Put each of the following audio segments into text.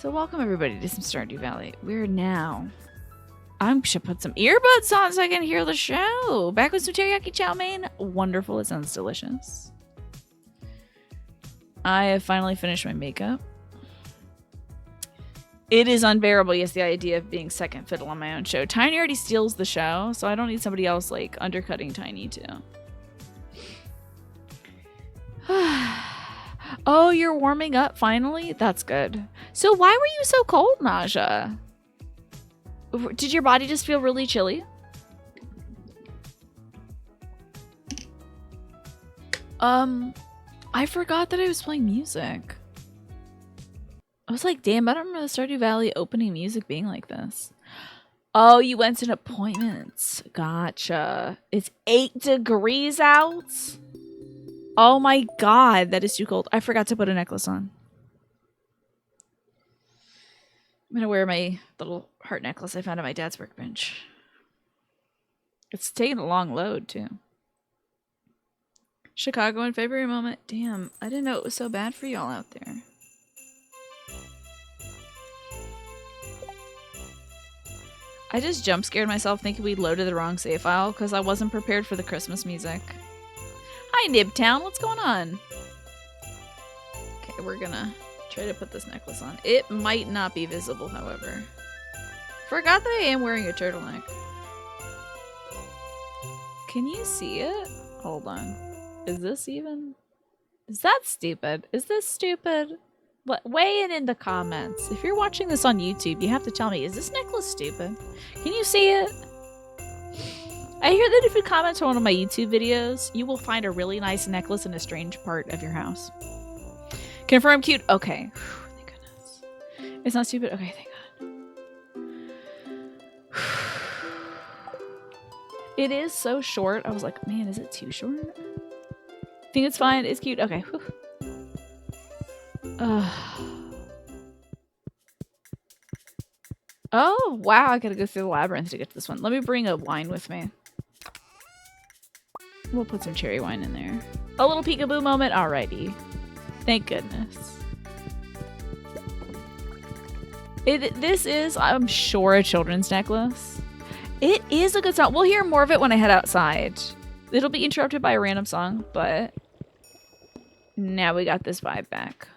So welcome everybody to some Stardew Valley. We're now... I should put some earbuds on so I can hear the show. Back with some teriyaki chow mein. Wonderful. It sounds delicious. I have finally finished my makeup. It is unbearable, yes, the idea of being second fiddle on my own show. Tiny already steals the show, so I don't need somebody else, like, undercutting Tiny, too. Oh, you're warming up, finally? That's good. So why were you so cold, Naja? Did your body just feel really chilly? I forgot that I was playing music. I was like, damn, I don't remember the Stardew Valley opening music being like this. Oh, you went to an appointment. Gotcha. It's 8 degrees out? Oh my god, that is too cold. I forgot to put a necklace on. I'm gonna wear my little heart necklace I found at my dad's workbench. It's taking a long load, too. Chicago in February moment. Damn, I didn't know it was so bad for y'all out there. I just jump scared myself thinking we loaded the wrong save file because I wasn't prepared for the Christmas music. Hi, Nibtown. What's going on? Okay, we're gonna try to put this necklace on. It might not be visible, however. Forgot that I am wearing a turtleneck. Can you see it? Hold on. Is this even? Is that stupid? Is this stupid? Weigh in the comments. If you're watching this on YouTube, you have to tell me, is this necklace stupid? Can you see it? I hear that if you comment on one of my YouTube videos, you will find a really nice necklace in a strange part of your house. Confirm cute. Okay. Whew, thank goodness. It's not stupid? Okay, thank God. It is so short. I was like, man, is it too short? Think it's fine. It's cute. Okay. Whew. Oh, wow. I gotta go through the labyrinth to get to this one. Let me bring a wine with me. We'll put some cherry wine in there. A little peekaboo moment. Alrighty. Thank goodness. This is, I'm sure, a children's necklace. It is a good song. We'll hear more of it when I head outside. It'll be interrupted by a random song, but now we got this vibe back.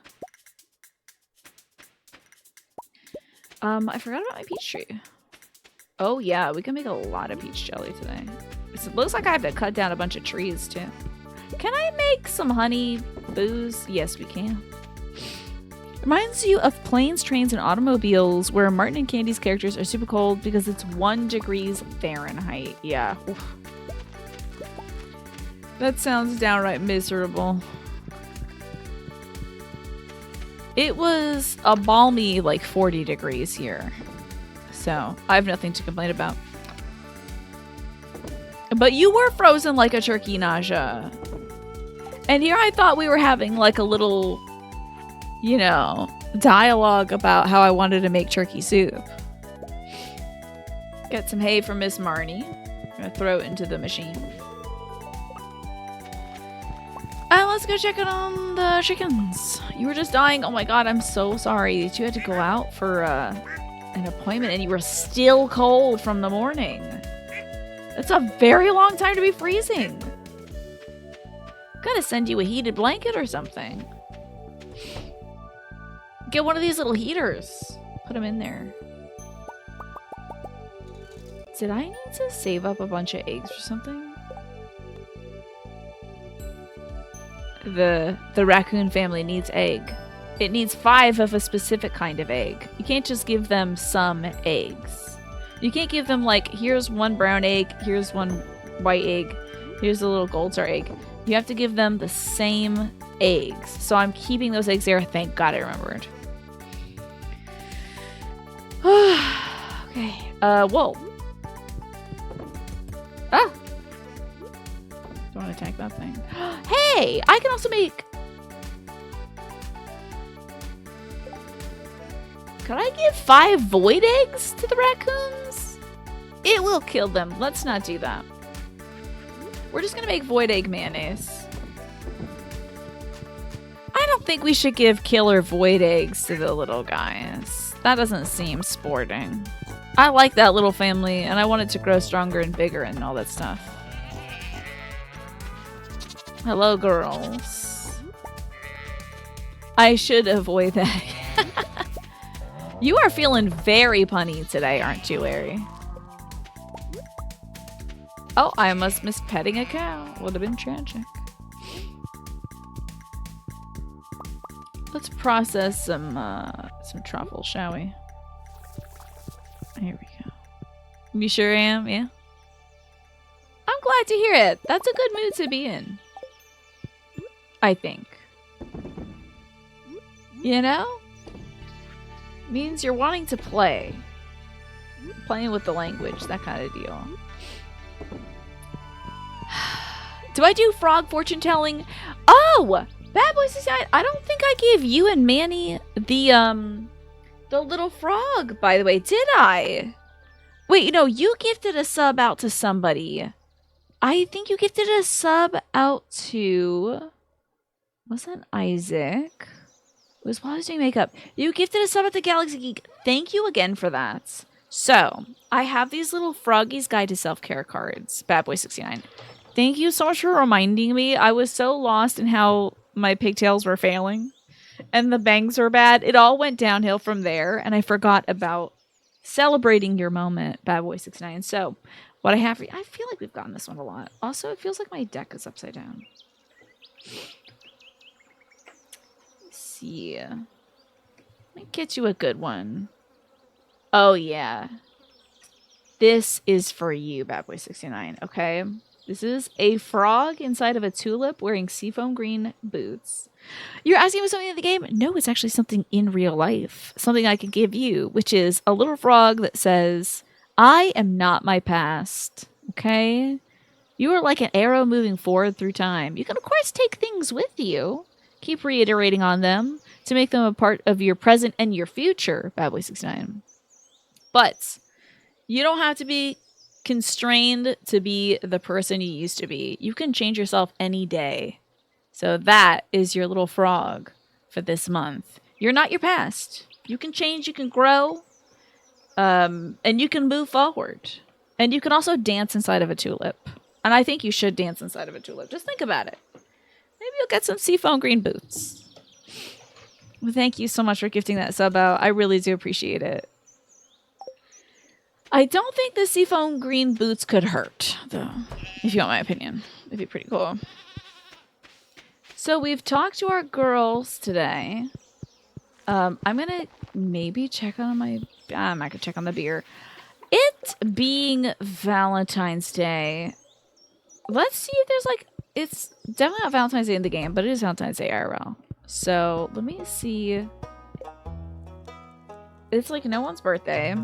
I forgot about my peach tree. Oh yeah, we can make a lot of peach jelly today. It looks like I have to cut down a bunch of trees too. Can I make some honey booze? Yes, we can. Reminds you of planes, trains, and automobiles where Martin and Candy's characters are super cold because it's 1 degrees Fahrenheit. Yeah. Oof. That sounds downright miserable. It was a balmy, like, 40 degrees here. So, I have nothing to complain about. But you were frozen like a turkey, Naja. And here I thought we were having, like, a little, you know, dialogue about how I wanted to make turkey soup. Get some hay from Miss Marnie. I'm gonna throw it into the machine. Let's go check it on the chickens. You were just dying. Oh my god, I'm so sorry that you had to go out for an appointment and you were still cold from the morning. That's a very long time to be freezing. Gotta send you a heated blanket or something. Get one of these little heaters. Put them in there. Did I need to save up a bunch of eggs or something? The raccoon family needs egg. It needs 5 of a specific kind of egg. You can't just give them some eggs. You can't give them like, here's 1 brown egg, here's 1 white egg, here's a little gold star egg. You have to give them the same eggs. So I'm keeping those eggs there. Thank God I remembered. Okay. Whoa. Ah! Don't want to attack that thing. Hey! I can also make... Could I give 5 void eggs to the raccoons? It will kill them. Let's not do that. We're just gonna make void egg mayonnaise. I don't don't think we should give killer void eggs to the little guys. That doesn't seem sporting. I like that little family, and I want it to grow stronger and bigger and all that stuff. Hello, girls. I should avoid that. You are feeling very punny today, aren't you, Larry? Oh, I must miss petting a cow. Would have been tragic. Let's process some truffle, shall we? Here we go. You sure am? Yeah. I'm glad to hear it. That's a good mood to be in. I think. You know? Means you're wanting to play. Playing with the language, that kind of deal. Do I do frog fortune telling? Oh! Bad Boy 69, I don't think I gave you and Manny the little frog, by the way, did I? Wait, you know, you gifted a sub out to somebody. I think you gifted a sub out to... Wasn't Isaac? It was while I was doing makeup. You gifted a sub at the Galaxy Geek. Thank you again for that. So, I have these little Froggy's Guide to Self-Care cards. Bad Boy 69. Thank you so much for reminding me. I was so lost in how my pigtails were failing. And the bangs were bad. It all went downhill from there. And I forgot about celebrating your moment, Bad Boy 69. So, what I have for you... I feel like we've gotten this one a lot. Also, it feels like my deck is upside down. Let's see. Let me get you a good one. Oh, yeah. This is for you, Bad Boy 69, okay? This is a frog inside of a tulip wearing seafoam green boots. You're asking me something in the game? No, it's actually something in real life. Something I could give you, which is a little frog that says, I am not my past, okay? You are like an arrow moving forward through time. You can, of course, take things with you. Keep reiterating on them to make them a part of your present and your future, Bad Boy 69. But you don't have to be constrained to be the person you used to be. You can change yourself any day. So that is your little frog for this month. You're not your past. You can change, you can grow, and you can move forward. And you can also dance inside of a tulip. And I think you should dance inside of a tulip. Just think about it. Maybe you'll get some seafoam green boots. Well, thank you so much for gifting that sub out. I really do appreciate it. I don't think the seafoam green boots could hurt, though, if you want my opinion. It'd be pretty cool. So we've talked to our girls today. I'm going to maybe check on my... I'm not going to check on the beer. It being Valentine's Day, let's see if there's like... It's definitely not Valentine's Day in the game, but it is Valentine's Day IRL. So let me see. It's like no one's birthday.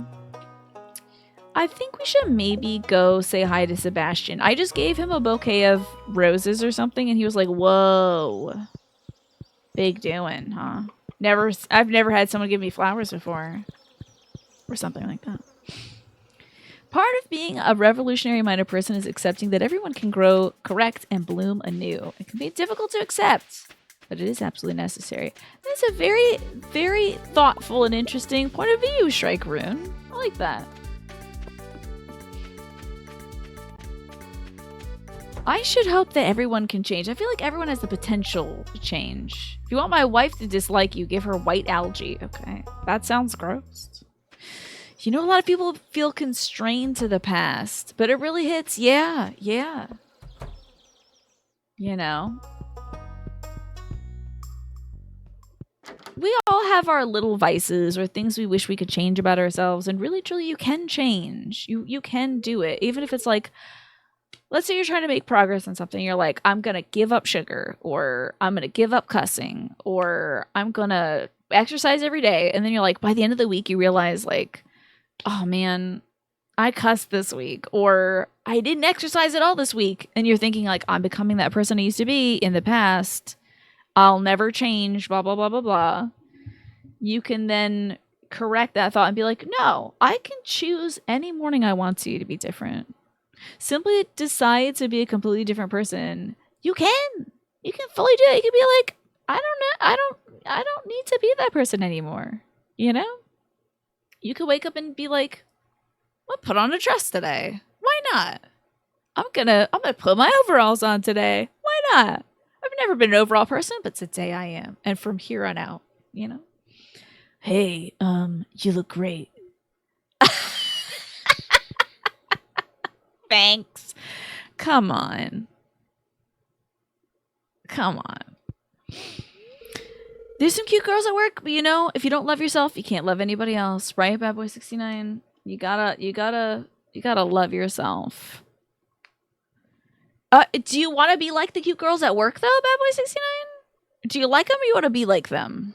I think we should maybe go say hi to Sebastian. I just gave him a bouquet of roses or something, and he was like, whoa. Big doing, huh? I've never had someone give me flowers before. Or something like that. Part of being a revolutionary-minded person is accepting that everyone can grow, correct, and bloom anew. It can be difficult to accept, but it is absolutely necessary. That's a very, very thoughtful and interesting point of view, Shrike Rune. I like that. I should hope that everyone can change. I feel like everyone has the potential to change. If you want my wife to dislike you, give her white algae. Okay, that sounds gross. You know, a lot of people feel constrained to the past, but it really hits. Yeah. You know? We all have our little vices or things we wish we could change about ourselves, and really, truly, you can change. You can do it, even if it's like, let's say you're trying to make progress on something. You're like, I'm going to give up sugar, or I'm going to give up cussing, or I'm going to exercise every day. And then you're like, by the end of the week, you realize like, oh man, I cussed this week, or I didn't exercise at all this week. And you're thinking like, I'm becoming that person I used to be in the past. I'll never change, blah, blah, blah, blah, blah. You can then correct that thought and be like, no, I can choose any morning I want to be different. Simply decide to be a completely different person. You can fully do it. You can be like, I don't need to be that person anymore. You know? You could wake up and be like, I'll put on a dress today. Why not? I'm gonna put my overalls on today. Why not? I've never been an overall person, but today I am. And from here on out, you know? Hey, you look great. Thanks. Come on. Come on. There's some cute girls at work, but you know, if you don't love yourself, you can't love anybody else, right, Bad Boy 69? You gotta love yourself. Do you want to be like the cute girls at work, though, Bad Boy 69? Do you like them or you want to be like them?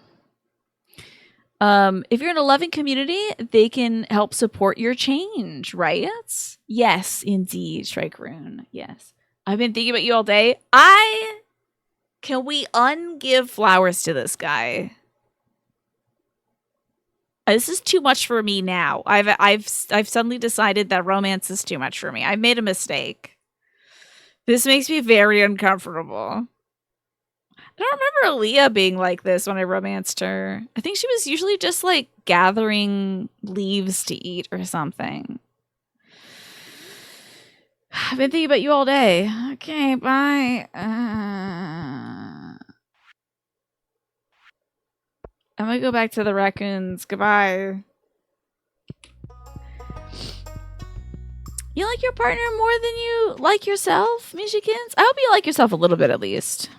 If you're in a loving community, they can help support your change, right? Yes, indeed, Strike Rune. Yes. I've been thinking about you all day. Can we ungive flowers to this guy? This is too much for me now. I've suddenly decided that romance is too much for me. I made a mistake. This makes me very uncomfortable. I don't remember Aaliyah being like this when I romanced her. I think she was usually just like gathering leaves to eat or something. I've been thinking about you all day. Okay, bye. I'm gonna go back to the raccoons. Goodbye. You like your partner more than you like yourself, Michikins? I hope you like yourself a little bit at least.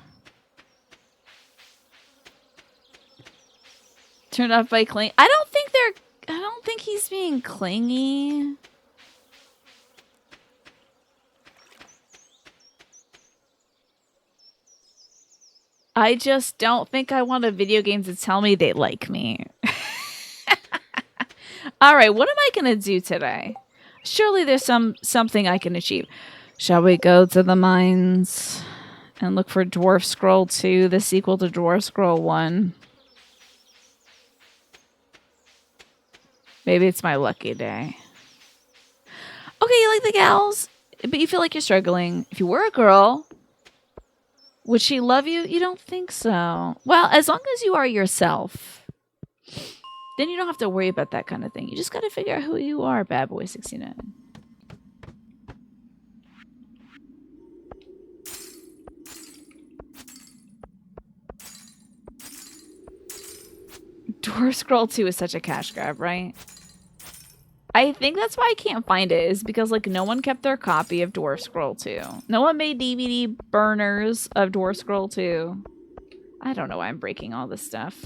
Turned off by cling. I don't think he's being clingy. I just don't think I want a video game to tell me they like me. All right, what am I going to do today? Surely there's something I can achieve. Shall we go to the mines and look for Dwarf Scroll 2, the sequel to Dwarf Scroll 1? Maybe it's my lucky day. Okay, you like the gals, but you feel like you're struggling. If you were a girl, would she love you? You don't think so. Well, as long as you are yourself, then you don't have to worry about that kind of thing. You just got to figure out who you are, Bad Boy 69. Dwarf Scroll 2 is such a cash grab, right? I think that's why I can't find it, is because like no one kept their copy of Dwarf Scroll 2. No one made DVD burners of Dwarf Scroll 2. I don't know why I'm breaking all this stuff.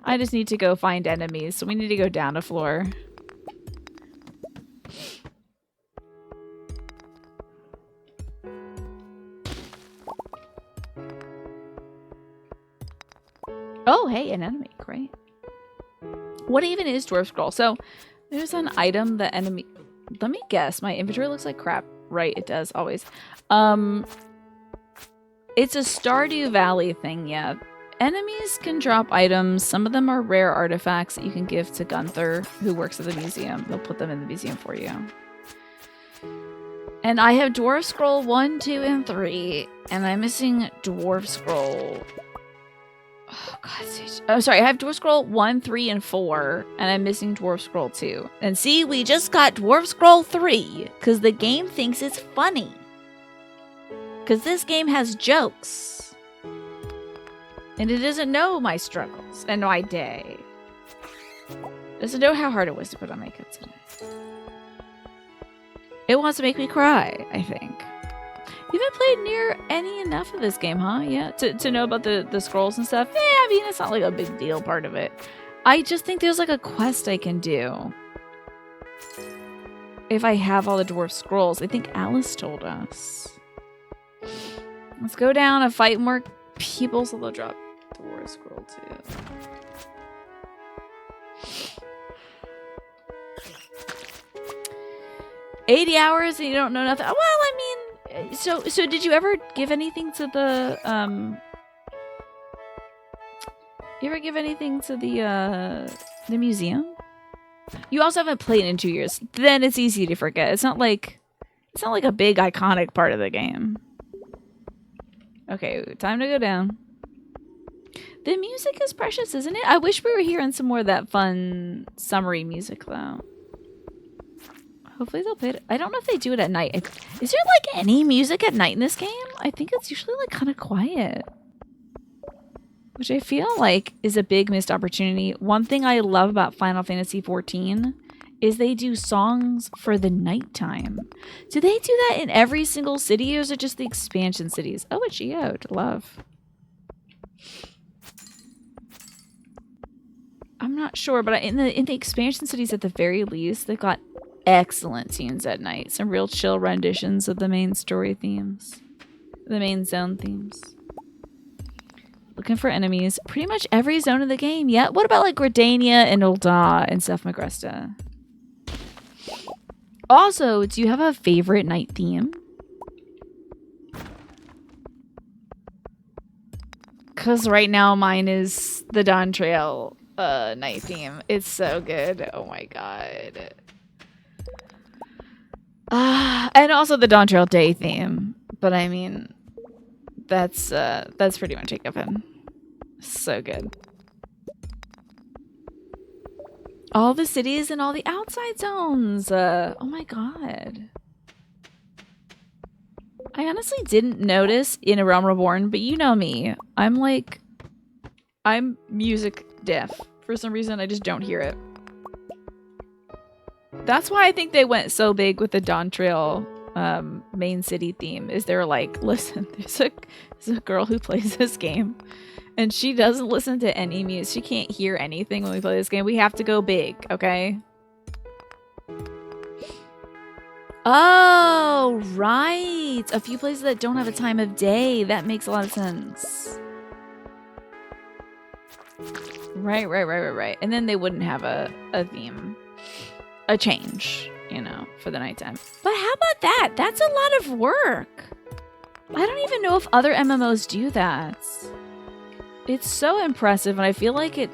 I just need to go find enemies, so we need to go down a floor. Oh, hey, an enemy. Great. What even is Dwarf Scroll? So there's an item that enemy... Let me guess. My inventory looks like crap. Right, it does, always. It's a Stardew Valley thing, yeah. Enemies can drop items. Some of them are rare artifacts that you can give to Gunther, who works at the museum. They'll put them in the museum for you. And I have Dwarf Scroll 1, 2, and 3. And I'm missing Dwarf Scroll... Oh, God. Oh, sorry. I have Dwarf Scroll 1, 3, and 4. And I'm missing Dwarf Scroll 2. And see, we just got Dwarf Scroll 3. Because the game thinks it's funny. Because this game has jokes. And it doesn't know my struggles and my day. It doesn't know how hard it was to put on makeup today. It wants to make me cry, I think. You haven't played near any enough of this game, huh? Yeah, to know about the scrolls and stuff? Yeah, I mean, it's not like a big deal part of it. I just think there's like a quest I can do. If I have all the dwarf scrolls. I think Alice told us. Let's go down and fight more people so they'll drop Dwarf Scroll 2. 80 hours and you don't know nothing? Well, I mean, so did you ever give anything to the, you ever give anything to the museum? You also haven't played in 2 years. Then it's easy to forget. It's not like a big iconic part of the game. Okay, time to go down. The music is precious, isn't it? I wish we were hearing some more of that fun summery music, though. Hopefully they'll play it. I don't know if they do it at night. Is there, like, any music at night in this game? I think it's usually, like, kind of quiet. Which I feel like is a big missed opportunity. One thing I love about Final Fantasy XIV is they do songs for the nighttime. Do they do that in every single city, or is it just the expansion cities? Oh, a geode. Love. I'm not sure, but in the expansion cities at the very least, they've got excellent tunes at night. Some real chill renditions of the main story themes. The main zone themes. Looking for enemies. Pretty much every zone of the game. Yeah. What about like Gridania and Ul'dah and Seth Magresta? Also, do you have a favorite night theme? Because right now mine is the Dawn Trail night theme. It's so good. Oh my god. And also the Dawn Trail day theme. But I mean, that's pretty much a given. So good. All the cities and all the outside zones. Oh my god. I honestly didn't notice in A Realm Reborn, but you know me. I'm music deaf. For some reason, I just don't hear it. That's why I think they went so big with the Dawn Trail main city theme. Is they're like, listen, there's a girl who plays this game, and she doesn't listen to any music. She can't hear anything when we play this game. We have to go big, okay? Oh, right. A few places that don't have a time of day. That makes a lot of sense. Right. And then they wouldn't have a theme. A change, you know, for the nighttime. But how about that? That's a lot of work. I don't even know if other MMOs do that. It's so impressive, and I feel like it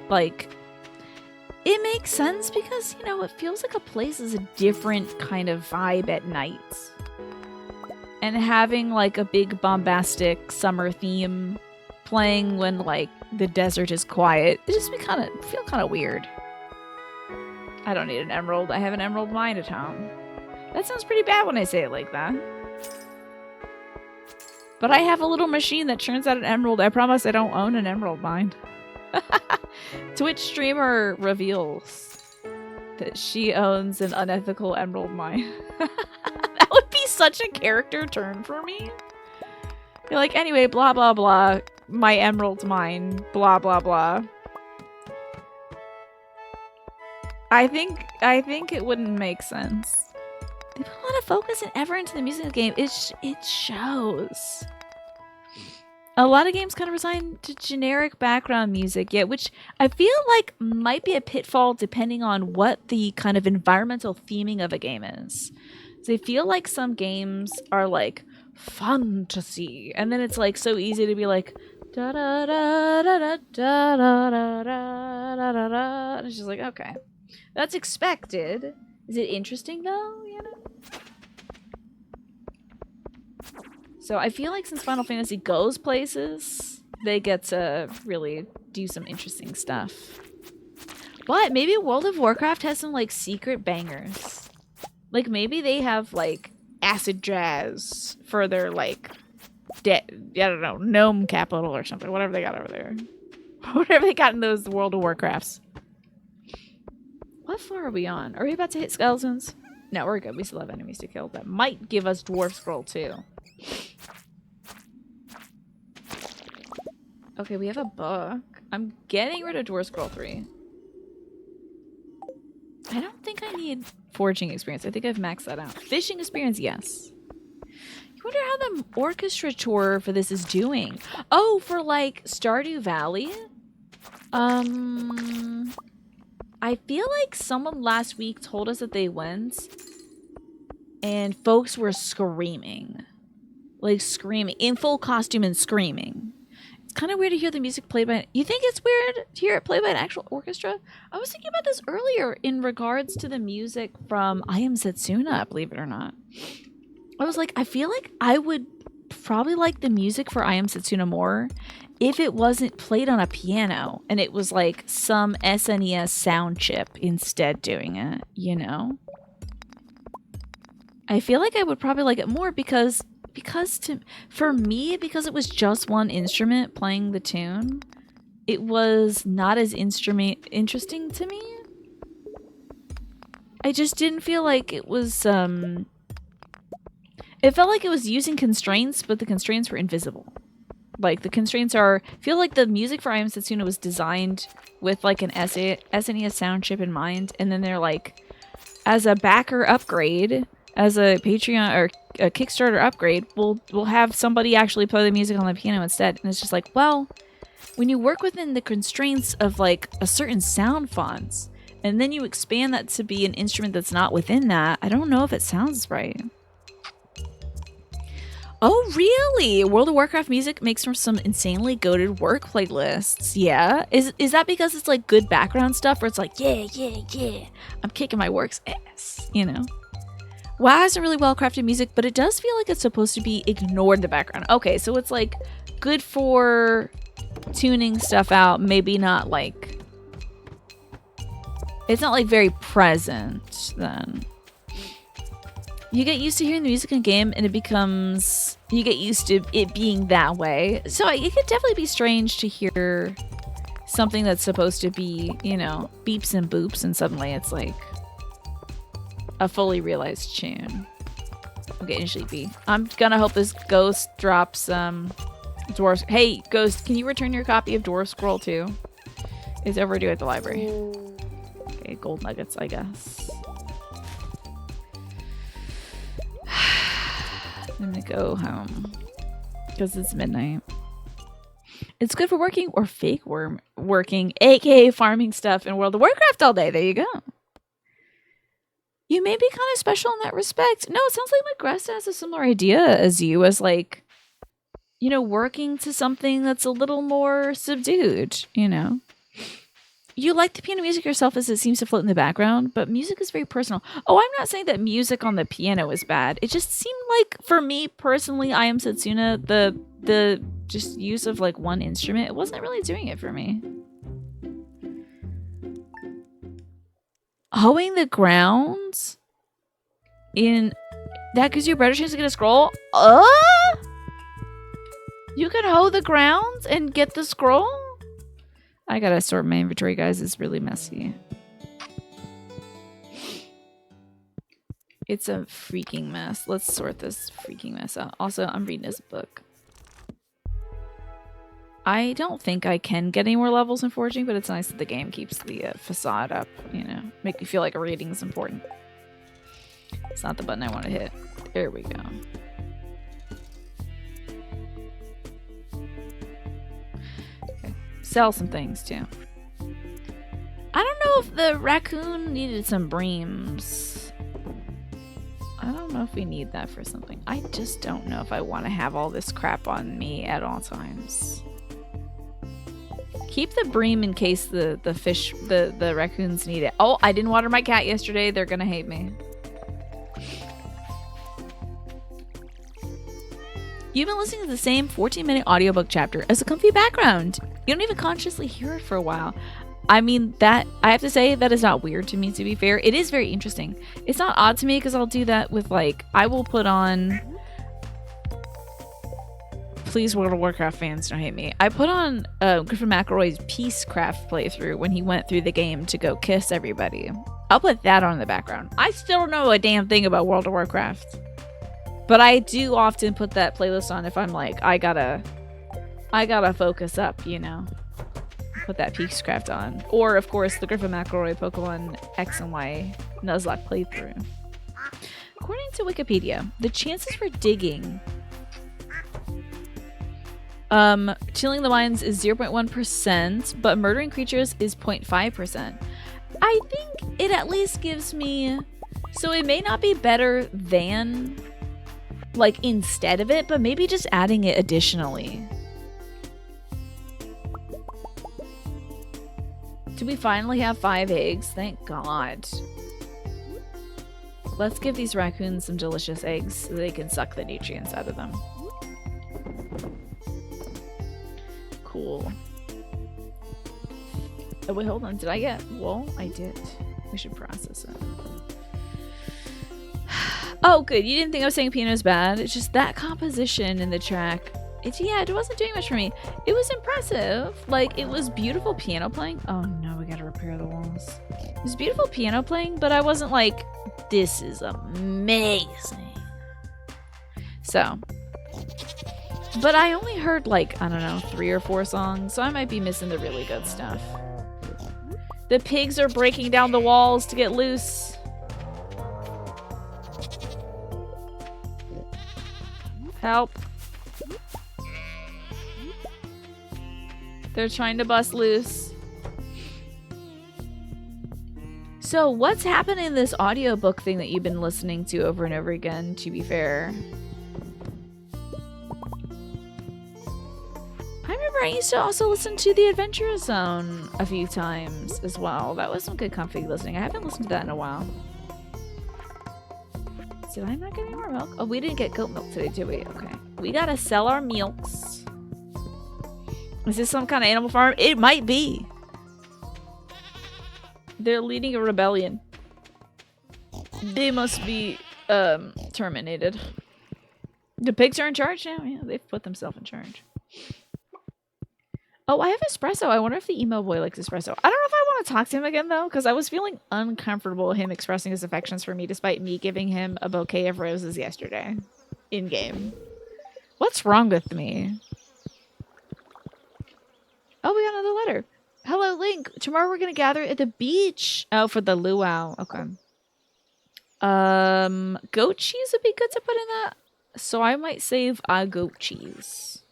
makes sense because, you know, it feels like a place is a different kind of vibe at night. And having like a big bombastic summer theme playing when like the desert is quiet, it just feel kind of weird. I don't need an emerald. I have an emerald mine at home. That sounds pretty bad when I say it like that. But I have a little machine that churns out an emerald. I promise I don't own an emerald mine. Twitch streamer reveals that she owns an unethical emerald mine. That would be such a character turn for me. You're like, anyway, blah, blah, blah. My emerald mine, blah, blah, blah. I think it wouldn't make sense. They put a lot of focus and effort into the music of the game. It shows. A lot of games kind of resign to generic background music, which I feel like might be a pitfall depending on what the kind of environmental theming of a game is. So I feel like some games are like fantasy, and then it's like so easy to be like da da da da da da da da da da da. It's just like, okay, that's expected. Is it interesting though? You know. So I feel like since Final Fantasy goes places, they get to really do some interesting stuff. But maybe World of Warcraft has some like secret bangers. Like maybe they have like acid jazz for their like, I don't know, gnome capital or something. Whatever they got over there. Whatever they got in those World of Warcrafts. What floor are we on? Are we about to hit skeletons? No, we're good. We still have enemies to kill. That might give us Dwarf Scroll too. Okay, we have a book. I'm getting rid of Dwarf Scroll 3. I don't think I need foraging experience. I think I've maxed that out. Fishing experience, yes. You wonder how the orchestra tour for this is doing. Oh, for like Stardew Valley? I feel like someone last week told us that they went and folks were screaming. Like screaming. In full costume and screaming. Kind of weird to hear the music played by... You think it's weird to hear it played by an actual orchestra? I was thinking about this earlier in regards to the music from I Am Setsuna, believe it or not. I was like, I feel like I would probably like the music for I Am Setsuna more if it wasn't played on a piano and it was like some SNES sound chip instead doing it, you know? I feel like I would probably like it more because for me, because it was just one instrument playing the tune, it was not as interesting to me. I just didn't feel like it was, it felt like it was using constraints, but the constraints were invisible. Like, the constraints I feel like the music for I Am Setsuna was designed with, like, an SNES sound chip in mind, and then they're like, as a backer upgrade, as a Patreon or a Kickstarter upgrade, we'll have somebody actually play the music on the piano instead. And it's just like, well, when you work within the constraints of, like, a certain sound fonts, and then you expand that to be an instrument that's not within that, I don't know if it sounds right. Oh, really? World of Warcraft music makes for some insanely goated work playlists. Yeah? Is that because it's like good background stuff where it's like, yeah, yeah, yeah, I'm kicking my work's ass, you know? WoW has a really well-crafted music, but it does feel like it's supposed to be ignored in the background. Okay, so it's like good for tuning stuff out, maybe not like... It's not like very present then. You get used to hearing the music in a game and it becomes... You get used to it being that way. So it could definitely be strange to hear something that's supposed to be, you know, beeps and boops and suddenly it's like a fully realized tune. Okay, initially B. I'm gonna hope this Ghost drops Dwarf... Hey, Ghost, can you return your copy of Dwarf Scroll 2? It's overdue at the library. Okay, gold nuggets, I guess. I'm gonna go home because it's midnight. It's good for working or fake working, aka farming stuff in World of Warcraft all day. There you go. You may be kind of special in that respect. No, it sounds like Magresta has a similar idea as you, as like, you know, working to something that's a little more subdued, you know. You like the piano music yourself as it seems to float in the background, but music is very personal. Oh, I'm not saying that music on the piano is bad. It just seemed like, for me personally, I Am Setsuna, the just use of like one instrument, it wasn't really doing it for me. Hoeing the ground in that gives you a better chance to get a scroll. You can hoe the ground and get the scroll? I gotta sort my inventory, guys. It's really messy. It's a freaking mess. Let's sort this freaking mess out. Also, I'm reading this book. I don't think I can get any more levels in forging, but it's nice that the game keeps the facade up, you know. Make me feel like a reading is important. It's not the button I want to hit. There we go. Sell some things too. I don't know if the raccoon needed some breams. I don't know if we need that for something. I just don't know if I want to have all this crap on me at all times. Keep the bream in case the fish, the raccoons need it. Oh, I didn't water my cat yesterday. They're gonna hate me. You've been listening to the same 14-minute audiobook chapter as a comfy background. You don't even consciously hear it for a while. I mean, that, I have to say, that is not weird to me, to be fair. It is very interesting. It's not odd to me because I'll do that with, like, I will put on... Please, World of Warcraft fans, don't hate me. I put on Griffin McElroy's Peacecraft playthrough when he went through the game to go kiss everybody. I'll put that on in the background. I still don't know a damn thing about World of Warcraft. But I do often put that playlist on if I'm like, I gotta focus up, you know. Put that Peacecraft on. Or, of course, the Griffin McElroy Pokemon X and Y Nuzlocke playthrough. According to Wikipedia, the chances for digging... tilling the mines is 0.1%, but murdering creatures is 0.5%. I think it at least gives me... So it may not be better than... like instead of it, but maybe just adding it additionally. Do we finally have 5 eggs? Thank God. Let's give these raccoons some delicious eggs so they can suck the nutrients out of them. cool. Oh wait, hold on. Did I get wool? I did. We should process it. Oh, good. You didn't think I was saying piano's bad. It's just that composition in the track. Yeah, it wasn't doing much for me. It was impressive. Like, it was beautiful piano playing. Oh no, we gotta repair the walls. It was beautiful piano playing, but I wasn't like, this is amazing. So, but I only heard like, I don't know, 3 or 4 songs, so I might be missing the really good stuff. The pigs are breaking down the walls to get loose. Help. They're trying to bust loose. So what's happening in this audiobook thing that you've been listening to over and over again, to be fair? I remember I used to also listen to The Adventure Zone a few times as well. That was some good comfy listening. I haven't listened to that in a while. Did I not get any more milk? Oh, we didn't get goat milk today, did we? Okay. We gotta sell our milks. Is this some kind of animal farm? It might be. They're leading a rebellion. They must be terminated. The pigs are in charge now? Yeah, they've put themselves in charge. Oh, I have espresso. I wonder if the emo boy likes espresso. I don't know if I want to talk to him again, though, because I was feeling uncomfortable him expressing his affections for me despite me giving him a bouquet of roses yesterday. In-game. What's wrong with me? Oh, we got another letter. Hello, Link. Tomorrow we're going to gather at the beach. Oh, for the luau. Okay. Goat cheese would be good to put in that. So I might save goat cheese.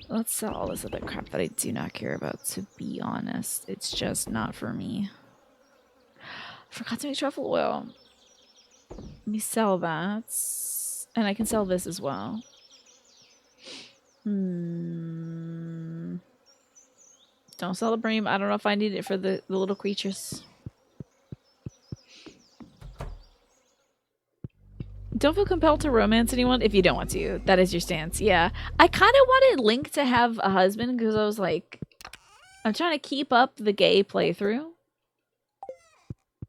Let's sell all this other crap that I do not care about, to be honest. It's just not for me. I forgot to make truffle oil. Let me sell that. And I can sell this as well. Don't sell the bream. I don't know if I need it for the little creatures. Don't feel compelled to romance anyone if you don't want to. That is your stance. Yeah. I kind of wanted Link to have a husband because I was like, I'm trying to keep up the gay playthrough.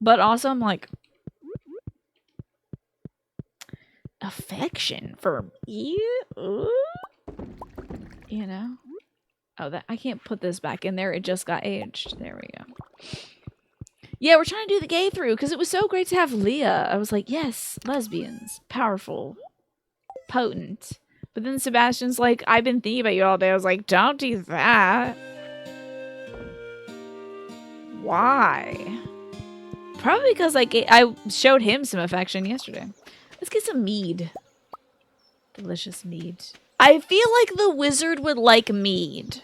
But also I'm like, affection for me? Ooh. You know? Oh, that I can't put this back in there. It just got aged. There we go. Yeah, we're trying to do the gay through because it was so great to have Leah. I was like, yes, lesbians. Powerful. Potent. But then Sebastian's like, I've been thinking about you all day. I was like, don't do that. Why? Probably because like I showed him some affection yesterday. Let's get some mead. Delicious mead. I feel like the wizard would like mead.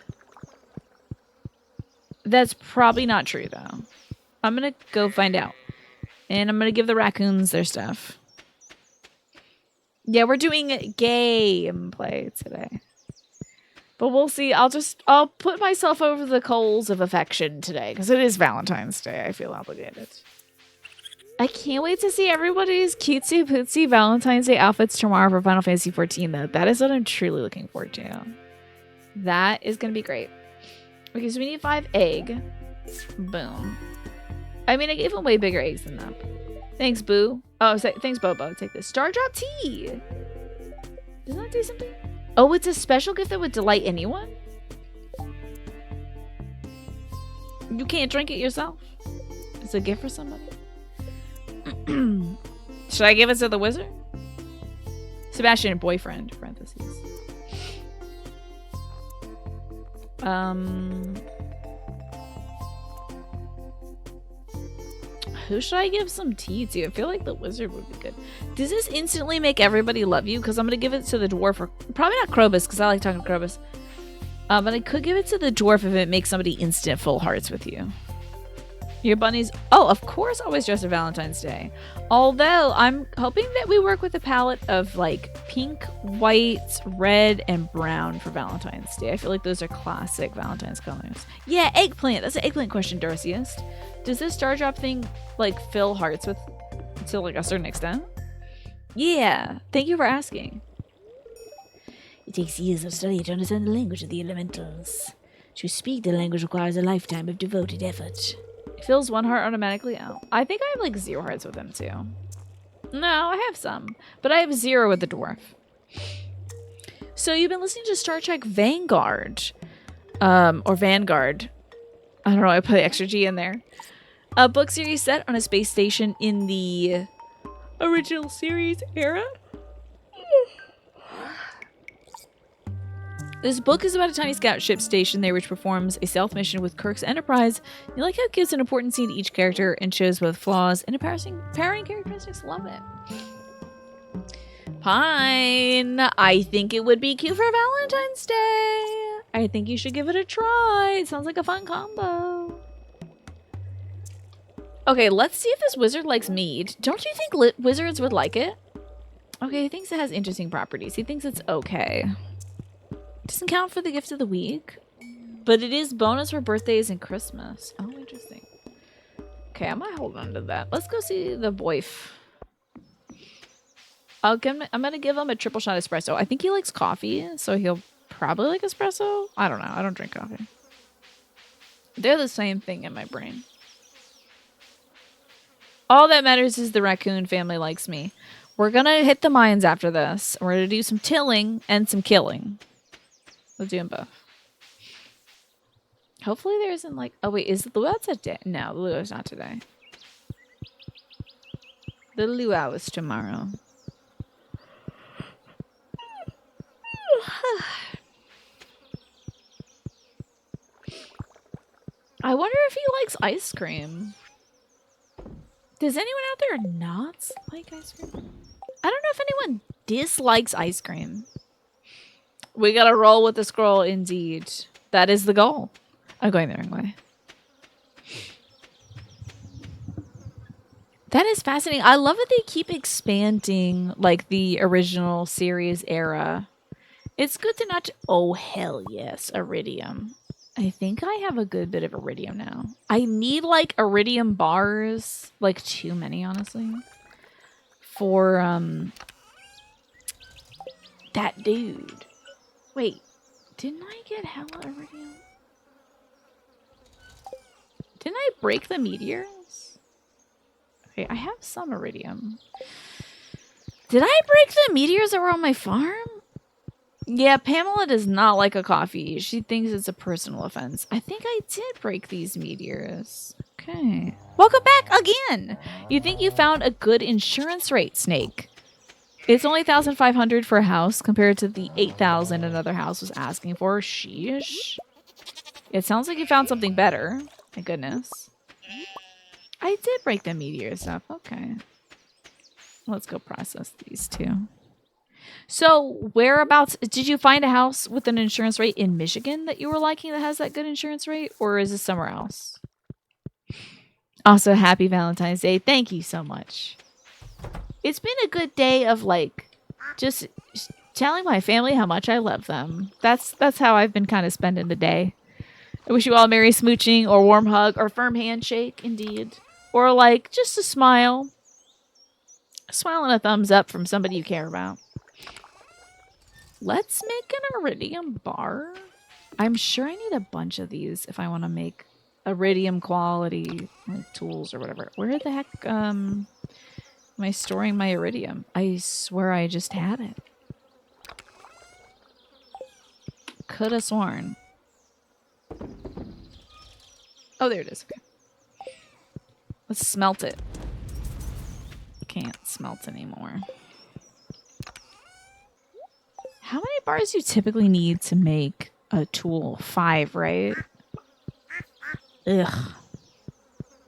That's probably not true, though. I'm gonna go find out. And I'm gonna give the raccoons their stuff. Yeah, we're doing gameplay today. But we'll see. I'll put myself over the coals of affection today. Because it is Valentine's Day. I feel obligated. I can't wait to see everybody's cutesy pootsy Valentine's Day outfits tomorrow for Final Fantasy XIV, though. That is what I'm truly looking forward to. That is going to be great. Okay, so we need 5 egg. Boom. I mean, I gave him way bigger eggs than that. Thanks, Boo. Oh, thanks, Bobo. Take this. Star Drop Tea. Doesn't that do something? Oh, it's a special gift that would delight anyone? You can't drink it yourself? It's a gift for somebody? Should I give it to the wizard? Sebastian, boyfriend, parentheses. Who should I give some tea to? I feel like the wizard would be good. Does this instantly make everybody love you? Because I'm going to give it to the dwarf. Or probably not Krobus, because I like talking to Krobus. But I could give it to the dwarf if it makes somebody instant full hearts with you. Your bunnies. Oh, of course, always dress for Valentine's Day. Although I'm hoping that we work with a palette of like pink, white, red, and brown for Valentine's Day. I feel like those are classic Valentine's colors. Yeah, eggplant. That's an eggplant question, Darciest. Does this star drop thing like fill hearts with to like a certain extent? Yeah. Thank you for asking. It takes years of study to understand the language of the elementals. To speak the language requires a lifetime of devoted effort. Fills one heart automatically out. I think I have like 0 hearts with him too. No, I have some, but I have 0 with the dwarf. So you've been listening to Star Trek Vanguard, or Vanguard. I don't know. I put extra G in there. A book series set on a space station in the original series era. This book is about a tiny scout ship stationed there which performs a stealth mission with Kirk's Enterprise. You like how it gives an important scene to each character and shows both flaws and empowering characteristics. Love it. Pine, I think it would be cute for Valentine's Day. I think you should give it a try. It sounds like a fun combo. Okay, let's see if this wizard likes mead. Don't you think wizards would like it? Okay, he thinks it has interesting properties. He thinks it's okay. Doesn't count for the gift of the week, but it is bonus for birthdays and Christmas. Oh, interesting. Okay, I might hold on to that. Let's go see the boyf. I'm gonna give him a triple shot espresso. I think he likes coffee, so he'll probably like espresso. I don't know. I don't drink coffee. They're the same thing in my brain. All that matters is the raccoon family likes me. We're gonna hit the mines after this. We're gonna do some tilling and some killing. We'll do them both. Hopefully there isn't like... Oh, wait. Is the luau today? No, the luau's not today. The luau is tomorrow. I wonder if he likes ice cream. Does anyone out there not like ice cream? I don't know if anyone dislikes ice cream. We gotta roll with the scroll, indeed. That is the goal. I'm going the wrong way. That is fascinating. I love that they keep expanding, like, the original series era. It's good to not... Oh, hell yes. Iridium. I think I have a good bit of iridium now. I need, like, iridium bars. Like, too many, honestly. For, that dude. Wait, didn't I get hella iridium? Didn't I break the meteors? Okay, I have some iridium. Did I break the meteors that were on my farm? Yeah, Pamela does not like a coffee. She thinks it's a personal offense. I think I did break these meteors. Okay. Welcome back again! You think you found a good insurance rate, Snake. It's only 1,500 for a house compared to the 8,000 another house was asking for. Sheesh. It sounds like you found something better. My goodness. I did break the meteor stuff. Okay. Let's go process these two. So, whereabouts... Did you find a house with an insurance rate in Michigan that you were liking that has that good insurance rate? Or is it somewhere else? Also, happy Valentine's Day. Thank you so much. It's been a good day of, like, just telling my family how much I love them. That's how I've been kind of spending the day. I wish you all a merry smooching or warm hug or firm handshake, indeed. Or, like, just a smile. A smile and a thumbs up from somebody you care about. Let's make an iridium bar. I'm sure I need a bunch of these if I want to make iridium quality like, tools or whatever. Where the heck, am I storing my iridium? I swear I just had it. Could have sworn. Oh, there it is. Okay. Let's smelt it. Can't smelt anymore. How many bars do you typically need to make a tool? 5, right? Ugh.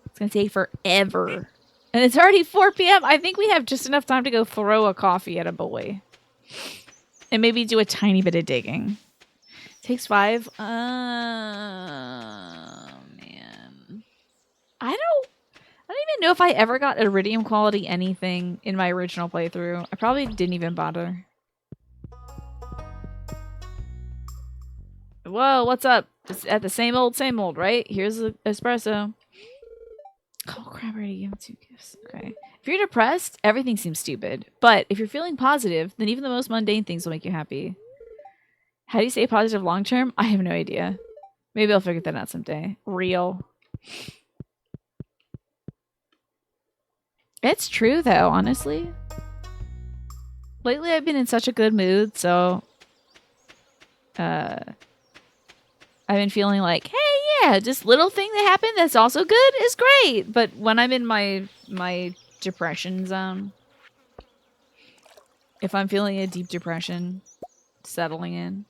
It's gonna take forever. And it's already 4 p.m. I think we have just enough time to go throw a coffee at a boy. And maybe do a tiny bit of digging. Takes 5. Man. I don't even know if I ever got iridium quality anything in my original playthrough. I probably didn't even bother. Whoa, what's up? It's at the same old, right? Here's the espresso. Oh crap, I already gave him 2 gifts. Okay. If you're depressed, everything seems stupid. But if you're feeling positive, then even the most mundane things will make you happy. How do you say positive long term? I have no idea. Maybe I'll figure that out someday. Real. It's true, though, honestly. Lately, I've been in such a good mood, so I've been feeling like, hey, yeah, just little thing that happened that's also good is great. But when I'm in my depression zone, if I'm feeling a deep depression settling in,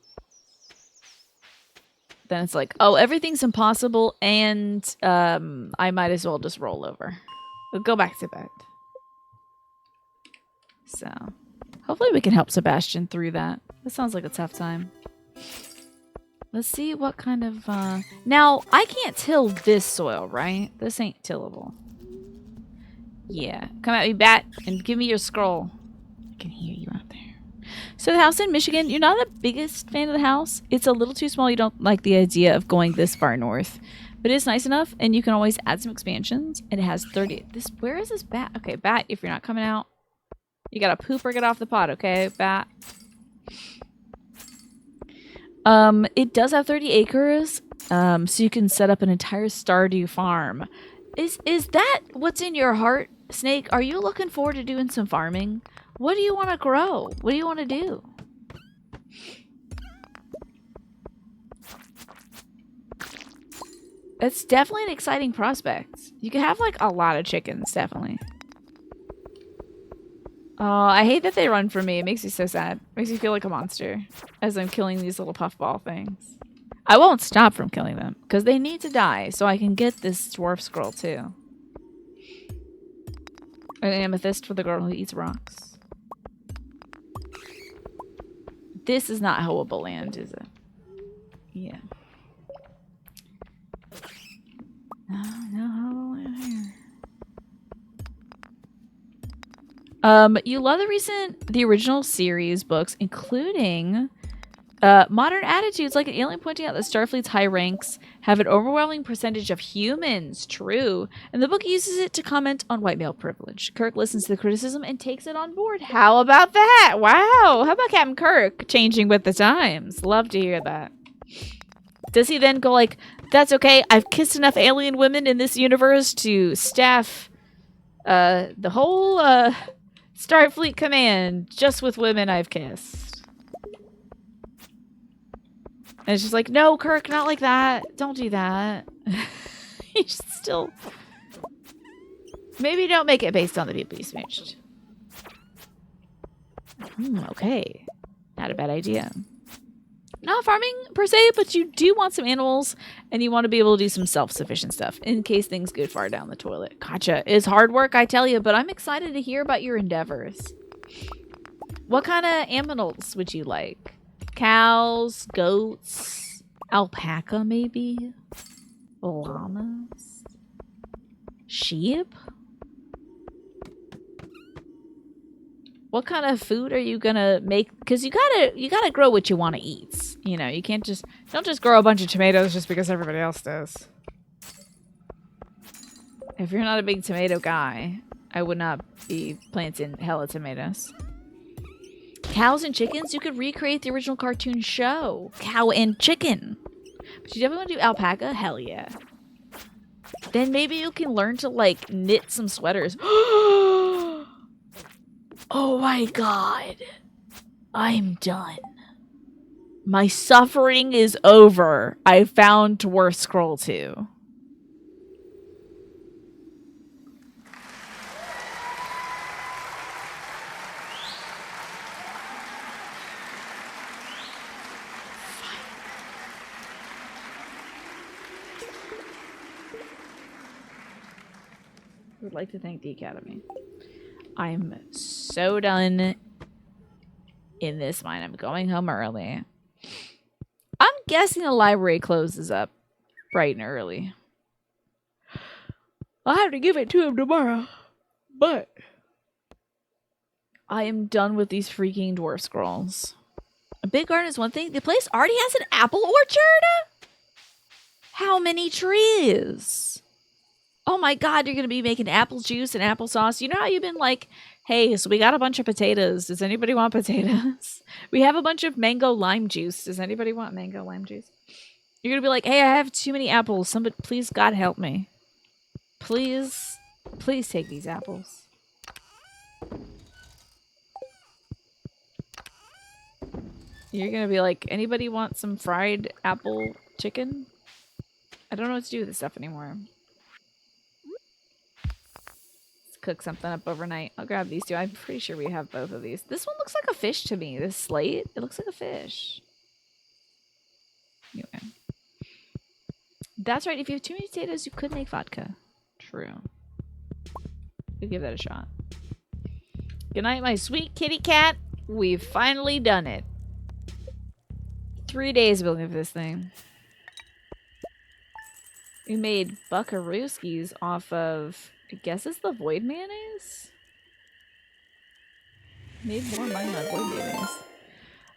then it's like, oh, everything's impossible, and I might as well just roll over. Go back to bed. So, hopefully we can help Sebastian through that. That sounds like a tough time. Let's see what kind of... Now, I can't till this soil, right? This ain't tillable. Yeah. Come at me, bat, and give me your scroll. I can hear you out there. So the house in Michigan, you're not the biggest fan of the house. It's a little too small. You don't like the idea of going this far north. But it's nice enough, and you can always add some expansions. And it has 30... Where is this bat? Okay, bat, if you're not coming out, you gotta poop or get off the pot, okay, bat? It does have 30 acres, so you can set up an entire Stardew farm. Is that what's in your heart, Snake? Are you looking forward to doing some farming? What do you want to grow? What do you want to do? It's definitely an exciting prospect. You can have, like, a lot of chickens, definitely. Oh, I hate that they run from me. It makes me so sad. It makes me feel like a monster as I'm killing these little puffball things. I won't stop from killing them because they need to die so I can get this dwarf scroll too. An amethyst for the girl who eats rocks. This is not hoeable land, is it? Yeah. No hoeable land here. You love the original series books, including modern attitudes like an alien pointing out that Starfleet's high ranks have an overwhelming percentage of humans. True. And the book uses it to comment on white male privilege. Kirk listens to the criticism and takes it on board. How about that? Wow. How about Captain Kirk changing with the times? Love to hear that. Does he then go like, that's okay, I've kissed enough alien women in this universe to staff the whole Starfleet command just with women I've kissed. And it's just like, no, Kirk, not like that. Don't do that. He's still... Maybe don't make it based on the people you smooched. Okay. Not a bad idea. Not farming per se, but you do want some animals and you want to be able to do some self-sufficient stuff in case things get far down the toilet. Gotcha. It's hard work, I tell you, but I'm excited to hear about your endeavors. What kind of animals would you like? Cows, goats, alpaca maybe? Llamas? Sheep? What kind of food are you gonna make? Because you gotta grow what you want to eat. You know, you can't don't just grow a bunch of tomatoes just because everybody else does. If you're not a big tomato guy, I would not be planting hella tomatoes. Cows and chickens, you could recreate the original cartoon show. Cow and chicken. But you definitely want to do alpaca? Hell yeah. Then maybe you can learn to, like, knit some sweaters. Oh my god. I'm done. My suffering is over. I found Dwarf Scroll 2. I would like to thank the Academy. I'm so done in this mine. I'm going home early. I'm guessing the library closes up bright and early. I'll have to give it to him tomorrow. But I am done with these freaking dwarf scrolls. A big garden is one thing. The place already has an apple orchard? How many trees? Oh my god, you're gonna be making apple juice and applesauce. You know how you've been like, hey, so we got a bunch of potatoes. Does anybody want potatoes? We have a bunch of mango lime juice. Does anybody want mango lime juice? You're gonna be like, hey, I have too many apples. Somebody, please, God help me. Please, please take these apples. You're gonna be like, anybody want some fried apple chicken? I don't know what to do with this stuff anymore. Let's cook something up overnight. I'll grab these two. I'm pretty sure we have both of these. This one looks like a fish to me. This slate, it looks like a fish. Anyway. That's right. If you have too many potatoes, you could make vodka. True. We'll give that a shot. Good night, my sweet kitty cat. We've finally done it. 3 days building for this thing. We made buckarooskies off of, I guess it's the void mayonnaise? Made more money on void mayonnaise.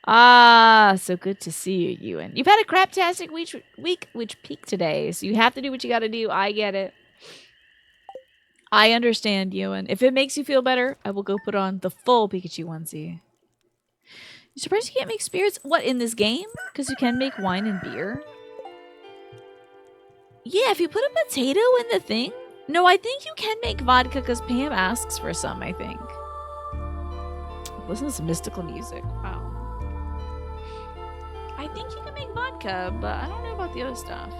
Ah, so good to see you, Ewan. You've had a craptastic week, which peaked today, so you have to do what you gotta do. I get it. I understand, Ewan. If it makes you feel better, I will go put on the full Pikachu onesie. You surprised you can't make spirits? What, in this game? Because you can make wine and beer? Yeah, if you put a potato in the thing. No, I think you can make vodka because Pam asks for some, I think. Listen to some mystical music. Wow. I think you can make vodka, but I don't know about the other stuff.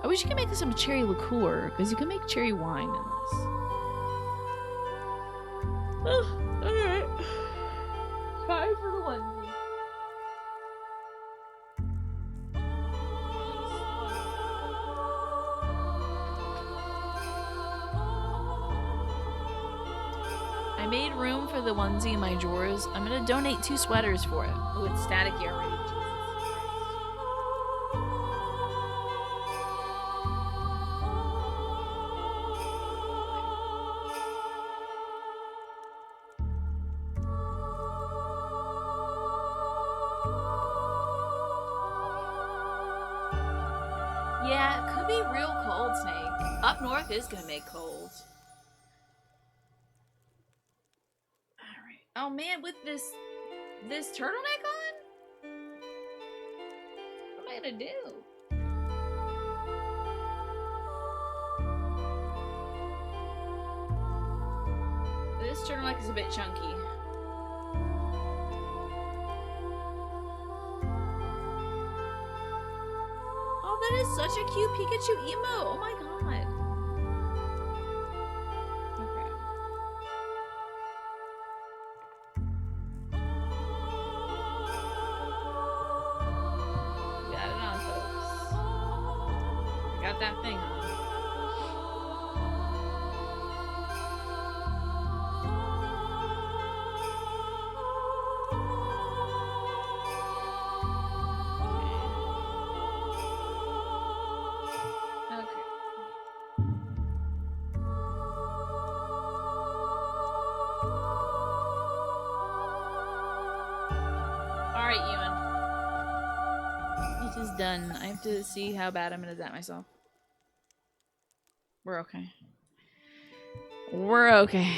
I wish you could make some cherry liqueur, because you can make cherry wine in this. Oh, alright. Time for the onesie. I made room for the onesie in my drawers. I'm gonna donate 2 sweaters for it. Oh, it's static already. Yeah, it could be real cold, Snake. Up north is gonna make cold. Alright. Oh man, with this turtleneck on? What am I gonna do? This turtleneck is a bit chunky. Oh, that is such a cute Pikachu emo. Oh my god. Okay. Got it on, folks. I got that thing on. Done. I have to see how bad I'm gonna zap myself. We're okay. We're okay.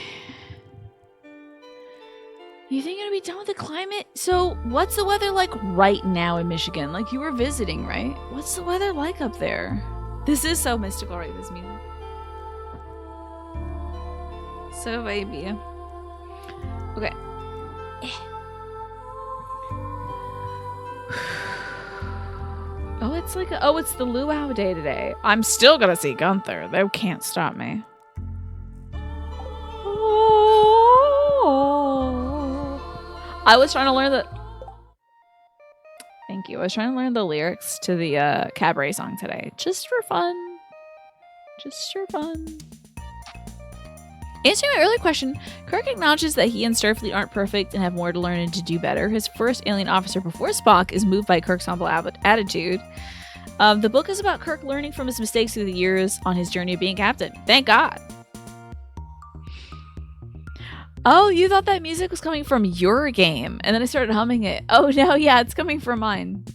You think you're gonna be done with the climate? So, what's the weather like right now in Michigan? Like, you were visiting, right? What's the weather like up there? This is so mystical, right? This music. So baby. Okay. Oh, it's like it's the luau day today. I'm still gonna see Gunther. They can't stop me. Oh. I was trying to learn the. Thank you. I was trying to learn the lyrics to the cabaret song today, just for fun. Just for fun. Answering my earlier question, Kirk acknowledges that he and Starfleet aren't perfect and have more to learn and to do better. His first alien officer before Spock is moved by Kirk's humble attitude. The book is about Kirk learning from his mistakes through the years on his journey of being captain. Thank God. Oh, you thought that music was coming from your game, and then I started humming it. Oh no, yeah, it's coming from mine.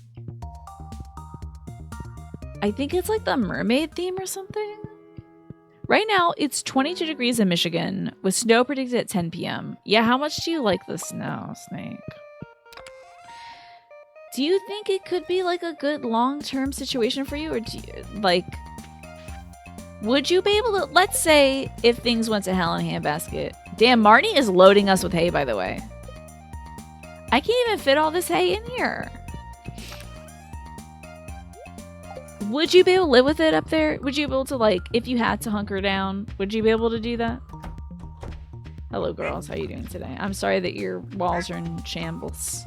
I think it's like the mermaid theme or something. Right now, it's 22 degrees in Michigan with snow predicted at 10 p.m. Yeah, how much do you like the snow, Snake? Do you think it could be like a good long-term situation for you? Or do you, like, would you be able to, let's say if things went to hell in a handbasket. Damn, Marnie is loading us with hay, by the way. I can't even fit all this hay in here. Would you be able to live with it up there? Would you be able to, like, if you had to hunker down, would you be able to do that? Hello, girls. How you doing today? I'm sorry that your walls are in shambles.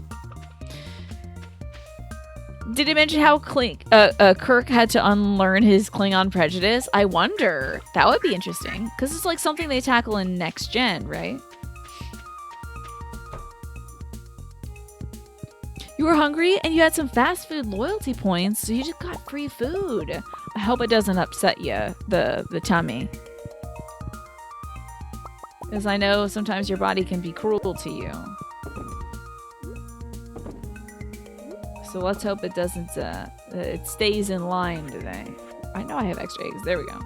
Did it mention how Kirk had to unlearn his Klingon prejudice? I wonder. That would be interesting. Because it's like something they tackle in Next Gen, right? You were hungry and you had some fast food loyalty points, so you just got free food. I hope it doesn't upset you, the tummy. Because I know sometimes your body can be cruel to you. So let's hope it doesn't, it stays in line today. I know I have extra eggs. There we go.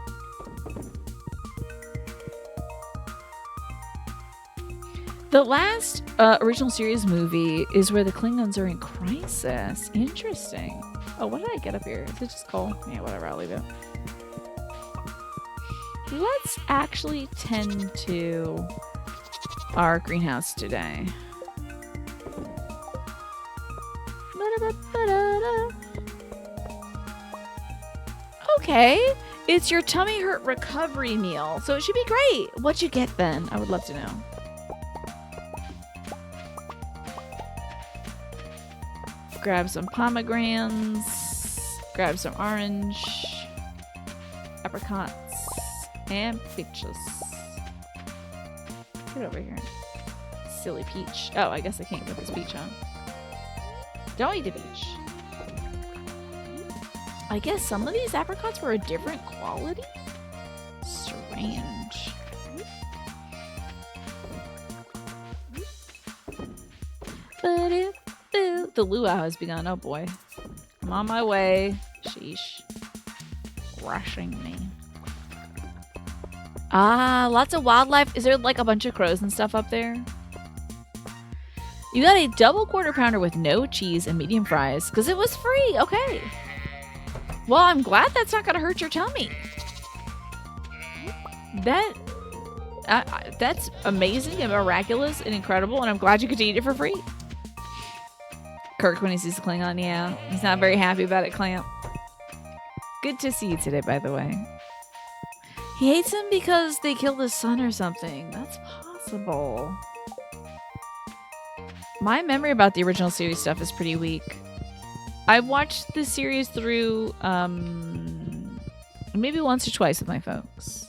The last original series movie is where the Klingons are in crisis. Interesting. Oh, what did I get up here? Is it just coal? Yeah, whatever. I'll leave it. Let's actually tend to our greenhouse today. Okay, it's your tummy hurt recovery meal, so it should be great. What'd you get then? I would love to know. Grab some pomegranates, grab some orange, apricots, and peaches. Get over here. Silly peach. Oh, I guess I can't put this peach on. Don't eat the peach. I guess some of these apricots were a different quality? Strange. The luau has begun. Oh boy. I'm on my way. Sheesh. Rushing me. Ah, lots of wildlife. Is there like a bunch of crows and stuff up there? You got a double quarter pounder with no cheese and medium fries because it was free. Okay. Well, I'm glad that's not going to hurt your tummy. That's amazing and miraculous and incredible, and I'm glad you could eat it for free. Kirk, when he sees the Klingon, yeah. He's not very happy about it, Clamp. Good to see you today, by the way. He hates him because they killed his son or something. That's possible. My memory about the original series stuff is pretty weak. I've watched the series through maybe once or twice with my folks.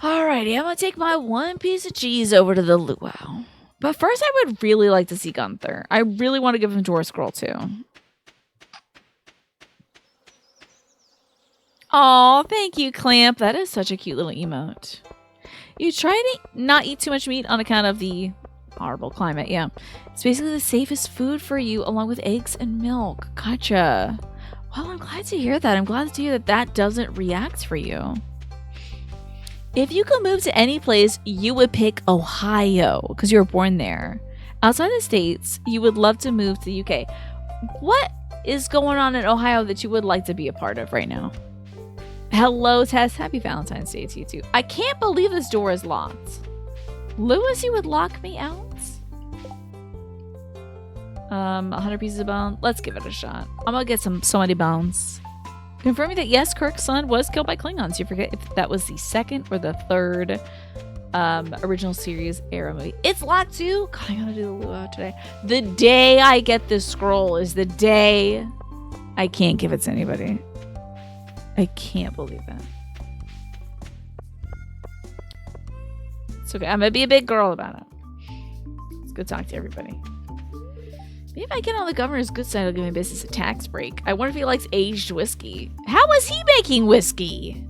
Alrighty, I'm gonna take my one piece of cheese over to the luau. But first I would really like to see Gunther. I really want to give him Dwarf Scroll too. Aw, thank you, Clamp. That is such a cute little emote. You try to not eat too much meat on account of the horrible climate, yeah. It's basically the safest food for you along with eggs and milk. Gotcha. Well, I'm glad to hear that. I'm glad to hear that that doesn't react for you. If you could move to any place, you would pick Ohio because you were born there. Outside the States, you would love to move to the UK. What is going on in Ohio that you would like to be a part of right now? Hello, Tess. Happy Valentine's Day to you too. I can't believe this door is locked. Lewis, you would lock me out? 100 pieces of bone. Let's give it a shot. I'm gonna get so many bones. Confirming that yes, Kirk's son was killed by Klingons. You forget if that was the second or the third original series era movie. It's locked too. God, I gotta do the luau today. The day I get this scroll is the day I can't give it to anybody. I can't believe that. It's okay. I'm gonna be a big girl about it. Let's go talk to everybody. Maybe if I get on the governor's good side, he'll give my business a tax break. I wonder if he likes aged whiskey. How is he making whiskey?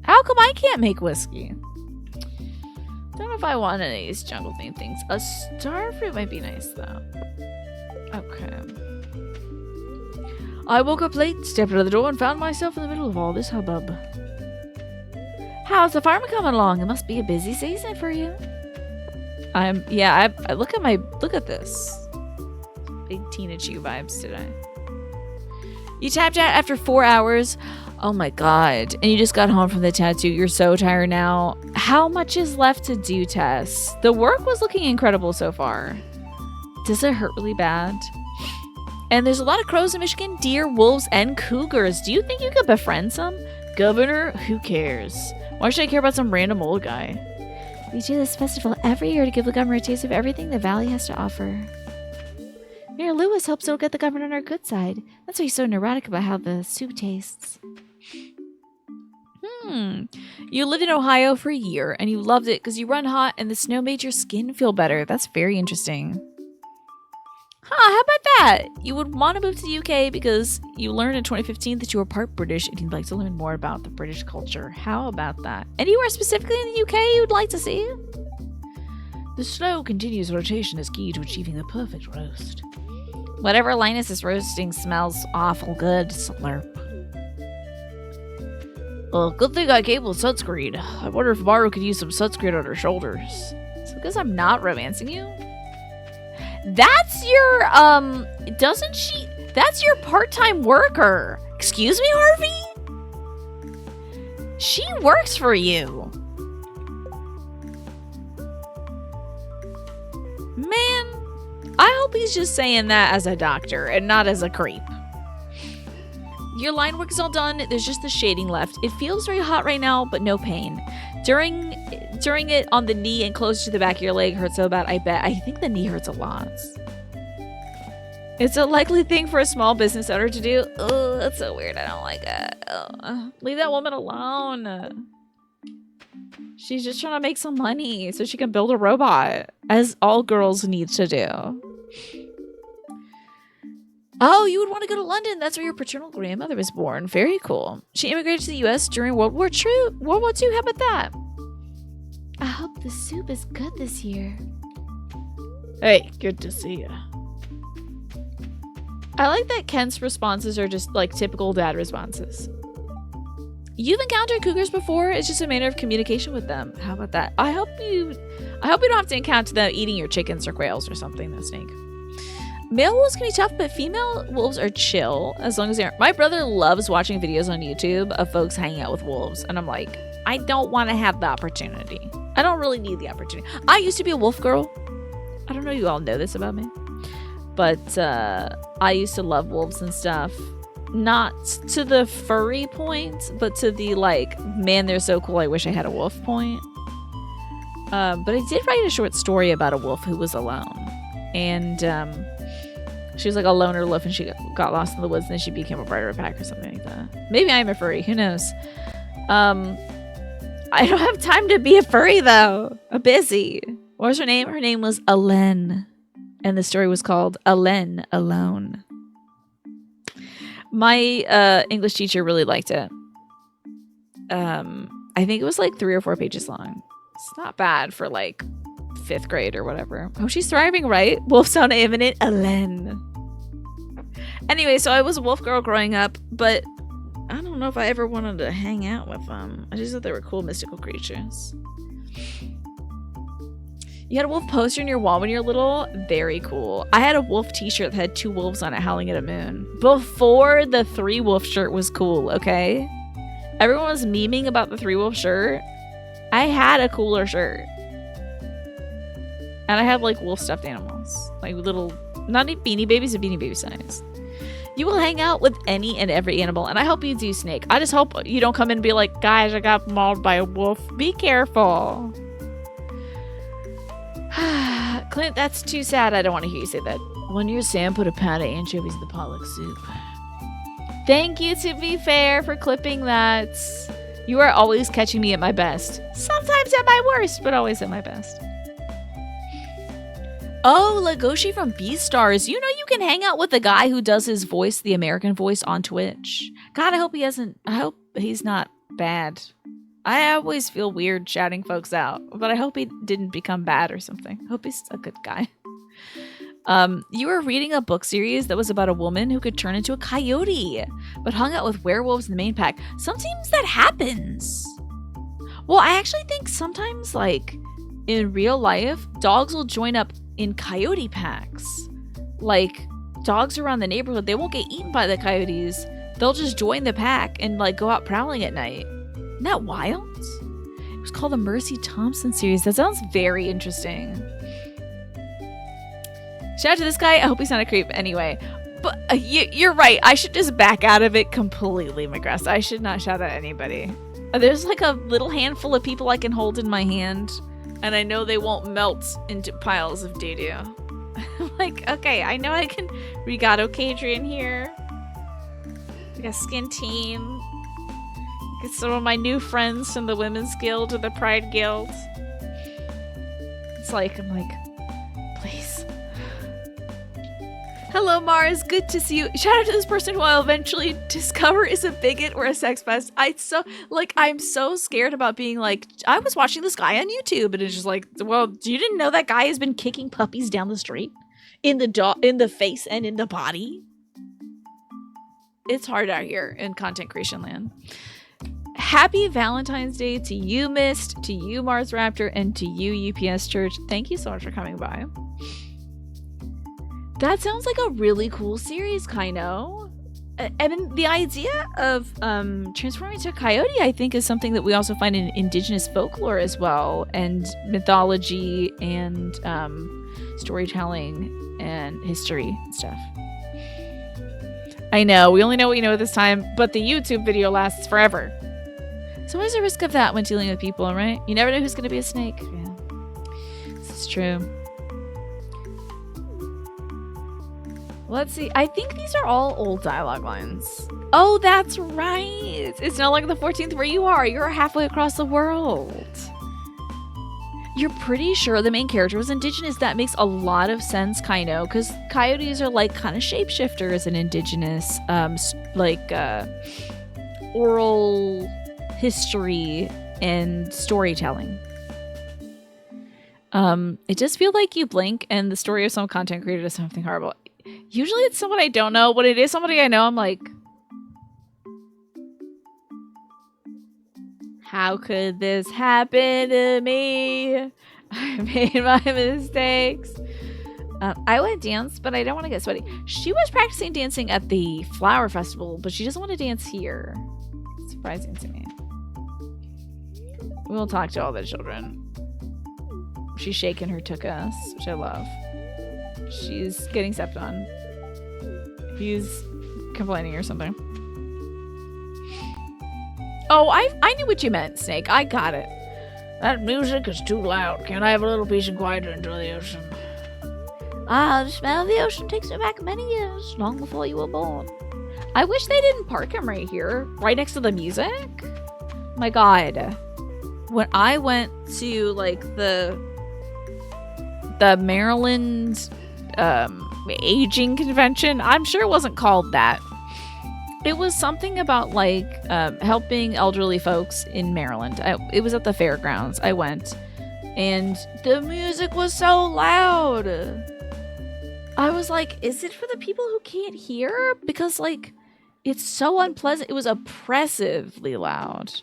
How come I can't make whiskey? Don't know if I want any of these jungle themed things. A starfruit might be nice though. Okay. I woke up late, stepped out of the door, and found myself in the middle of all this hubbub. How's the farm coming along? It must be a busy season for you. I look at this. Big teenage you vibes today. You tapped out after 4 hours. Oh my god. And you just got home from the tattoo. You're so tired now. How much is left to do, Tess? The work was looking incredible so far. Does it hurt really bad? And there's a lot of crows in Michigan, deer, wolves, and cougars. Do you think you could befriend some? Governor, who cares? Why should I care about some random old guy? We do this festival every year to give the governor a taste of everything the valley has to offer. Mayor Lewis hopes it'll get the governor on our good side. That's why he's so neurotic about how the soup tastes. You lived in Ohio for a year, and you loved it because you run hot and the snow made your skin feel better. That's very interesting. How about that? You would want to move to the UK because you learned in 2015 that you were part British and you'd like to learn more about the British culture. How about that? Anywhere specifically in the UK you'd like to see? The slow, continuous rotation is key to achieving the perfect roast. Whatever Linus is roasting smells awful good, slurp. Well, good thing I came with sunscreen. I wonder if Maru could use some sunscreen on her shoulders. So because I'm not romancing you? That's your, doesn't she? That's your part-time worker. Excuse me, Harvey? She works for you. Man, I hope he's just saying that as a doctor and not as a creep. Your line work is all done. There's just the shading left. It feels very hot right now, but no pain. During it on the knee and close to the back of your leg hurts so bad, I think the knee hurts a lot. It's a likely thing for a small business owner to do. Oh, that's so weird. I don't like it. Leave that woman alone. She's just trying to make some money so she can build a robot, as all girls need to do. Oh, you would want to go to London. That's where your paternal grandmother was born. Very cool. She immigrated to the U.S. during World War II. How about that? I hope the soup is good this year. Hey, good to see you. I like that Kent's responses are just like typical dad responses. You've encountered cougars before. It's just a matter of communication with them. How about that? I hope you don't have to encounter them eating your chickens or quails or something, though, Snake. Male wolves can be tough, but female wolves are chill as long as they aren't. My brother loves watching videos on YouTube of folks hanging out with wolves, and I'm like, I don't want to have the opportunity. I don't really need the opportunity. I used to be a wolf girl. I don't know if you all know this about me, but I used to love wolves and stuff. Not to the furry point, but to the like, man, they're so cool, I wish I had a wolf point. But I did write a short story about a wolf who was alone. And she was like a loner wolf and she got lost in the woods and then she became a part of a pack or something like that. Maybe I'm a furry, who knows? I don't have time to be a furry though. I'm busy. What was her name? Her name was Alen. And the story was called Alen Alone. My English teacher really liked it. I think it was like 3 or 4 pages long. It's not bad for like 5th grade or whatever. Oh, she's thriving, right? Wolf sound imminent. Alen. Anyway, so I was a wolf girl growing up, but I don't know if I ever wanted to hang out with them. I just thought they were cool mystical creatures. You had a wolf poster in your wall when you were little? Very cool. I had a wolf t-shirt that had 2 wolves on it howling at a moon. Before the 3 wolf shirt was cool, okay? Everyone was memeing about the 3 wolf shirt. I had a cooler shirt. And I had like wolf stuffed animals. Like little, not beanie babies, but beanie baby size. You will hang out with any and every animal, and I hope you do, Snake. I just hope you don't come in and be like, guys, I got mauled by a wolf. Be careful. Clint, that's too sad. I don't want to hear you say that. One year, Sam put a pound of anchovies in the potluck soup. Thank you, to be fair, for clipping that. You are always catching me at my best. Sometimes at my worst, but always at my best. Oh, Legoshi from Beastars. You know you can hang out with the guy who does his voice, the American voice, on Twitch. God, I hope he's not bad. I always feel weird shouting folks out, but I hope he didn't become bad or something. I hope he's a good guy. You were reading a book series that was about a woman who could turn into a coyote, but hung out with werewolves in the main pack. Sometimes that happens. Well, I actually think sometimes, like, in real life, dogs will join up in coyote packs. Like, dogs around the neighborhood, they won't get eaten by the coyotes. They'll just join the pack and, like, go out prowling at night. Isn't that wild? It was called the Mercy Thompson series. That sounds very interesting. Shout out to this guy. I hope he's not a creep anyway. But you're right. I should just back out of it completely, McGrath. I should not shout at anybody. There's like a little handful of people I can hold in my hand, and I know they won't melt into piles of doo-doo. Like, okay, I know I can... We got Ocadrian here. We got Skin Team. Get some of my new friends from the Women's Guild or the Pride Guild. It's like, I'm like, please. Hello, Mars. Good to see you. Shout out to this person who I'll eventually discover is a bigot or a sex pest. I'm so scared about being like, I was watching this guy on YouTube, and it's just like, well, you didn't know that guy has been kicking puppies down the street in the face and in the body. It's hard out here in content creation land. Happy Valentine's Day to you, Mist, to you, Mars Raptor, and to you, UPS Church. Thank you so much for coming by. That sounds like a really cool series, Kaino. And the idea of transforming to a coyote, I think, is something that we also find in indigenous folklore as well, and mythology and storytelling and history and stuff. I know, we only know what you know at this time, but the YouTube video lasts forever. So what is the risk of that when dealing with people, right? You never know who's going to be a snake. Yeah, this is true. Let's see. I think these are all old dialogue lines. Oh, that's right. It's not like the 14th where you are. You're halfway across the world. You're pretty sure the main character was indigenous. That makes a lot of sense, Kaino, because coyotes are like kind of shapeshifters in indigenous, oral history and storytelling. It just feels like you blink and the story of some content creator does something horrible. Usually it's someone I don't know. When it is somebody I know, I'm like, how could this happen to me? I made my mistakes. I would dance, but I don't want to get sweaty. She was practicing dancing at the flower festival, but she doesn't want to dance here. It's surprising to me. We'll talk to all the children. She's shaking her tukas, which I love. She's getting stepped on. He's complaining or something. Oh, I knew what you meant, Snake. I got it. That music is too loud. Can't I have a little peace and quiet to enjoy the ocean? Ah, the smell of the ocean takes me back many years, long before you were born. I wish they didn't park him right here, right next to the music. My God. When I went to, like, the Maryland aging convention, I'm sure it wasn't called that. It was something about like helping elderly folks in Maryland. It was at the fairgrounds. I went, and the music was so loud. I was like, is it for the people who can't hear? Because like, it's so unpleasant. It was oppressively loud.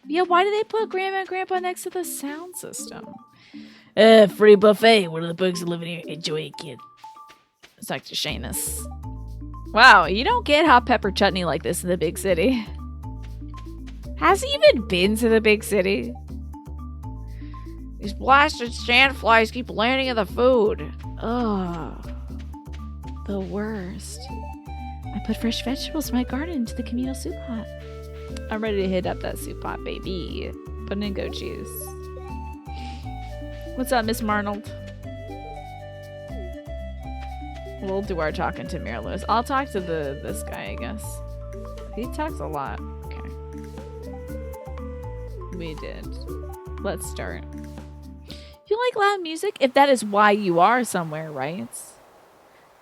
Yeah, why did they put Grandma and Grandpa next to the sound system? Free buffet. What are the bugs living here? Enjoy it, kid. It's like to Seamus. Wow, you don't get hot pepper chutney like this in the big city. Has he even been to the big city? These blasted sandflies keep landing in the food. Ugh. The worst. I put fresh vegetables from my garden into the communal soup pot. I'm ready to hit up that soup pot, baby. Put in goat cheese. What's up, Miss Marnold? We'll do our talking to Mira Lewis. I'll talk to this guy, I guess. He talks a lot. Okay. We did. Let's start. You like loud music? If that is why you are somewhere, right?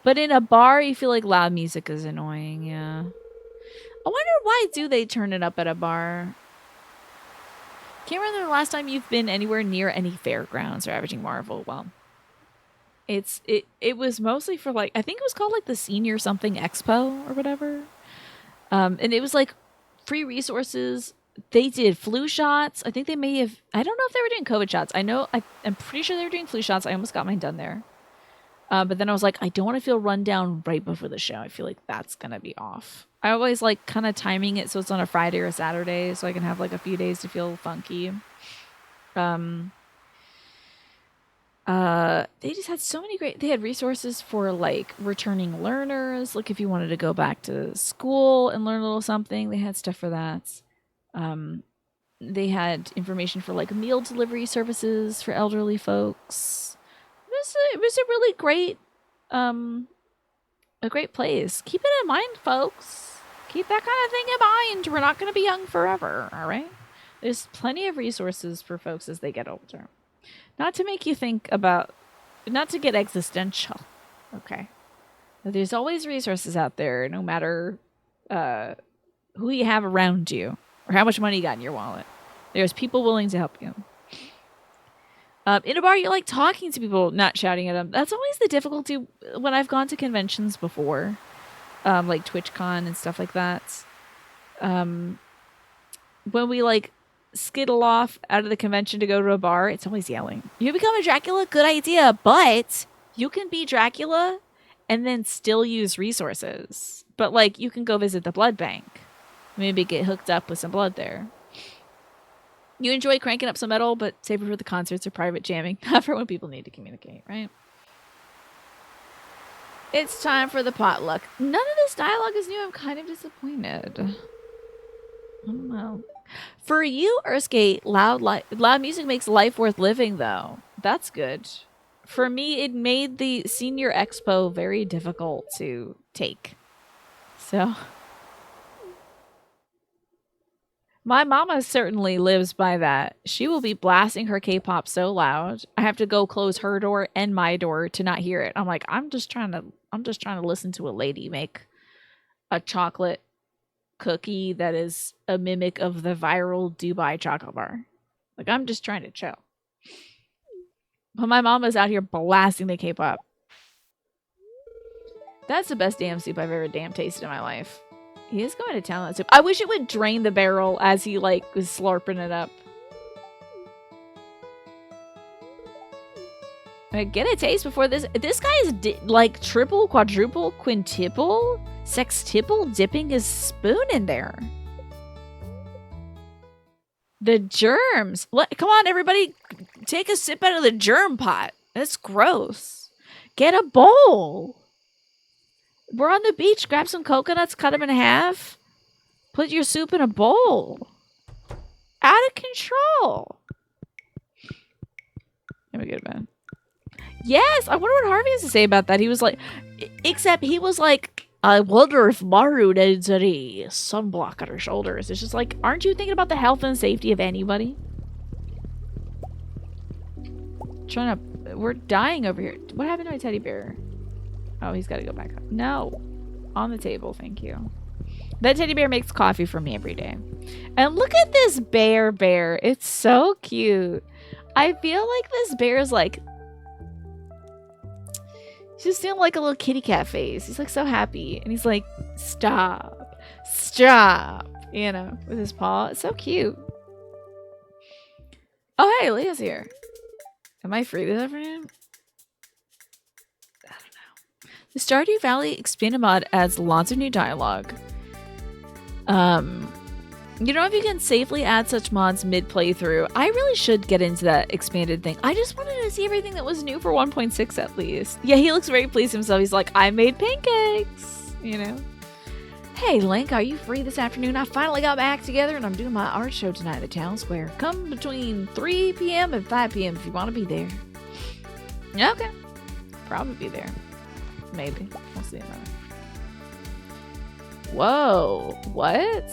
But in a bar, you feel like loud music is annoying, yeah. I wonder why do they turn it up at a bar? Can't remember the last time you've been anywhere near any fairgrounds or Ravaging Marvel. Well, It was mostly for like, I think it was called like the Senior Something Expo or whatever. And it was like free resources. They did flu shots. I think they may have, I don't know if they were doing COVID shots. I'm pretty sure they were doing flu shots. I almost got mine done there. But then I was like, I don't want to feel run down right before the show. I feel like that's going to be off. I always like kind of timing it so it's on a Friday or a Saturday so I can have like a few days to feel funky. They just had so many they had resources for like returning learners. Like if you wanted to go back to school and learn a little something, they had stuff for that. They had information for like meal delivery services for elderly folks. It was a really great, a great place. Keep it in mind, folks. Keep that kind of thing in mind. We're not going to be young forever, all right? There's plenty of resources for folks as they get older. Not to make you think about, not to get existential, okay? But there's always resources out there, no matter who you have around you or how much money you got in your wallet. There's people willing to help you. In a bar, you like talking to people, not shouting at them. That's always the difficulty when I've gone to conventions before, like TwitchCon and stuff like that. When we like skittle off out of the convention to go to a bar, it's always yelling. You become a Dracula, good idea, but you can be Dracula and then still use resources. But like, you can go visit the blood bank, maybe get hooked up with some blood there. You enjoy cranking up some metal, but save it for the concerts or private jamming, not for when people need to communicate, right? It's time for the potluck. None of this dialogue is new. I'm kind of disappointed. I don't know. For you, Erskate, loud music makes life worth living, though. That's good. For me, it made the Senior Expo very difficult to take. So... my mama certainly lives by that. She will be blasting her K-pop so loud. I have to go close her door and my door to not hear it. I'm like, I'm just trying to listen to a lady make a chocolate cookie that is a mimic of the viral Dubai chocolate bar. Like, I'm just trying to chill. But my mama's out here blasting the K-pop. That's the best damn soup I've ever damn tasted in my life. He is going to town that soup. I wish it would drain the barrel as he like was slurping it up. Get a taste before this. This guy is like triple, quadruple, quintuple, sextuple dipping his spoon in there. The germs. Come on, everybody. Take a sip out of the germ pot. That's gross. Get a bowl. We're on the beach. Grab some coconuts, cut them in half. Put your soup in a bowl. Out of control. Let me get it, man. Yes, I wonder what Harvey has to say about that. He was like, except he was like, I wonder if Maru needs any sunblock on her shoulders. It's just like, aren't you thinking about the health and safety of anybody? We're dying over here. What happened to my teddy bear? Oh, he's got to go back up. No. On the table, thank you. That teddy bear makes coffee for me every day. And look at this bear. It's so cute. I feel like this bear is like... he's just doing like a little kitty cat face. He's like so happy. And he's like, stop. Stop. You know, with his paw. It's so cute. Oh, hey, Leah's here. Am I free this afternoon? The Stardew Valley expanded mod adds lots of new dialogue. You know, if you can safely add such mods mid-playthrough, I really should get into that expanded thing. I just wanted to see everything that was new for 1.6 at least. Yeah, he looks very pleased himself. He's like, I made pancakes, you know. Hey, Link, are you free this afternoon? I finally got my act together and I'm doing my art show tonight at the town square. Come between 3 p.m. and 5 p.m. if you want to be there. Okay. Probably be there. Maybe. We'll see about it. Whoa. What?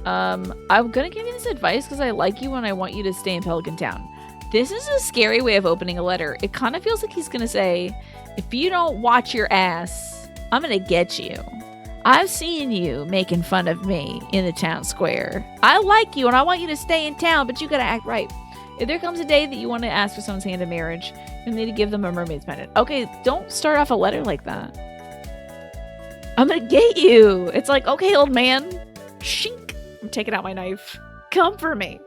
I'm gonna give you this advice because I like you and I want you to stay in Pelican Town. This is a scary way of opening a letter. It kind of feels like he's gonna say, if you don't watch your ass, I'm gonna get you. I've seen you making fun of me in the town square. I like you and I want you to stay in town, but you gotta act right. If there comes a day that you want to ask for someone's hand in marriage, you need to give them a mermaid's pendant. Okay, don't start off a letter like that. I'm gonna get you. It's like, okay, old man. Shink. I'm taking out my knife. Come for me.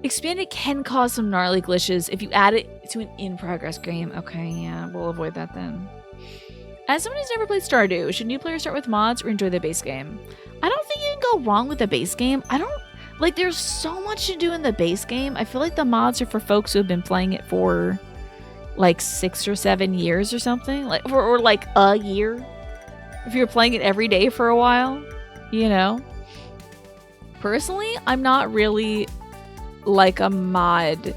Expanded can cause some gnarly glitches if you add it to an in-progress game. Okay, yeah, we'll avoid that then. As someone who's never played Stardew, should new players start with mods or enjoy the base game? I don't think you can go wrong with the base game. Like, there's so much to do in the base game. I feel like the mods are for folks who have been playing it for like 6 or 7 years or something. Like, or like a year. If you're playing it every day for a while, you know? Personally, I'm not really like a mod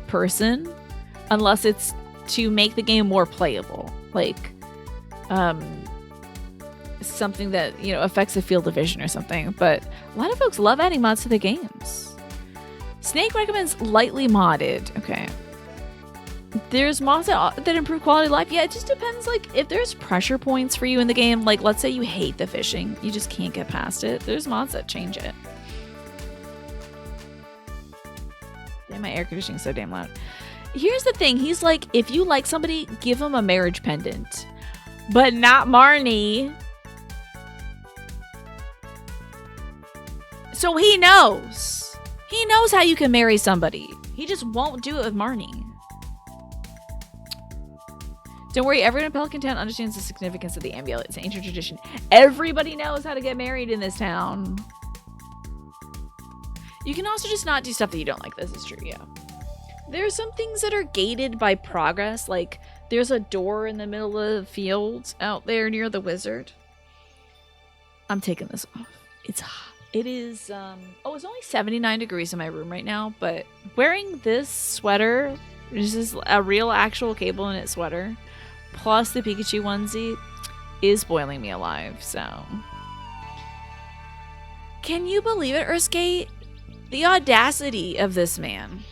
person unless it's to make the game more playable. Like, something that, you know, affects the field of vision or something. But a lot of folks love adding mods to the games. Snake recommends lightly modded. Okay. There's mods that improve quality of life. Yeah, it just depends. Like, if there's pressure points for you in the game, like, let's say you hate the fishing, you just can't get past it. There's mods that change it. Damn, my air conditioning's so damn loud. Here's the thing. He's like, if you like somebody, give them a marriage pendant. But not Marnie. So he knows. He knows how you can marry somebody. He just won't do it with Marnie. Don't worry, everyone in Pelican Town understands the significance of the amulet. It's an ancient tradition. Everybody knows how to get married in this town. You can also just not do stuff that you don't like. This is true, yeah. There are some things that are gated by progress. Like, there's a door in the middle of the field out there near the wizard. I'm taking this off. It's hot. It is, it's only 79 degrees in my room right now, but wearing this sweater, this is a real actual cable knit sweater, plus the Pikachu onesie, is boiling me alive, so. Can you believe it, Urskate? The audacity of this man.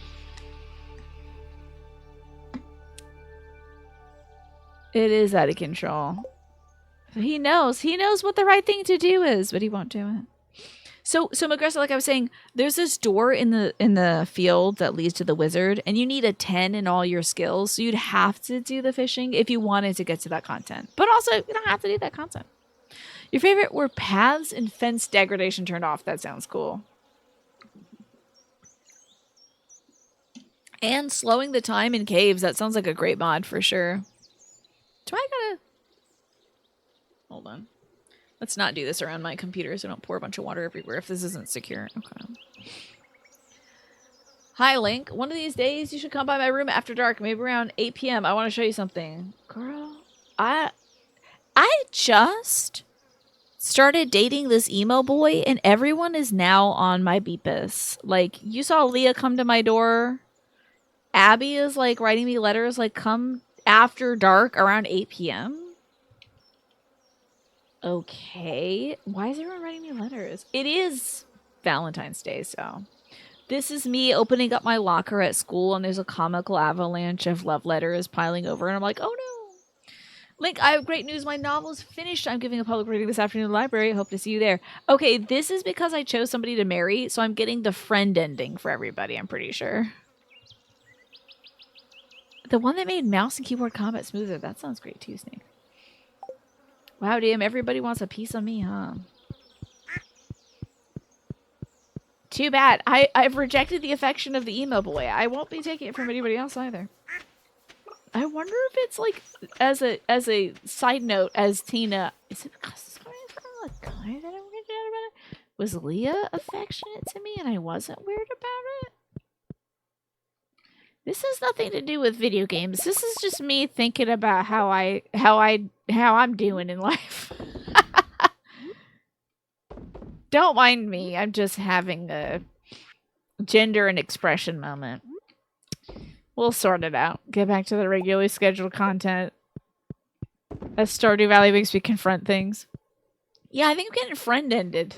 It is out of control. He knows what the right thing to do is, but he won't do it. So Magressa, like I was saying, there's this door in the field that leads to the wizard, and you need a 10 in all your skills, so you'd have to do the fishing if you wanted to get to that content. But also, you don't have to do that content. Your favorite were paths and fence degradation turned off. That sounds cool. And slowing the time in caves. That sounds like a great mod for sure. Do I gotta... Hold on. Let's not do this around my computer so I don't pour a bunch of water everywhere if this isn't secure. Okay. Hi, Link. One of these days you should come by my room after dark, maybe around 8 p.m. I want to show you something. Girl, I just started dating this emo boy and everyone is now on my beepus. Like, you saw Leah come to my door. Abby is like writing me letters like, come after dark around 8 p.m. Okay. Why is everyone writing me letters? It is Valentine's Day, so. This is me opening up my locker at school, and there's a comical avalanche of love letters piling over, and I'm like, oh no. Link, I have great news. My novel is finished. I'm giving a public reading this afternoon in the library. I hope to see you there. Okay, this is because I chose somebody to marry, so I'm getting the friend ending for everybody, I'm pretty sure. The one that made mouse and keyboard combat smoother. That sounds great too, Snake. Wow, damn, everybody wants a piece of me, huh? Too bad. I've rejected the affection of the emo boy. I won't be taking it from anybody else either. I wonder if it's like, as a side note, as Tina... Is it because it's coming from a guy that I'm rejected about it? Was Leah affectionate to me and I wasn't weird about it? This has nothing to do with video games. This is just me thinking about how I'm doing in life. Don't mind me. I'm just having a gender and expression moment. We'll sort it out. Get back to the regularly scheduled content. As Stardew Valley makes me confront things. Yeah, I think I'm getting friend-ended.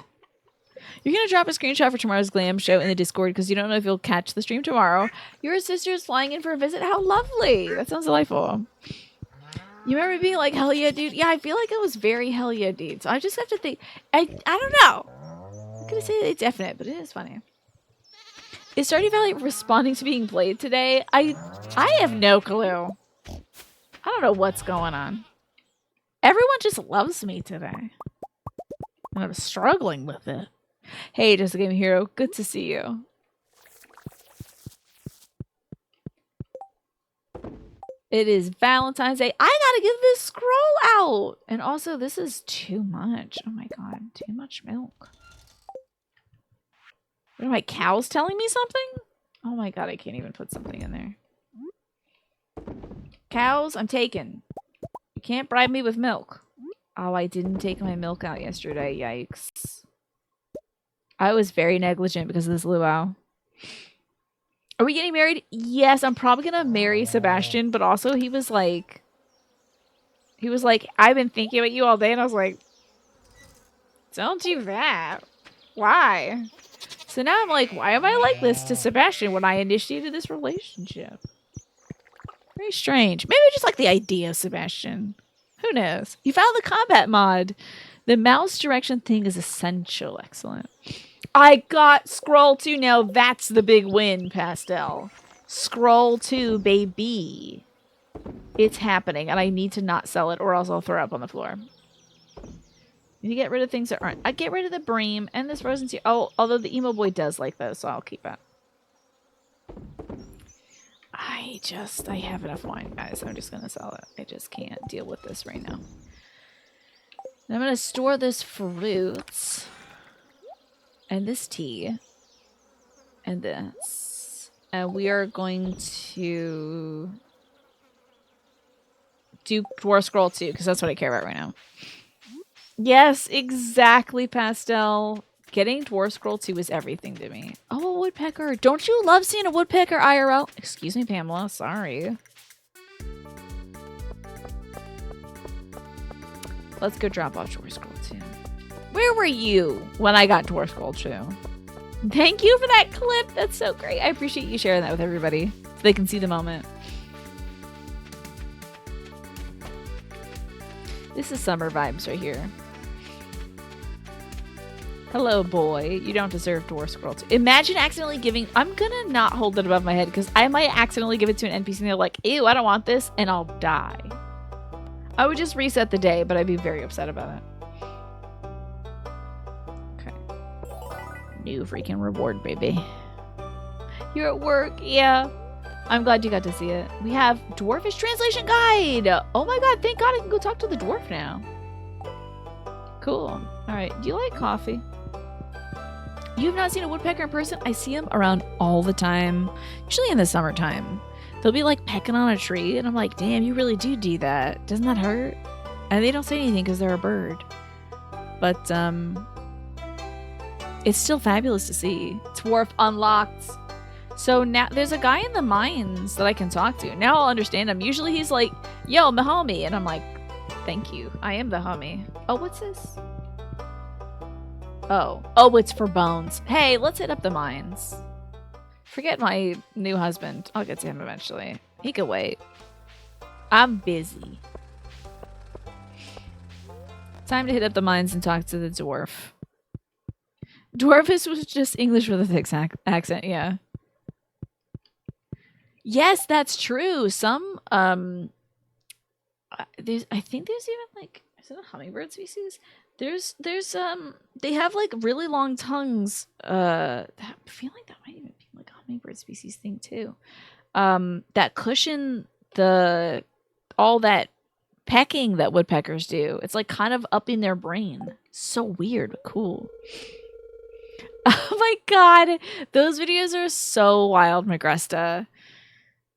You're going to drop a screenshot for tomorrow's glam show in the Discord because you don't know if you'll catch the stream tomorrow. Your sister's flying in for a visit. How lovely. That sounds delightful. You remember being like, hell yeah, dude? Yeah, I feel like it was very hell yeah, dude. So I just have to think. I don't know. I'm going to say it's definite, but it is funny. Is Stardew Valley responding to being played today? I have no clue. I don't know what's going on. Everyone just loves me today. And I'm struggling with it. Hey, Just a Game Hero. Good to see you. It is Valentine's Day. I gotta give this scroll out. And also, this is too much. Oh my god, too much milk. What are my cows telling me something? Oh my god, I can't even put something in there. Cows, I'm taken. You can't bribe me with milk. Oh, I didn't take my milk out yesterday. Yikes. I was very negligent because of this luau. Are we getting married? Yes, I'm probably gonna marry Sebastian, but also he was like, I've been thinking about you all day, and I was like, don't do that. Why? So now I'm like, why am I like this to Sebastian when I initiated this relationship? Very strange. Maybe I just like the idea of Sebastian. Who knows? You found the combat mod. The mouse direction thing is essential. Excellent. I got Scroll 2 now. That's the big win, Pastel. Scroll 2, baby. It's happening, and I need to not sell it or else I'll throw up on the floor. Need to get rid of things that aren't. I get rid of the bream and this frozen tea. Oh, although the emo boy does like those, so I'll keep it. I have enough wine, guys. I'm just gonna sell it. I just can't deal with this right now. And I'm gonna store this fruit and this tea and this, and we are going to do Dwarf Scroll 2 because that's what I care about right now. Yes, exactly, Pastel. Getting Dwarf Scroll 2 is everything to me. Oh, a woodpecker. Don't you love seeing a woodpecker IRL? Excuse me, Pamela. Sorry. Let's go drop off Dwarf Scroll 2. Where were you when I got Dwarf Scroll 2? Thank you for that clip. That's so great. I appreciate you sharing that with everybody so they can see the moment. This is summer vibes right here. Hello, boy. You don't deserve Dwarf Scroll 2. Imagine accidentally giving... I'm gonna not hold it above my head because I might accidentally give it to an NPC and they're like, ew, I don't want this, and I'll die. I would just reset the day, but I'd be very upset about it. Okay. New freaking reward, baby. You're at work? Yeah. I'm glad you got to see it. We have Dwarfish Translation Guide! Oh my god, thank god I can go talk to the dwarf now. Cool. Alright, do you like coffee? You have not seen a woodpecker in person? I see them around all the time. Usually in the summertime. They'll be like pecking on a tree and I'm like, damn, you really do that. Doesn't that hurt? And they don't say anything because they're a bird. But, it's still fabulous to see. Dwarf unlocked. So now there's a guy in the mines that I can talk to. Now I'll understand him. Usually he's like, yo, my homie. And I'm like, thank you. I am the homie. Oh, what's this? Oh, it's for bones. Hey, let's hit up the mines. Forget my new husband. I'll get to him eventually. He could wait. I'm busy. Time to hit up the mines and talk to the dwarf. Dwarfish was just English with a thick accent, yeah. Yes, that's true. Some, I think there's even like, is it a hummingbird species? There's they have like really long tongues. I feel like that might even be like a hummingbird species thing too. That cushion all that pecking that woodpeckers do. It's like kind of up in their brain. So weird, but cool. Oh my god, those videos are so wild, Magresta.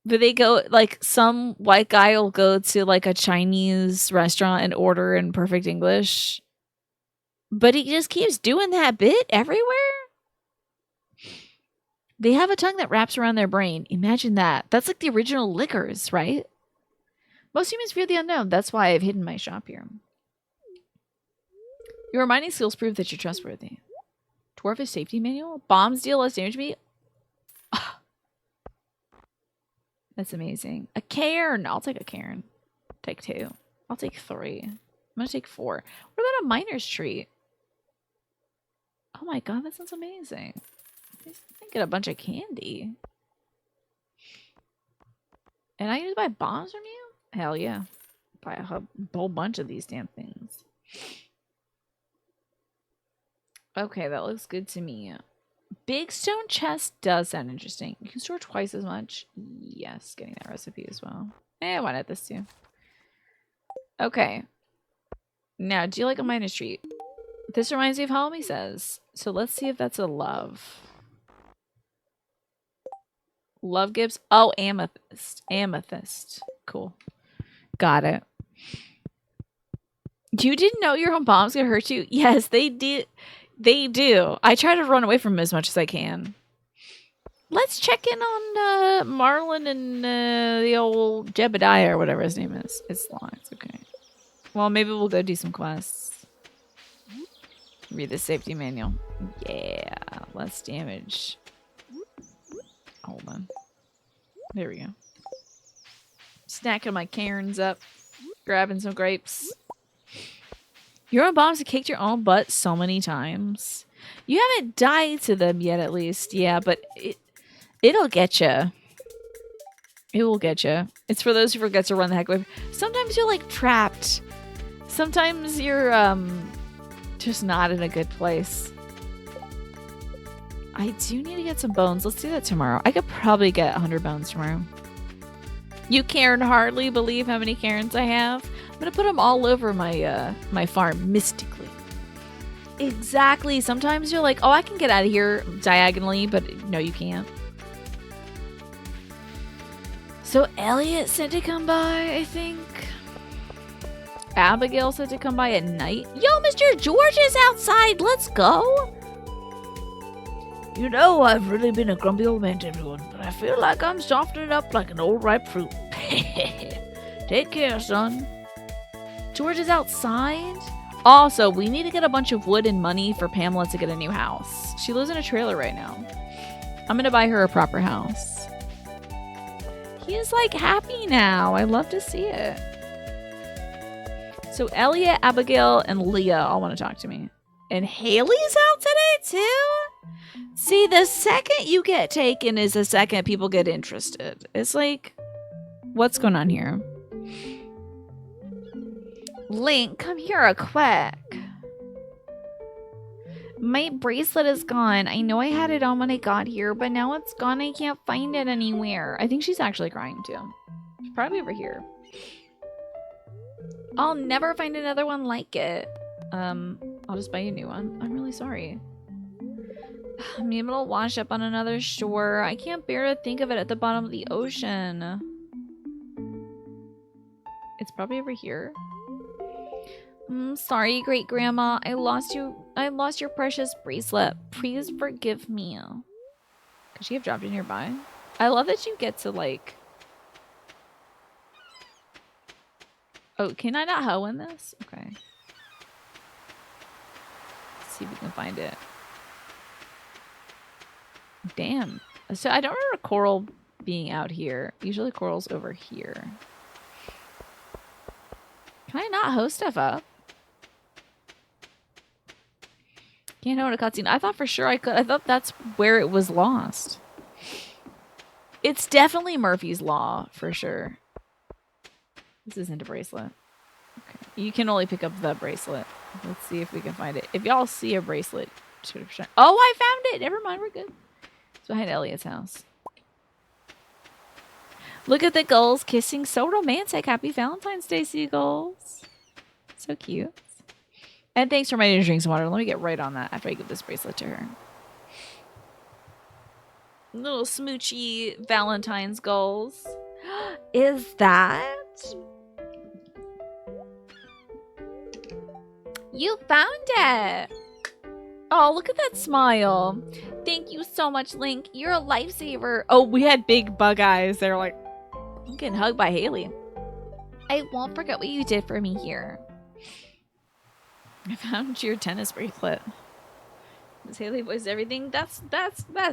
But they go, like, some white guy will go to, like, a Chinese restaurant and order in perfect English. But he just keeps doing that bit everywhere. They have a tongue that wraps around their brain. Imagine that. That's like the original liquors, right? Most humans fear the unknown. That's why I've hidden my shop here. Your mining skills prove that you're trustworthy. Dwarfish safety manual? Bombs deal less damage to me? That's amazing. A cairn. I'll take a cairn. Take 2. I'll take 3. I'm going to take 4. What about a miner's treat? Oh my god, that sounds amazing. I get a bunch of candy. And I need to buy bombs from you? Hell yeah. Buy a whole bunch of these damn things. Okay, that looks good to me. Big stone chest does sound interesting. You can store twice as much. Yes, getting that recipe as well. I wanted this too. Okay. Now, do you like a minus treat? This reminds me of Halmy says. So let's see if that's a love. Love gives. Oh, amethyst. Amethyst. Cool. Got it. You didn't know your own bombs gonna hurt you? Yes, they did. They do. I try to run away from them as much as I can. Let's check in on Marlon and the old Jebediah or whatever his name is. It's long. It's okay. Well, maybe we'll go do some quests. Read the safety manual. Yeah, less damage. Hold on. There we go. Snacking my cairns up. Grabbing some grapes. Your own bombs have kicked your own butt so many times. You haven't died to them yet, at least. Yeah, but it'll get you. It will get you. It's for those who forget to run the heck away. Sometimes you're like trapped. Sometimes you're just not in a good place. I do need to get some bones. Let's do that tomorrow. I could probably get 100 bones tomorrow. You can hardly believe how many Karens I have. I'm gonna put them all over my my farm mystically. Exactly. Sometimes you're like, oh, I can get out of here diagonally, but no, you can't. So Elliot said to come by, I think. Abigail said to come by at night. Yo, Mr. George is outside. Let's go. You know, I've really been a grumpy old man to everyone, but I feel like I'm softening up like an old ripe fruit. Take care, son. George is outside? Also, we need to get a bunch of wood and money for Pamela to get a new house. She lives in a trailer right now. I'm gonna buy her a proper house. He's like happy now. I love to see it. So Elliot, Abigail, and Leah all want to talk to me. And Haley's out today too? See, the second you get taken is the second people get interested. It's like, what's going on here? Link, come here quick. My bracelet is gone. I know I had it on when I got here, but now it's gone. I can't find it anywhere. I think she's actually crying too. She's probably over here. I'll never find another one like it. I'll just buy you a new one. I'm really sorry. Maybe it'll wash up on another shore. I can't bear to think of it at the bottom of the ocean. It's probably over here. Sorry, great grandma. I lost your precious bracelet. Please forgive me. Could she have dropped it nearby? I love that you get to like. Oh, can I not hoe in this? Okay. Let's see if we can find it. Damn. So I don't remember coral being out here. Usually coral's over here. Can I not hoe stuff up? Can't hoe in a cutscene. I thought for sure I could. I thought that's where it was lost. It's definitely Murphy's Law, for sure. This isn't a bracelet. Okay. You can only pick up the bracelet. Let's see if we can find it. If y'all see a bracelet, 2%. Oh, I found it! Never mind, we're good. It's behind Elliot's house. Look at the gulls kissing. So romantic. Happy Valentine's Day, seagulls. So cute. And thanks for my drink some water. Let me get right on that after I give this bracelet to her. Little smoochy Valentine's gulls. Is that? You found it. Oh, look at that smile. Thank you so much, Link. You're a lifesaver. Oh, we had big bug eyes. They're like, I'm getting hugged by Haley. I won't forget what you did for me here. I found your tennis bracelet. Does Haley voice everything? That's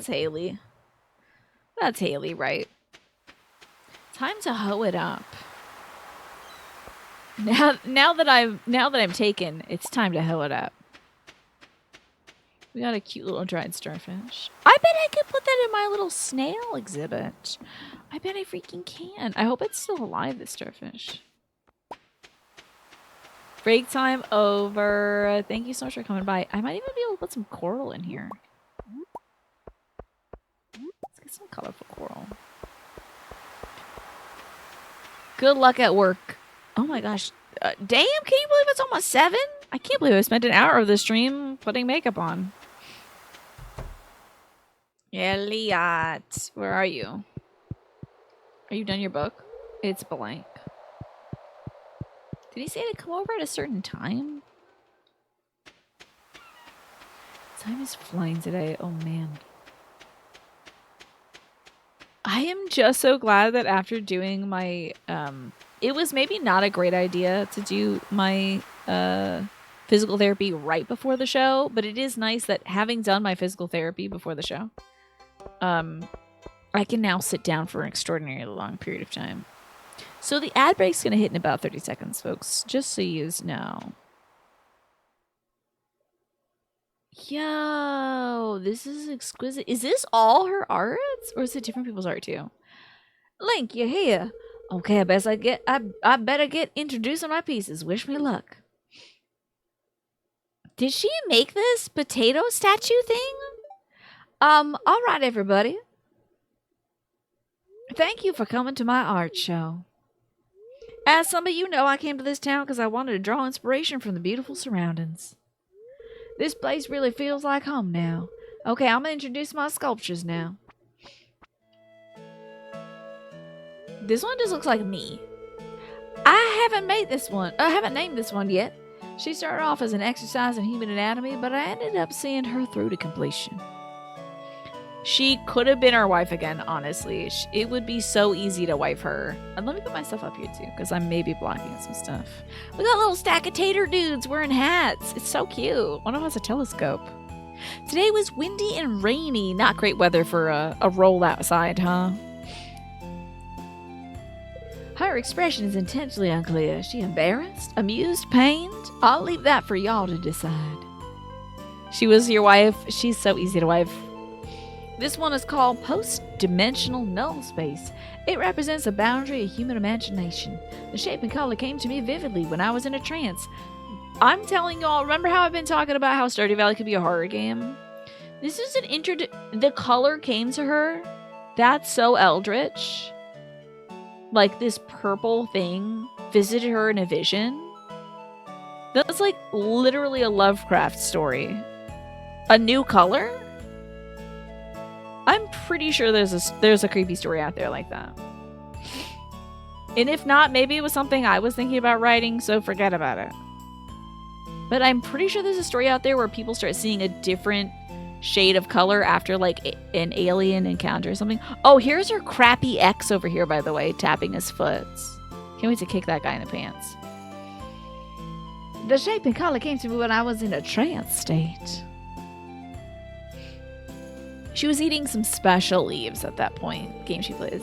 Haley. That's Haley, right? Time to hoe it up. Now that I'm taken, it's time to hoe it up. We got a cute little dried starfish. I bet I could put that in my little snail exhibit. I bet I freaking can. I hope it's still alive, this starfish. Break time over. Thank you so much for coming by. I might even be able to put some coral in here. Let's get some colorful coral. Good luck at work. Oh my gosh. Damn, can you believe it's almost 7? I can't believe I spent an hour of the stream putting makeup on. Elliot, where are you? Are you done your book? It's blank. Did he say to come over at a certain time? Time is flying today. Oh man. I am just so glad that after doing my it was maybe not a great idea to do my physical therapy right before the show, but it is nice that having done my physical therapy before the show, I can now sit down for an extraordinarily long period of time. So the ad break's going to hit in about 30 seconds, folks, just so you know. Yo, this is exquisite. Is this all her art? Or is it different people's art too? Link, you're here. Okay, I better get introducing my pieces. Wish me luck. Did she make this potato statue thing? All right, everybody. Thank you for coming to my art show. As some of you know, I came to this town because I wanted to draw inspiration from the beautiful surroundings. This place really feels like home now. Okay, I'm going to introduce my sculptures now. This one just looks like me. I haven't named this one yet. She started off as an exercise in human anatomy, but I ended up seeing her through to completion. She could have been our wife again, honestly. It would be so easy to wife her. And let me put my stuff up here too, because I may be blocking some stuff. We got a little stack of tater dudes wearing hats. It's so cute. One of us has a telescope. Today was windy and rainy. Not great weather for a roll outside, huh? Her expression is intentionally unclear. Is she embarrassed, amused, pained? I'll leave that for y'all to decide. She was your wife. She's so easy to wife. This one is called Post-Dimensional Null Space. It represents a boundary of human imagination. The shape and color came to me vividly when I was in a trance. I'm telling y'all, remember how I've been talking about how Stardew Valley could be a horror game? This is the color came to her. That's so eldritch. Like this purple thing visited her in a vision. That's like literally a Lovecraft story. A new color? I'm pretty sure there's a creepy story out there like that. And if not, maybe it was something I was thinking about writing, so forget about it. But I'm pretty sure there's a story out there where people start seeing a different shade of color after like an alien encounter or something. Oh, here's her crappy ex over here, by the way, tapping his foot. Can't wait to kick that guy in the pants. The shape and color came to me when I was in a trance state. She was eating some special leaves at that point. Game she plays.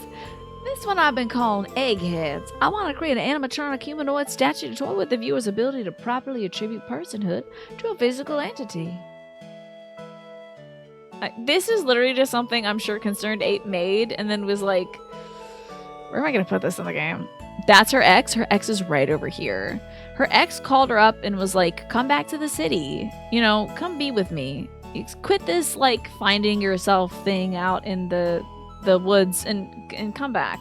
This one I've been calling Eggheads. I want to create an animatronic humanoid statue to toy with the viewer's ability to properly attribute personhood to a physical entity. This is literally just something I'm sure Concerned Ape made and then was like, where am I going to put this in the game? That's her ex. Her ex is right over here. Her ex called her up and was like, come back to the city. You know, come be with me. Quit this like finding yourself thing out in the woods and come back.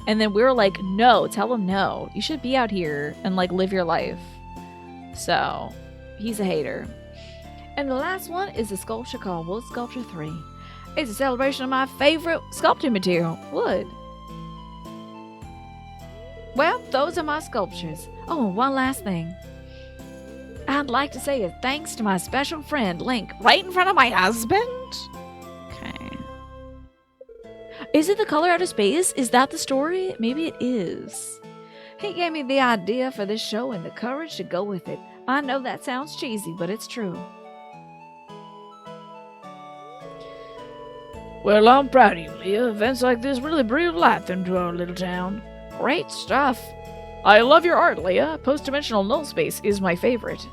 And then we were like, no, tell him no. You should be out here and like live your life. So he's a hater. And the last one is a sculpture called Wood Sculpture 3. It's a celebration of my favorite sculpting material, wood. Well, those are my sculptures. Oh, and one last thing. I'd like to say a thanks to my special friend, Link, right in front of my husband. Okay. Is it the color out of space? Is that the story? Maybe it is. He gave me the idea for this show and the courage to go with it. I know that sounds cheesy, but it's true. Well, I'm proud of you, Leah. Events like this really breathe life into our little town. Great stuff. I love your art, Leah. Post-dimensional null space is my favorite.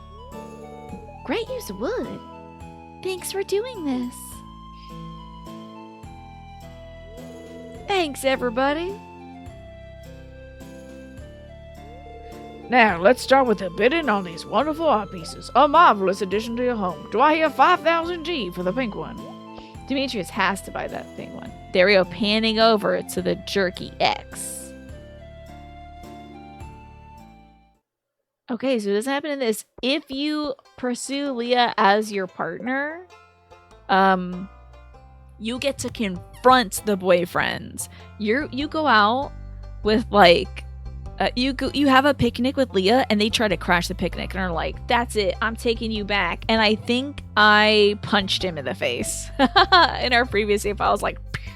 Great use of wood. Thanks for doing this. Thanks, everybody. Now, let's start with the bidding on these wonderful art pieces. A marvelous addition to your home. Do I hear 5,000 G for the pink one? Demetrius has to buy that pink one. Dario panning over to the jerky X. Okay, so this happened in this. If you pursue Leah as your partner, you get to confront the boyfriends. You go out with like you have a picnic with Leah and they try to crash the picnic and are like, that's it, I'm taking you back. And I think I punched him in the face. In our previous save, I was like, pew.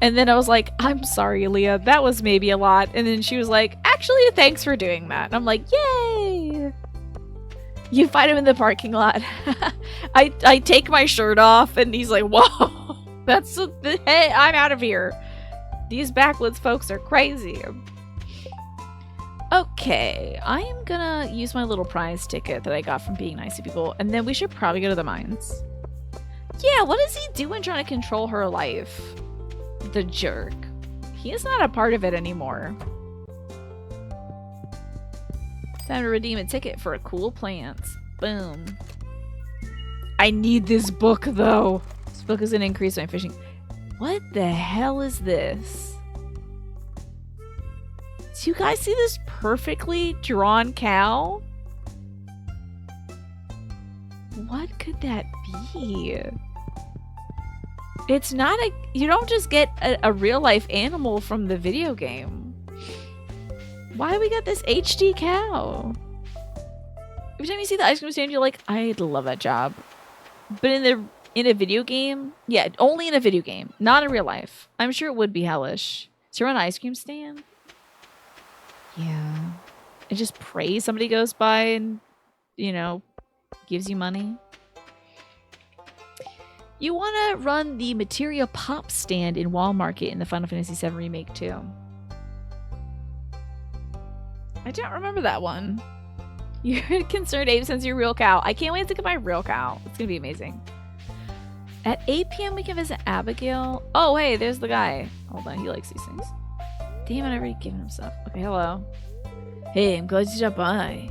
And then I was like, I'm sorry, Leah, that was maybe a lot. And then she was like, actually, thanks for doing that. And I'm like, yay. You fight him in the parking lot. I take my shirt off and he's like, whoa, hey, I'm out of here. These backwoods folks are crazy. Okay, I am gonna use my little prize ticket that I got from being nice to people, and then we should probably go to the mines. Yeah, what is he doing trying to control her life? The jerk. He is not a part of it anymore. Time to redeem a ticket for a cool plant. Boom. I need this book, though. This book is gonna increase my fishing. What the hell is this? Do you guys see this perfectly drawn cow? What could that be? It's not a... You don't just get a real life animal from the video game. Why we got this HD cow? Every time you see the ice cream stand, you're like, I'd love that job. But in a video game? Yeah, only in a video game. Not in real life. I'm sure it would be hellish. So you're on an ice cream stand? Yeah. And just pray somebody goes by and, you know, gives you money. You want to run the Materia Pop stand in Wall Market in the Final Fantasy VII Remake too. I don't remember that one. You're concerned, Abe, since you're a real cow. I can't wait to get my real cow. It's going to be amazing. At 8 p.m. we can visit Abigail. Oh, hey, there's the guy. Hold on, he likes these things. Damn, I've already given him stuff. Okay, hello. Hey, I'm glad you stopped by.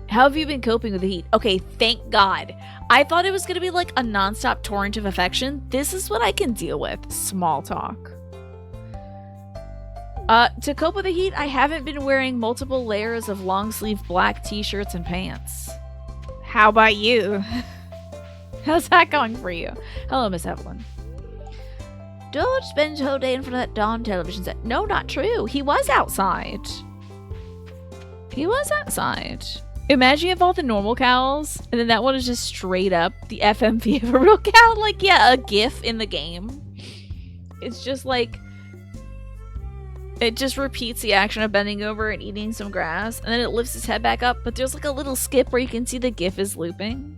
How have you been coping with the heat? Okay, thank God. I thought it was going to be like a nonstop torrent of affection. This is what I can deal with. Small talk. To cope with the heat, I haven't been wearing multiple layers of long sleeve black t-shirts and pants. How about you? How's that going for you? Hello, Miss Evelyn. Don't spend his whole day in front of that darn television set. No, not true. He was outside. He was outside. Imagine you have all the normal cows, and then that one is just straight up the FMV of a real cow. Like, yeah, a GIF in the game. It's just like... It just repeats the action of bending over and eating some grass, and then it lifts its head back up, but there's like a little skip where you can see the GIF is looping.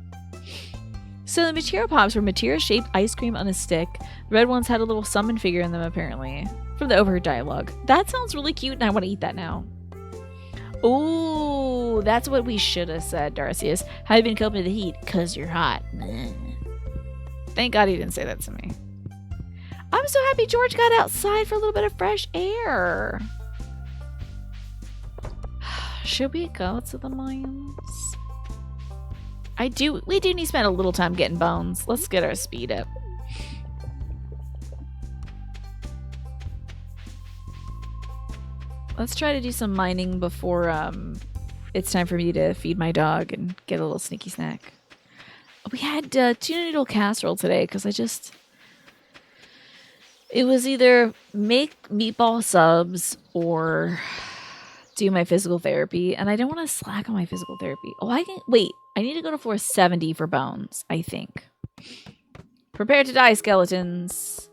So the Materia Pops were Materia-shaped ice cream on a stick. The red ones had a little summon figure in them, apparently. From the overheard dialogue. That sounds really cute, and I want to eat that now. Ooh, that's what we should have said, Darcius. How you been coping with the heat? 'Cause you're hot. Thank God he didn't say that to me. I'm so happy George got outside for a little bit of fresh air. Should we go to the mines? We do need to spend a little time getting bones. Let's get our speed up. Let's try to do some mining before it's time for me to feed my dog and get a little sneaky snack. We had tuna noodle casserole today because it was either make meatball subs or do my physical therapy, and I don't want to slack on my physical therapy. Oh, I need to go to floor 70 for bones, I think. Prepare to die, skeletons.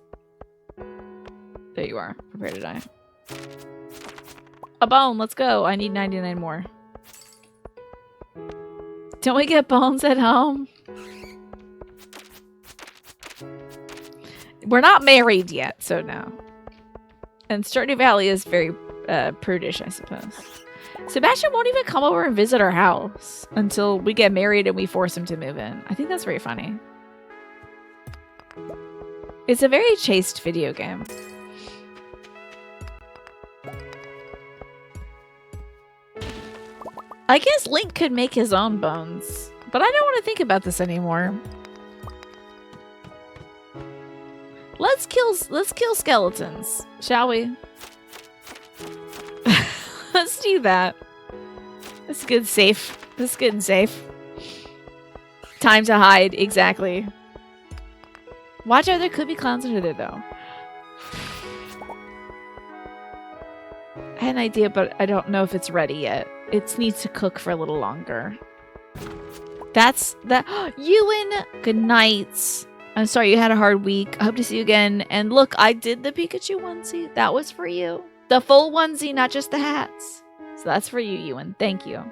There you are. Prepare to die. A bone, let's go. I need 99 more. Don't we get bones at home? We're not married yet, so no. And Stardew Valley is very prudish, I suppose. Sebastian won't even come over and visit our house until we get married and we force him to move in. I think that's very funny. It's a very chaste video game. I guess Link could make his own bones, but I don't want to think about this anymore. Let's kill skeletons, shall we? Let's do that. That's good. Safe. That's good and safe. Time to hide. Exactly. Watch out, there could be clowns under there, though. I had an idea, but I don't know if it's ready yet. It needs to cook for a little longer. That's that. Ewan, good night. I'm sorry you had a hard week. I hope to see you again. And look, I did the Pikachu onesie. That was for you. The full onesie, not just the hats. So that's for you, Ewan. Thank you.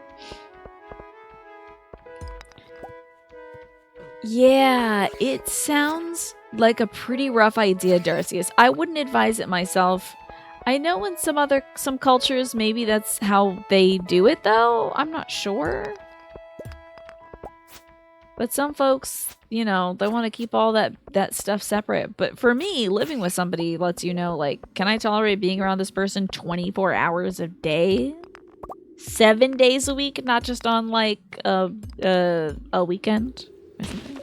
Yeah, it sounds like a pretty rough idea, Darcius. I wouldn't advise it myself. I know in some cultures, maybe that's how they do it, though. I'm not sure. But some folks, you know, they want to keep all that stuff separate. But for me, living with somebody lets you know, like, can I tolerate being around this person 24 hours a day? 7 days a week, not just on, like, a weekend or something.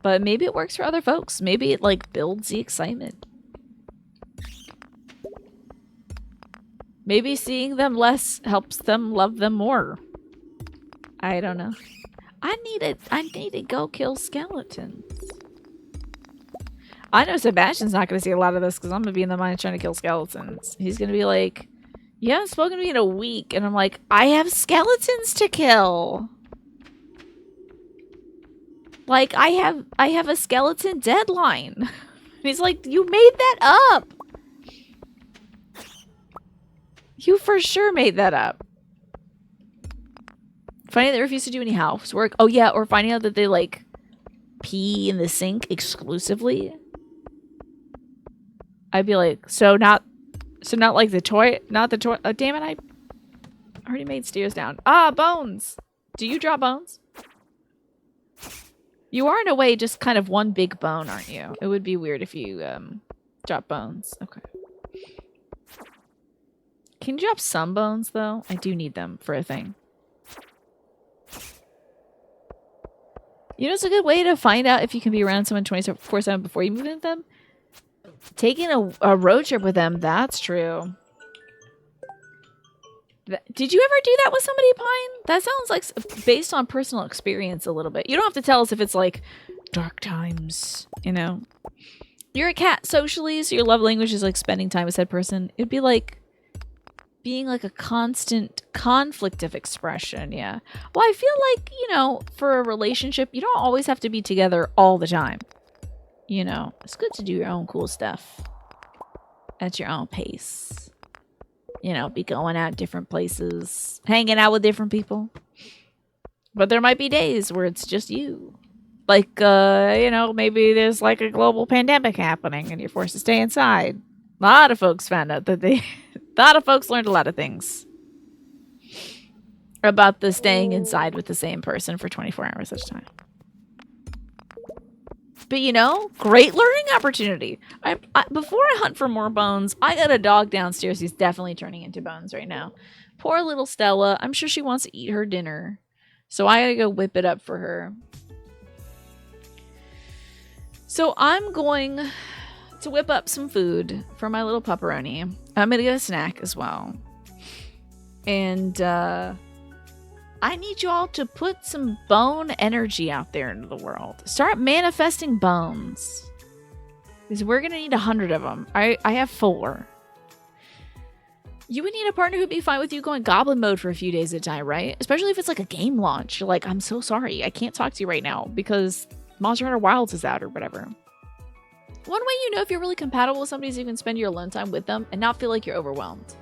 But maybe it works for other folks. Maybe it, like, builds the excitement. Maybe seeing them less helps them love them more. I don't know. I need to go kill skeletons. I know Sebastian's not going to see a lot of this because I'm going to be in the mine trying to kill skeletons. He's going to be like, you haven't spoken to me in a week. And I'm like, I have skeletons to kill. Like, I have a skeleton deadline. And he's like, you made that up. You for sure made that up. Finding out they refuse to do any housework. Oh yeah, or finding out that they like pee in the sink exclusively. I'd be like, so not like the toy, not the toy. Oh, damn it! I already made stairs down. Ah, bones. Do you drop bones? You are in a way just kind of one big bone, aren't you? It would be weird if you drop bones. Okay. Can you drop some bones though? I do need them for a thing. You know, it's a good way to find out if you can be around someone 24/7 before you move in with them. Taking a road trip with them, that's true. Did you ever do that with somebody, Pine? That sounds like based on personal experience a little bit. You don't have to tell us if it's like dark times, you know. You're a cat socially, so your love language is like spending time with said person. It'd be like being like a constant conflict of expression, yeah. Well, I feel like, you know, for a relationship, you don't always have to be together all the time. You know, it's good to do your own cool stuff at your own pace. You know, be going out different places, hanging out with different people. But there might be days where it's just you. Like, you know, maybe there's like a global pandemic happening and you're forced to stay inside. A lot of folks found out that a lot of folks learned a lot of things about the staying inside with the same person for 24 hours at a time. But you know, great learning opportunity. Before I hunt for more bones, I got a dog downstairs who's definitely turning into bones right now. Poor little Stella. I'm sure she wants to eat her dinner. So I gotta go whip it up for her. So I'm going to whip up some food for my little pupperoni. I'm gonna get a snack as well. And I need you all to put some bone energy out there into the world. Start manifesting bones. Because we're gonna need 100 of them. I have 4. You would need a partner who'd be fine with you going goblin mode for a few days at a time, right? Especially if it's like a game launch. You're like, I'm so sorry, I can't talk to you right now because Monster Hunter Wilds is out or whatever. One way you know if you're really compatible with somebody is you can spend your alone time with them and not feel like you're overwhelmed.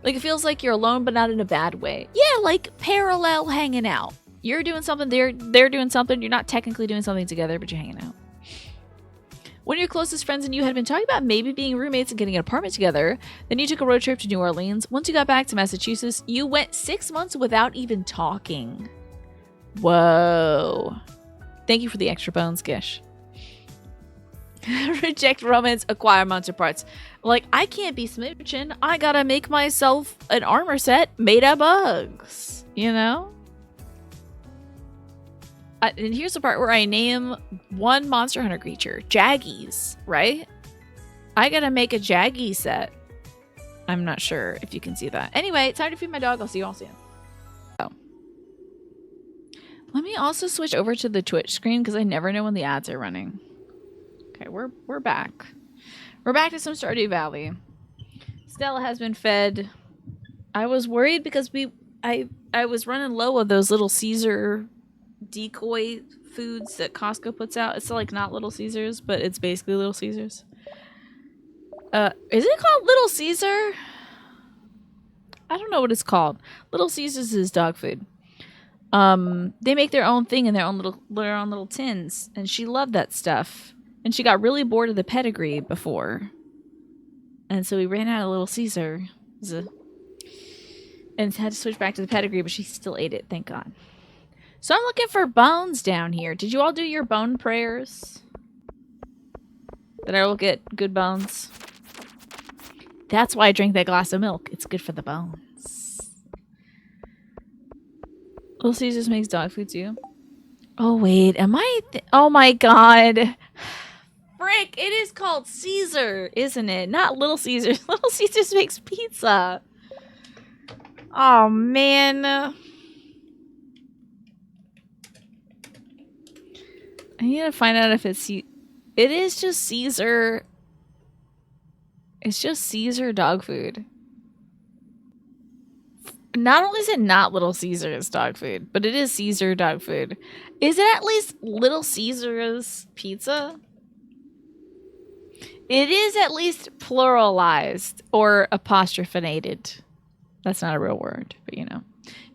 Like, it feels like you're alone, but not in a bad way. Yeah, like parallel hanging out. You're doing something, they're doing something. You're not technically doing something together, but you're hanging out. One of your closest friends and you had been talking about maybe being roommates and getting an apartment together. Then you took a road trip to New Orleans. Once you got back to Massachusetts, you went 6 months without even talking. Whoa. Thank you for the extra bones, Gish. Reject romance, acquire monster parts. Like, I can't be smooching. I gotta make myself an armor set made of bugs. You know? And here's the part where I name one Monster Hunter creature. Jaggies, right? I gotta make a Jaggy set. I'm not sure if you can see that. Anyway, time to feed my dog. I'll see you all soon. Oh. Let me also switch over to the Twitch screen because I never know when the ads are running. Okay, we're back. We're back to some Stardew Valley. Stella has been fed. I was worried because I was running low of those little Caesar decoy foods that Costco puts out. It's like not Little Caesars, but it's basically Little Caesars. Is it called Little Caesar? I don't know what it's called. Little Caesars is dog food. They make their own thing in their own little tins, and she loved that stuff. And she got really bored of the pedigree before, and so we ran out of Little Caesar, and had to switch back to the pedigree. But she still ate it, thank God. So I'm looking for bones down here. Did you all do your bone prayers? That I will get good bones. That's why I drink that glass of milk. It's good for the bones. Little Caesars makes dog food too. Oh wait, am I? Oh my God. Frick, it is called Caesar, isn't it? Not Little Caesars. Little Caesars makes pizza. Oh man. I need to find out if it's... It is just Caesar. It's just Caesar dog food. Not only is it not Little Caesar's dog food, but it is Caesar dog food. Is it at least Little Caesar's pizza? It is at least pluralized or apostrophated. That's not a real word, but you know.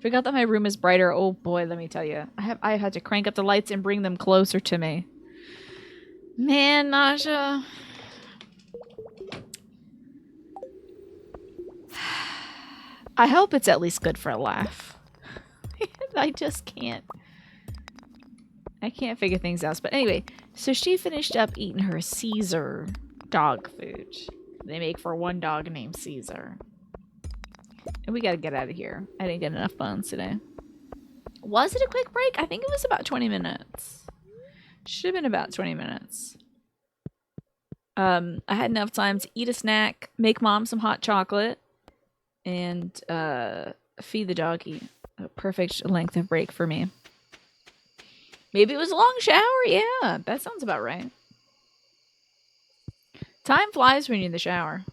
Forgot that my room is brighter. Oh boy, let me tell you. I've had to crank up the lights and bring them closer to me. Man, Naja. I hope it's at least good for a laugh. I just can't. I can't figure things out. But anyway, so she finished up eating her Caesar dog food. They make for one dog named Caesar. And we gotta get out of here. I didn't get enough bones today. Was it a quick break? I think it was about 20 minutes. Should have been about 20 minutes. I had enough time to eat a snack, make mom some hot chocolate, and feed the doggy. A perfect length of break for me. Maybe it was a long shower? Yeah, that sounds about right. Time flies when you're in the shower.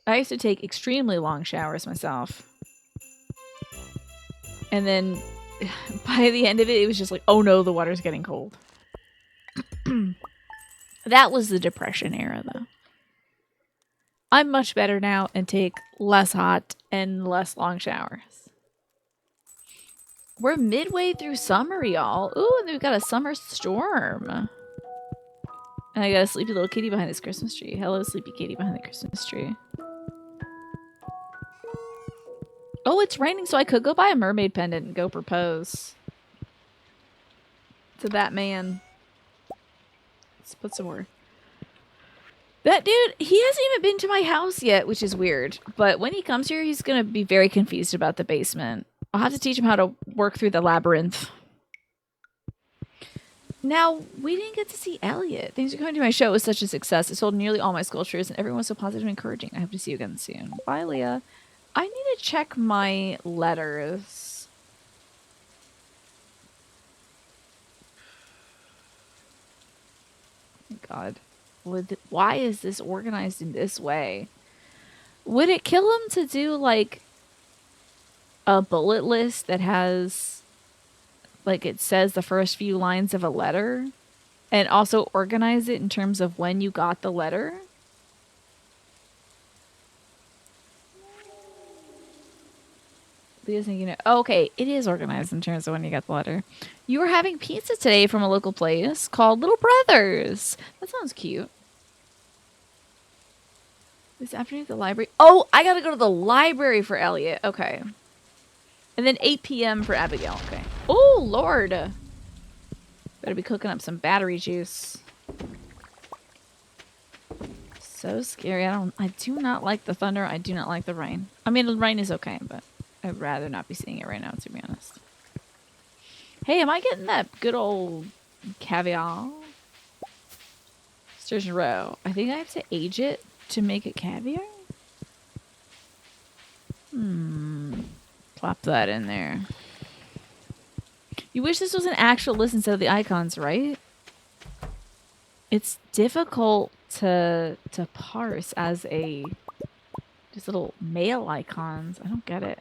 I used to take extremely long showers myself. And then by the end of it, it was just like, oh no, the water's getting cold. That was the Depression era, though. I'm much better now and take less hot and less long showers. We're midway through summer, y'all. Ooh, and we've got a summer storm. And I got a sleepy little kitty behind this Christmas tree. Hello, sleepy kitty behind the Christmas tree. Oh, it's raining, so I could go buy a mermaid pendant and go propose to that man. Let's put some more. That dude, he hasn't even been to my house yet, which is weird. But when he comes here, he's going to be very confused about the basement. I'll have to teach him how to work through the labyrinth. Now, we didn't get to see Elliot. Things are coming to my show. It was such a success. I sold nearly all my sculptures, and everyone was so positive and encouraging. I hope to see you again soon. Bye, Leah. I need to check my letters. Oh my God. Why is this organized in this way? Would it kill him to do, like, a bullet list that has, like, it says the first few lines of a letter? And also organize it in terms of when you got the letter? Leah's thinking, okay, it is organized in terms of when you got the letter. You were having pizza today from a local place called Little Brothers. That sounds cute. This afternoon at the library. Oh, I gotta go to the library for Elliot. Okay. And then 8 p.m. for Abigail. Okay. Oh, Lord. Better be cooking up some battery juice. So scary. I do not like the thunder. I do not like the rain. I mean, the rain is okay, but I'd rather not be seeing it right now, to be honest. Hey, am I getting that good old caviar? Sturgeon roe. I think I have to age it to make it caviar? Plop that in there. You wish this was an actual list instead of the icons, right? It's difficult to parse as just little male icons. I don't get it.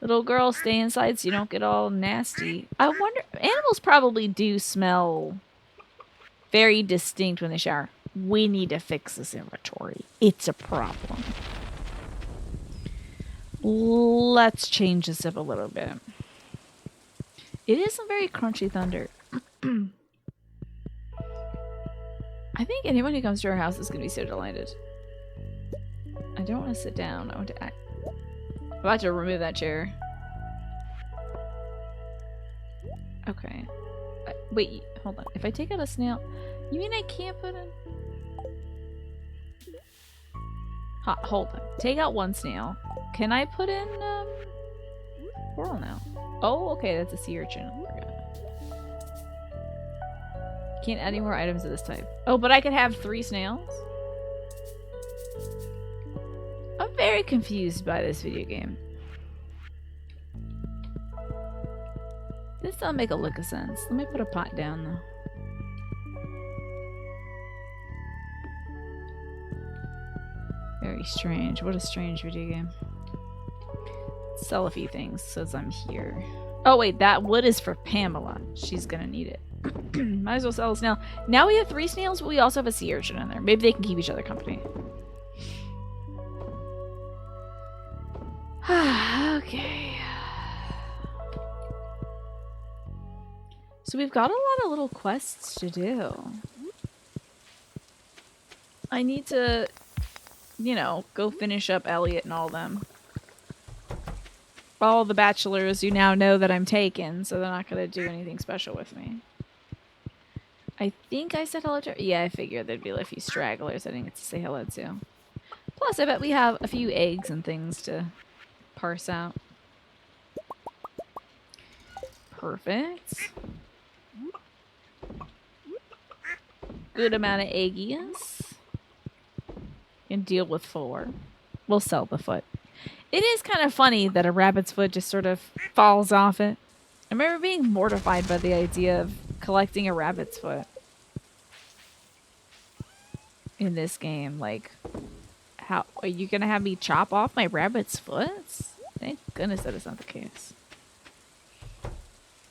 Little girl, stay inside so you don't get all nasty. I wonder, animals probably do smell very distinct when they shower. We need to fix this inventory. It's a problem. Let's change this up a little bit. It is some very crunchy thunder. I think anyone who comes to our house is going to be so delighted. I don't want to sit down. I want to act. I'm about to remove that chair. Okay. Wait, hold on. If I take out a snail... You mean I can't put in... hold on. Take out one snail. Can I put in, coral now? Oh, okay, that's a sea urchin. Can't add any more items of this type. Oh, but I could have 3 snails? I'm very confused by this video game. This don't make a lick of sense. Let me put a pot down, though. Very strange. What a strange video game. Sell a few things since I'm here. Oh wait, that wood is for Pamela. She's gonna need it. Might as well sell a snail. Now we have 3 snails, but we also have a sea urchin in there. Maybe they can keep each other company. Okay. So we've got a lot of little quests to do. I need to, you know, go finish up Elliot and all them. All the bachelors you now know that I'm taken, so they're not going to do anything special with me. I think I said hello to... Yeah, I figured there'd be a few stragglers I didn't get to say hello to. Plus, I bet we have a few eggs and things to parse out. Perfect. Good amount of eggies. Can deal with 4. We'll sell the foot. It is kind of funny that a rabbit's foot just sort of falls off it. I remember being mortified by the idea of collecting a rabbit's foot in this game. Like, how are you gonna have me chop off my rabbit's foot? Thank goodness that is not the case.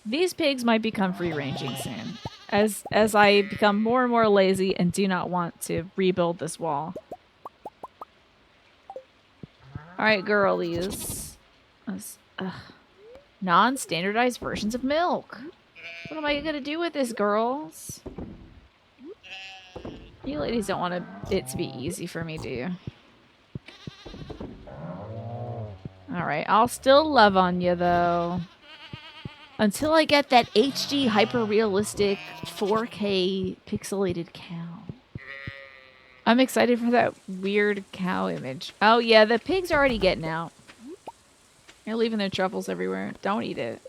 These pigs might become free-ranging soon, as I become more and more lazy and do not want to rebuild this wall. Alright, girlies. Non-standardized versions of milk. What am I gonna do with this, girls? You ladies don't want it to be easy for me, do you? Alright, I'll still love on you, though. Until I get that HD hyper-realistic 4K pixelated cow. I'm excited for that weird cow image. Oh yeah, the pig's already getting out. They're leaving their truffles everywhere. Don't eat it.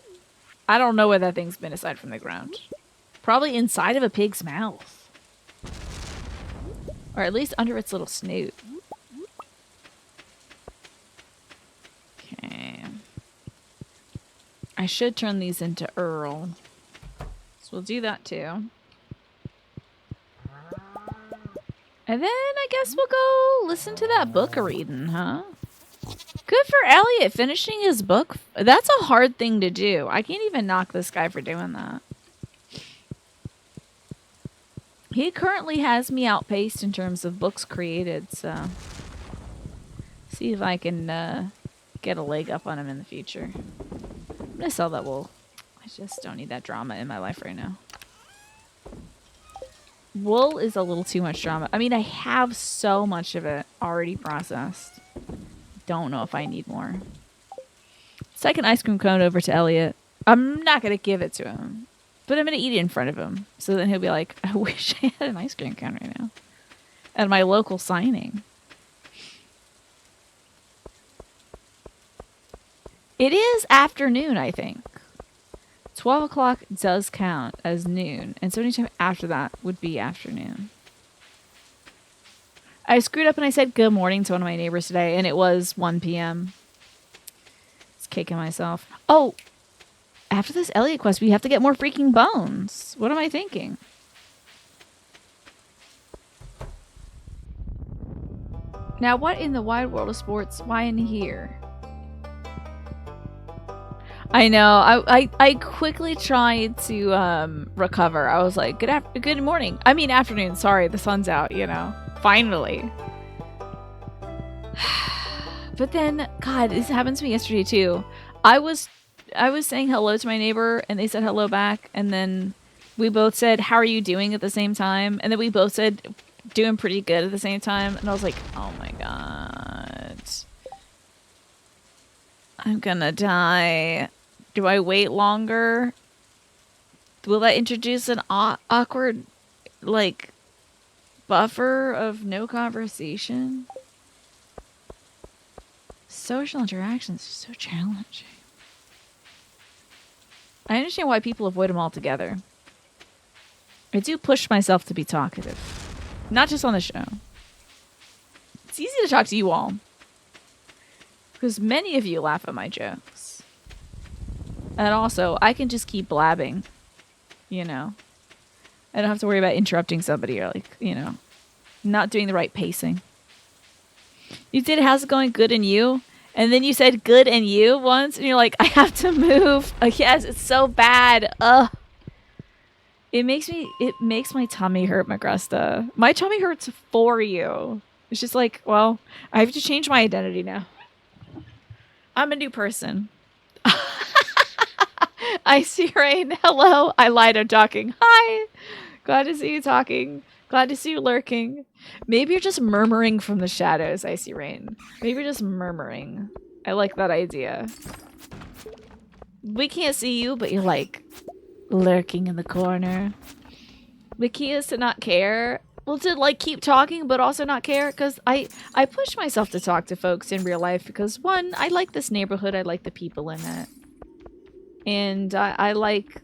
I don't know where that thing's been aside from the ground. Probably inside of a pig's mouth. Or at least under its little snoot. Okay. I should turn these into Earl. So we'll do that too. And then I guess we'll go listen to that book reading, huh? Good for Elliot finishing his book. That's a hard thing to do. I can't even knock this guy for doing that. He currently has me outpaced in terms of books created, so see if I can get a leg up on him in the future. I'm gonna sell that wool. I just don't need that drama in my life right now. Wool is a little too much drama. I mean, I have so much of it already processed. Don't know if I need more. Second ice cream cone over to Elliot. I'm not gonna give it to him, but I'm gonna eat it in front of him. So then he'll be like, I wish I had an ice cream cone right now. At my local signing. It is afternoon, I think. 12 o'clock does count as noon, and so anytime after that would be afternoon. I screwed up and I said good morning to one of my neighbors today, and it was 1 p.m. It's kicking myself. Oh, after this Elliot quest, we have to get more freaking bones. What am I thinking? Now, what in the wide world of sports? Why in here? I know. I quickly tried to recover. I was like, good morning. I mean afternoon. Sorry, the sun's out, you know. Finally. But then, God, this happened to me yesterday too. I was saying hello to my neighbor and they said hello back, and then we both said, how are you doing at the same time? And then we both said doing pretty good at the same time, and I was like, oh my God. I'm gonna die. Do I wait longer? Will that introduce an awkward, like, buffer of no conversation? Social interactions are so challenging. I understand why people avoid them altogether. I do push myself to be talkative. Not just on the show. It's easy to talk to you all, because many of you laugh at my jokes. And also, I can just keep blabbing, you know. I don't have to worry about interrupting somebody or, like, you know, not doing the right pacing. You did How's It Going? Good and You? And then you said good and you once, and you're like, I have to move. Yes, it's so bad. Ugh. It makes my tummy hurt, Magresta. My tummy hurts for you. It's just like, well, I have to change my identity now. I'm a new person. I see Rain. Hello. I lied. I'm talking. Hi. Glad to see you talking. Glad to see you lurking. Maybe you're just murmuring from the shadows, I see Rain. Maybe you're just murmuring. I like that idea. We can't see you, but you're like lurking in the corner. The key is to not care. Well, to like keep talking, but also not care. Because I push myself to talk to folks in real life because, one, I like this neighborhood. I like the people in it. And I like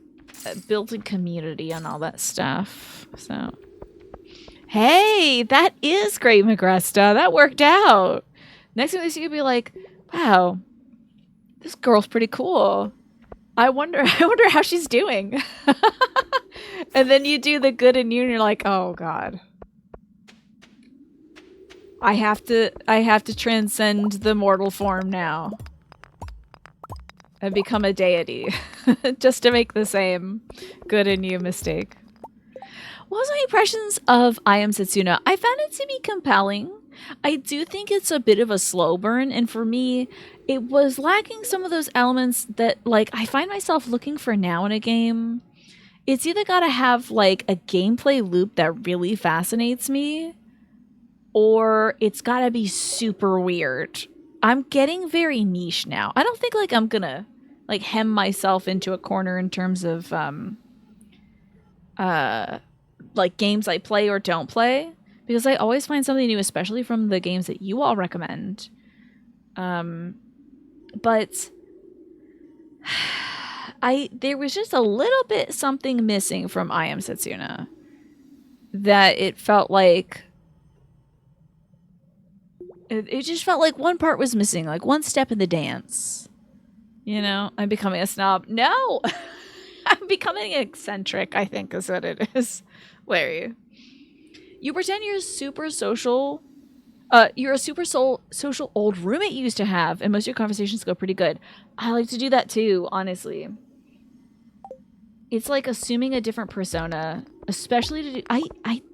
building community and all that stuff. So, hey, that is great, Magresta. That worked out. Next thing they see, you'll be like, wow, this girl's pretty cool. I wonder how she's doing. And then you do the good and you're like, oh God. I have to transcend the mortal form now. And become a deity. Just to make the same good in you mistake. What was my impressions of I Am Setsuna? I found it to be compelling. I do think it's a bit of a slow burn, and for me, it was lacking some of those elements that, like, I find myself looking for now in a game. It's either gotta have, like, a gameplay loop that really fascinates me, or it's gotta be super weird. I'm getting very niche now. I don't think, like, I'm gonna, like, hem myself into a corner in terms of, like, games I play or don't play. Because I always find something new, especially from the games that you all recommend. But there was just a little bit something missing from I Am Setsuna. That it felt like... It just felt like one part was missing. Like one step in the dance. You know? I'm becoming a snob. No! I'm becoming eccentric, I think is what it is. Where are you? You pretend you're super social. You're a super social old roommate you used to have, and most of your conversations go pretty good. I like to do that too, honestly. It's like assuming a different persona, especially to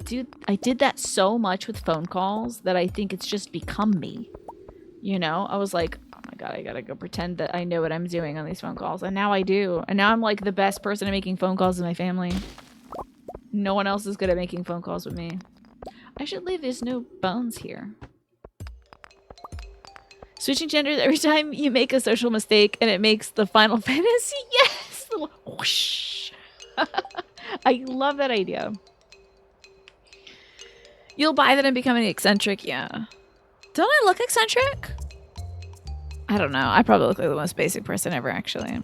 do. I did that so much with phone calls that I think it's just become me. You know, I was like, oh my God, I gotta go pretend that I know what I'm doing on these phone calls. And now I do. And now I'm like the best person at making phone calls in my family. No one else is good at making phone calls with me. I should leave. There's no bones here. Switching genders every time you make a social mistake and it makes the Final Fantasy. Yes! Little whoosh. I love that idea. You'll buy that I'm becoming eccentric? Yeah. Don't I look eccentric? I don't know. I probably look like the most basic person ever, actually.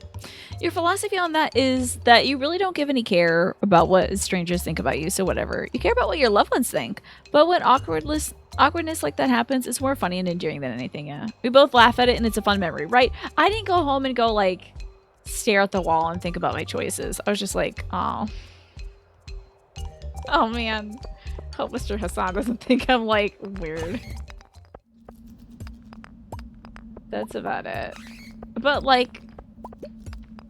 Your philosophy on that is that you really don't give any care about what strangers think about you, so whatever. You care about what your loved ones think. But when awkwardness like that happens, it's more funny and endearing than anything, yeah. We both laugh at it and it's a fun memory, right? I didn't go home and go, like, stare at the wall and think about my choices. I was just like, oh. Oh, man. Hope Mr. Hassan doesn't think I'm, like, weird. That's about it. But, like,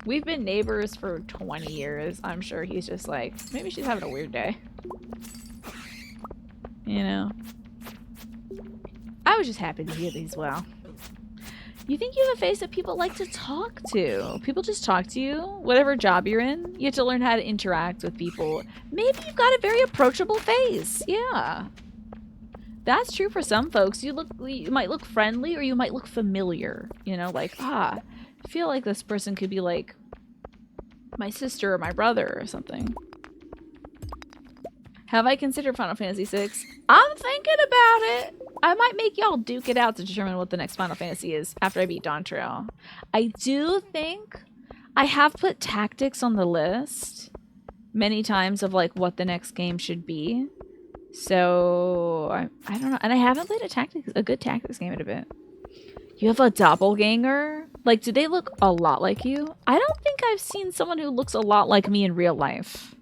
we've been neighbors for 20 years. I'm sure he's just like, maybe she's having a weird day. You know? I was just happy to hear that he's well. You think you have a face that people like to talk to. People just talk to you, whatever job you're in. You have to learn how to interact with people. Maybe you've got a very approachable face. Yeah. That's true for some folks. You might look friendly or you might look familiar. You know, like, I feel like this person could be like my sister or my brother or something. Have I considered Final Fantasy VI? I'm thinking about it. I might make y'all duke it out to determine what the next Final Fantasy is after I beat Dawn Trail. I do think I have put tactics on the list many times of like what the next game should be. So I don't know. And I haven't played a good tactics game in a bit. You have a doppelganger? Like, do they look a lot like you? I don't think I've seen someone who looks a lot like me in real life.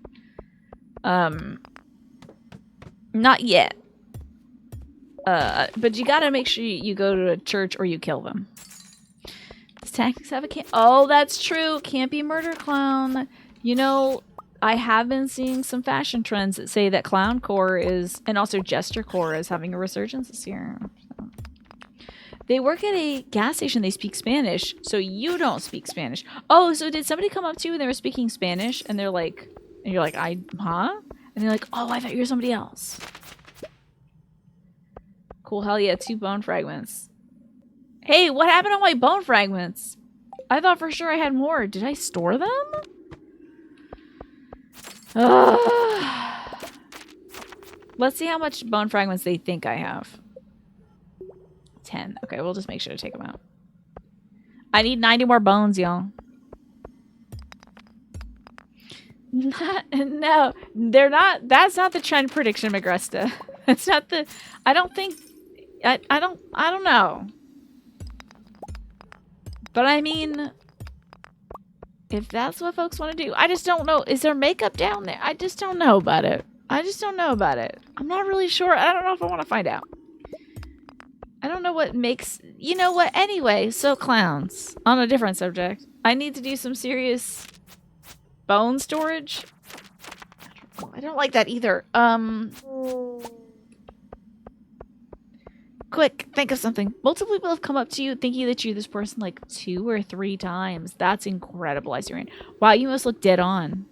Not yet. But you gotta make sure you go to a church or you kill them. Does tactics have a Oh, that's true. Can't be murder clown. You know, I have been seeing some fashion trends that say that clowncore is, and also jestercore is having a resurgence this year. So. They work at a gas station. They speak Spanish, so you don't speak Spanish. Oh, so did somebody come up to you and they were speaking Spanish and they're like, and you're like, huh? And they're like, oh, I thought you were somebody else. Cool, hell yeah, 2 bone fragments. Hey, what happened to my bone fragments? I thought for sure I had more. Did I store them? Let's see how much bone fragments they think I have. 10. Okay, we'll just make sure to take them out. I need 90 more bones, y'all. No, they're not. That's not the trend prediction, Magresta. That's not the. I don't think. I don't know. But I mean, if that's what folks want to do, I just don't know. Is there makeup down there? I just don't know about it. I just don't know about it. I'm not really sure. I don't know if I want to find out. I don't know what makes... You know what? Anyway, so clowns. On a different subject. I need to do some serious bone storage. I don't like that either. Quick, think of something. Multiple people have come up to you thinking that you're this person like 2 or 3 times. That's incredible, Isurian. Wow, you must look dead on.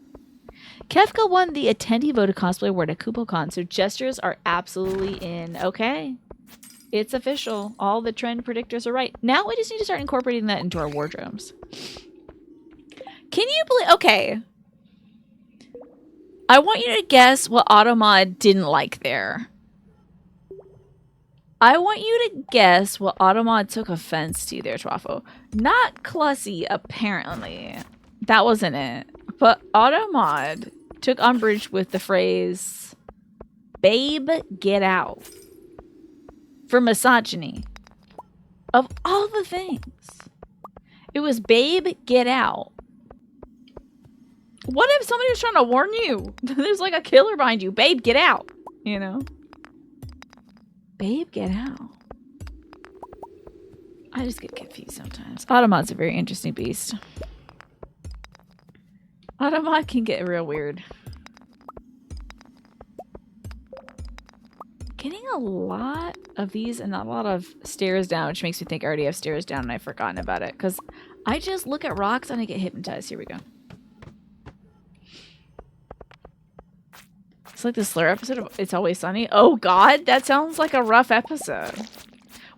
Kefka won the attendee voted cosplay award at KupoCon, so gestures are absolutely in. Okay. It's official. All the trend predictors are right. Now we just need to start incorporating that into our wardrobes. Can you believe... Okay. I want you to guess what Automod didn't like there. I want you to guess what Automod took offense to there, Twafo. Not Clussy, apparently. That wasn't it. But Automod took umbrage with the phrase, "Babe, get out." For misogyny. Of all the things. It was, "Babe, get out." What if somebody was trying to warn you? There's like a killer behind you. "Babe, get out." You know? Babe, get out. I just get confused sometimes. Automod's a very interesting beast. Automod can get real weird. Getting a lot of these and not a lot of stairs down, which makes me think I already have stairs down and I've forgotten about it. Because I just look at rocks and I get hypnotized. Here we go. It's like the Slur episode of It's Always Sunny. Oh god, that sounds like a rough episode.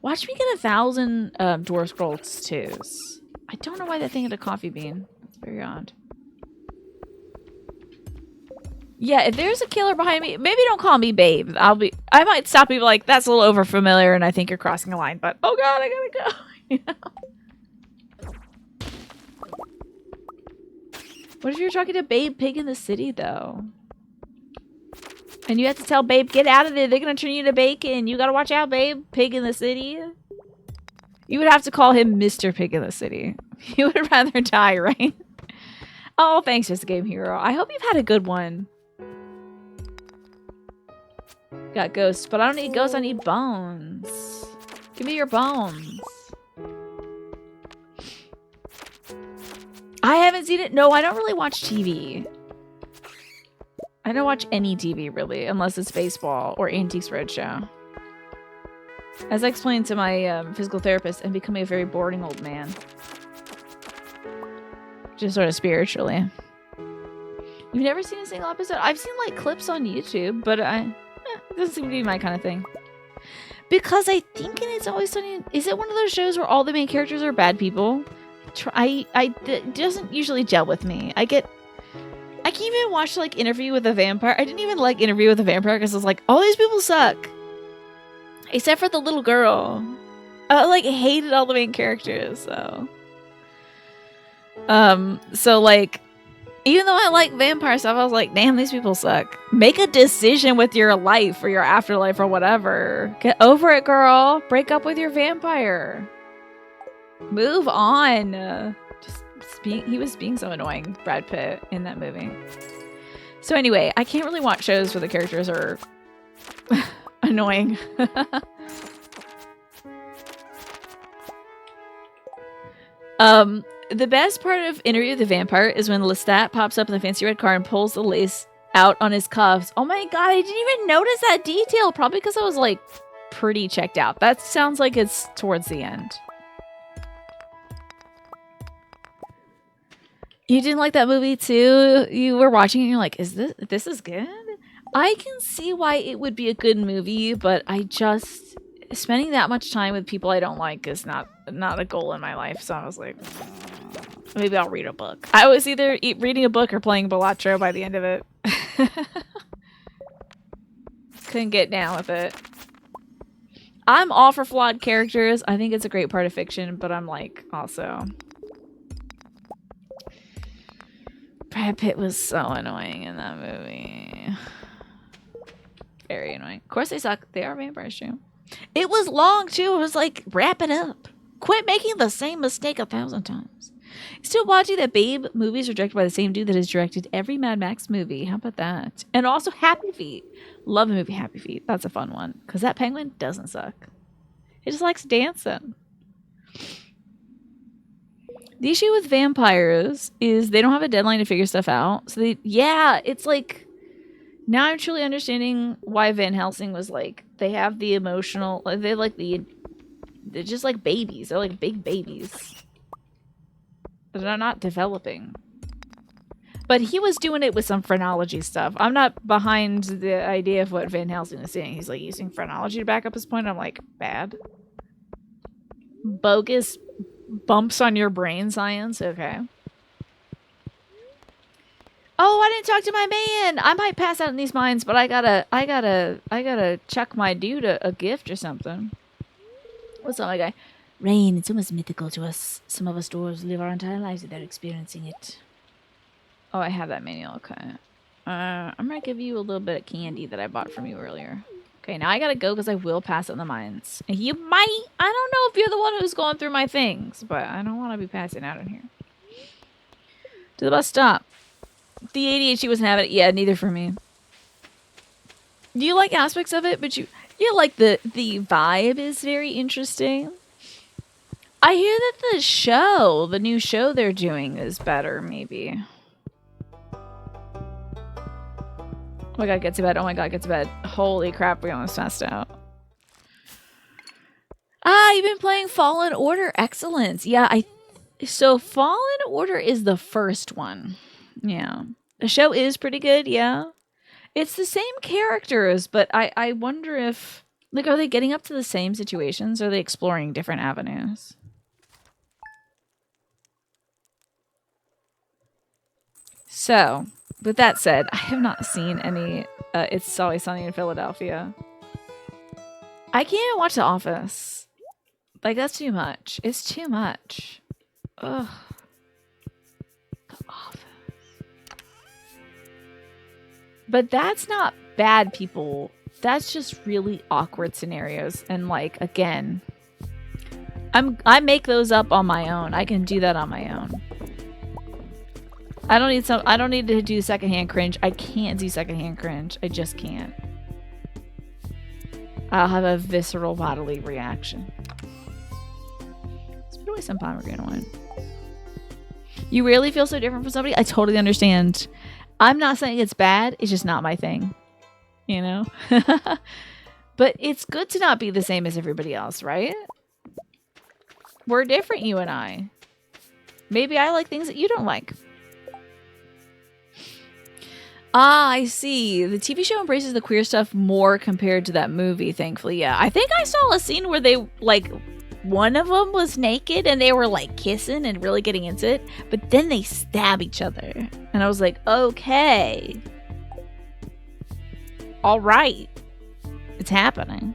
Watch me get 1,000 Dwarf Scrolls twos. I don't know why that thing had a coffee bean. That's very odd. Yeah, if there's a killer behind me, maybe don't call me babe. I might stop people like, that's a little over familiar and I think you're crossing a line, but oh god, I gotta go. You know? What if you're talking to Babe Pig in the City though? And you have to tell Babe, get out of there, they're gonna turn you into bacon. You gotta watch out, Babe Pig in the City. You would have to call him Mr. Pig in the City. You would rather die, right? Oh, thanks, Just a Game Hero. I hope you've had a good one. Got ghosts, but I don't need ghosts, I need bones. Give me your bones. I haven't seen it. No, I don't really watch TV. I don't watch any TV, really, unless it's baseball or Antiques Roadshow. As I explained to my physical therapist, I'm becoming a very boring old man. Just sort of spiritually. You've never seen a single episode? I've seen, like, clips on YouTube, but it doesn't seem to be my kind of thing. Because I think in It's Always Sunny, is it one of those shows where all the main characters are bad people? It doesn't usually gel with me. I can even watch, like, Interview with a Vampire. I didn't even like Interview with a Vampire because I was like, all these people suck. Except for the little girl. I, like, hated all the main characters, so. So, like, even though I like vampire stuff, I was like, damn, these people suck. Make a decision with your life or your afterlife or whatever. Get over it, girl. Break up with your vampire. Move on. He was being so annoying, Brad Pitt, in that movie. So anyway, I can't really watch shows where the characters are annoying. The best part of Interview with the Vampire is when Lestat pops up in the fancy red car and pulls the lace out on his cuffs. Oh my god, I didn't even notice that detail. Probably because I was, like, pretty checked out. That sounds like it's towards the end. You didn't like that movie too? You were watching it and you're like, is this is good? I can see why it would be a good movie, but I just... Spending that much time with people I don't like is not a goal in my life. So I was like, maybe I'll read a book. I was either reading a book or playing Balatro by the end of it. Couldn't get down with it. I'm all for flawed characters. I think it's a great part of fiction, but I'm like, also... Brad Pitt was so annoying in that movie. Very annoying. Of course they suck. They are vampires too. It was long too. It was like, wrap it up. Quit making the same mistake 1,000 times. Still watching that Babe movies are directed by the same dude that has directed every Mad Max movie. How about that? And also Happy Feet. Love the movie Happy Feet. That's a fun one. Because that penguin doesn't suck. He just likes dancing. The issue with vampires is they don't have a deadline to figure stuff out. So it's like, now I'm truly understanding why Van Helsing was like, they have the emotional, they're just like babies. They're like big babies. They're not developing. But he was doing it with some phrenology stuff. I'm not behind the idea of what Van Helsing is saying. He's like using phrenology to back up his point. I'm like, bad. Bogus bumps on your brain science. Okay. Oh, I didn't talk to my man. I might pass out in these mines, but I gotta chuck my dude a gift or something. What's up, my guy? Rain, it's almost mythical to us. Some of us dwarves live our entire lives without experiencing it. Oh, I have that manual. Okay. I'm gonna give you a little bit of candy that I bought from you earlier. Okay, now I gotta go because I will pass out in the mines. You might. I don't know if you're the one who's going through my things, but I don't want to be passing out in here. To the bus stop. The ADHD wasn't having it. Yeah, neither for me. You like aspects of it, but you like the vibe is very interesting. I hear that the new show they're doing is better, maybe. Oh my god, get to bed. Oh my god, get to bed. Holy crap, we almost passed out. Ah, you've been playing Fallen Order. Excellent. Yeah, so Fallen Order is the first one. Yeah. The show is pretty good, yeah. It's the same characters, but I wonder if, like, are they getting up to the same situations? Or are they exploring different avenues? So, with that said, I have not seen any It's Always Sunny in Philadelphia. I can't even watch The Office. Like, that's too much. It's too much. Ugh. The Office. But that's not bad, people. That's just really awkward scenarios. And, like, again, I make those up on my own. I can do that on my own. I don't need to do secondhand cringe. I can't do secondhand cringe. I just can't. I'll have a visceral bodily reaction. Let's put away some pomegranate wine. You rarely feel so different from somebody? I totally understand. I'm not saying it's bad. It's just not my thing. You know? But it's good to not be the same as everybody else, right? We're different, you and I. Maybe I like things that you don't like. Ah, I see. The TV show embraces the queer stuff more compared to that movie, thankfully. Yeah, I think I saw a scene where they, like, one of them was naked and they were, like, kissing and really getting into it. But then they stab each other. And I was like, okay. All right. It's happening.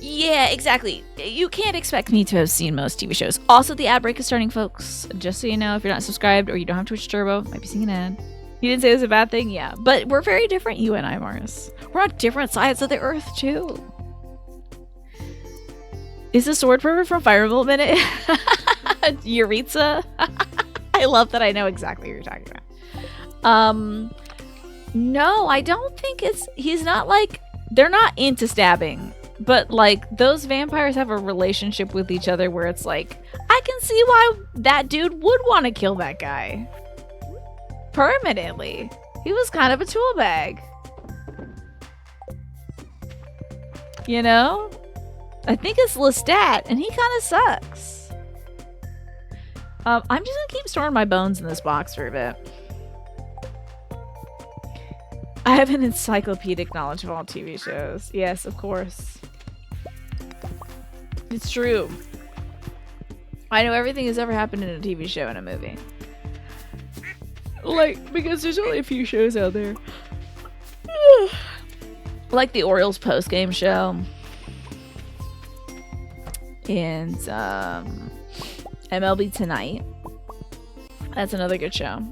Yeah, exactly. You can't expect me to have seen most TV shows. Also, the ad break is starting, folks. Just so you know, if you're not subscribed or you don't have Twitch Turbo, might be seeing an ad. You didn't say it was a bad thing? Yeah. But we're very different, you and I, Mars. We're on different sides of the earth, too. Is the sword pervert from Fire Emblem in it? Yuritsa? I love that I know exactly what you're talking about. No, I don't think he's not like, they're not into stabbing. But, like, those vampires have a relationship with each other where it's like, I can see why that dude would want to kill that guy. Permanently. He was kind of a tool bag. You know? I think it's Lestat, and he kind of sucks. I'm just gonna keep storing my bones in this box for a bit. I have an encyclopedic knowledge of all TV shows. Yes, of course. It's true. I know everything that's ever happened in a TV show and a movie. Like, because there's only a few shows out there. Like the Orioles post-game show. And MLB Tonight. That's another good show.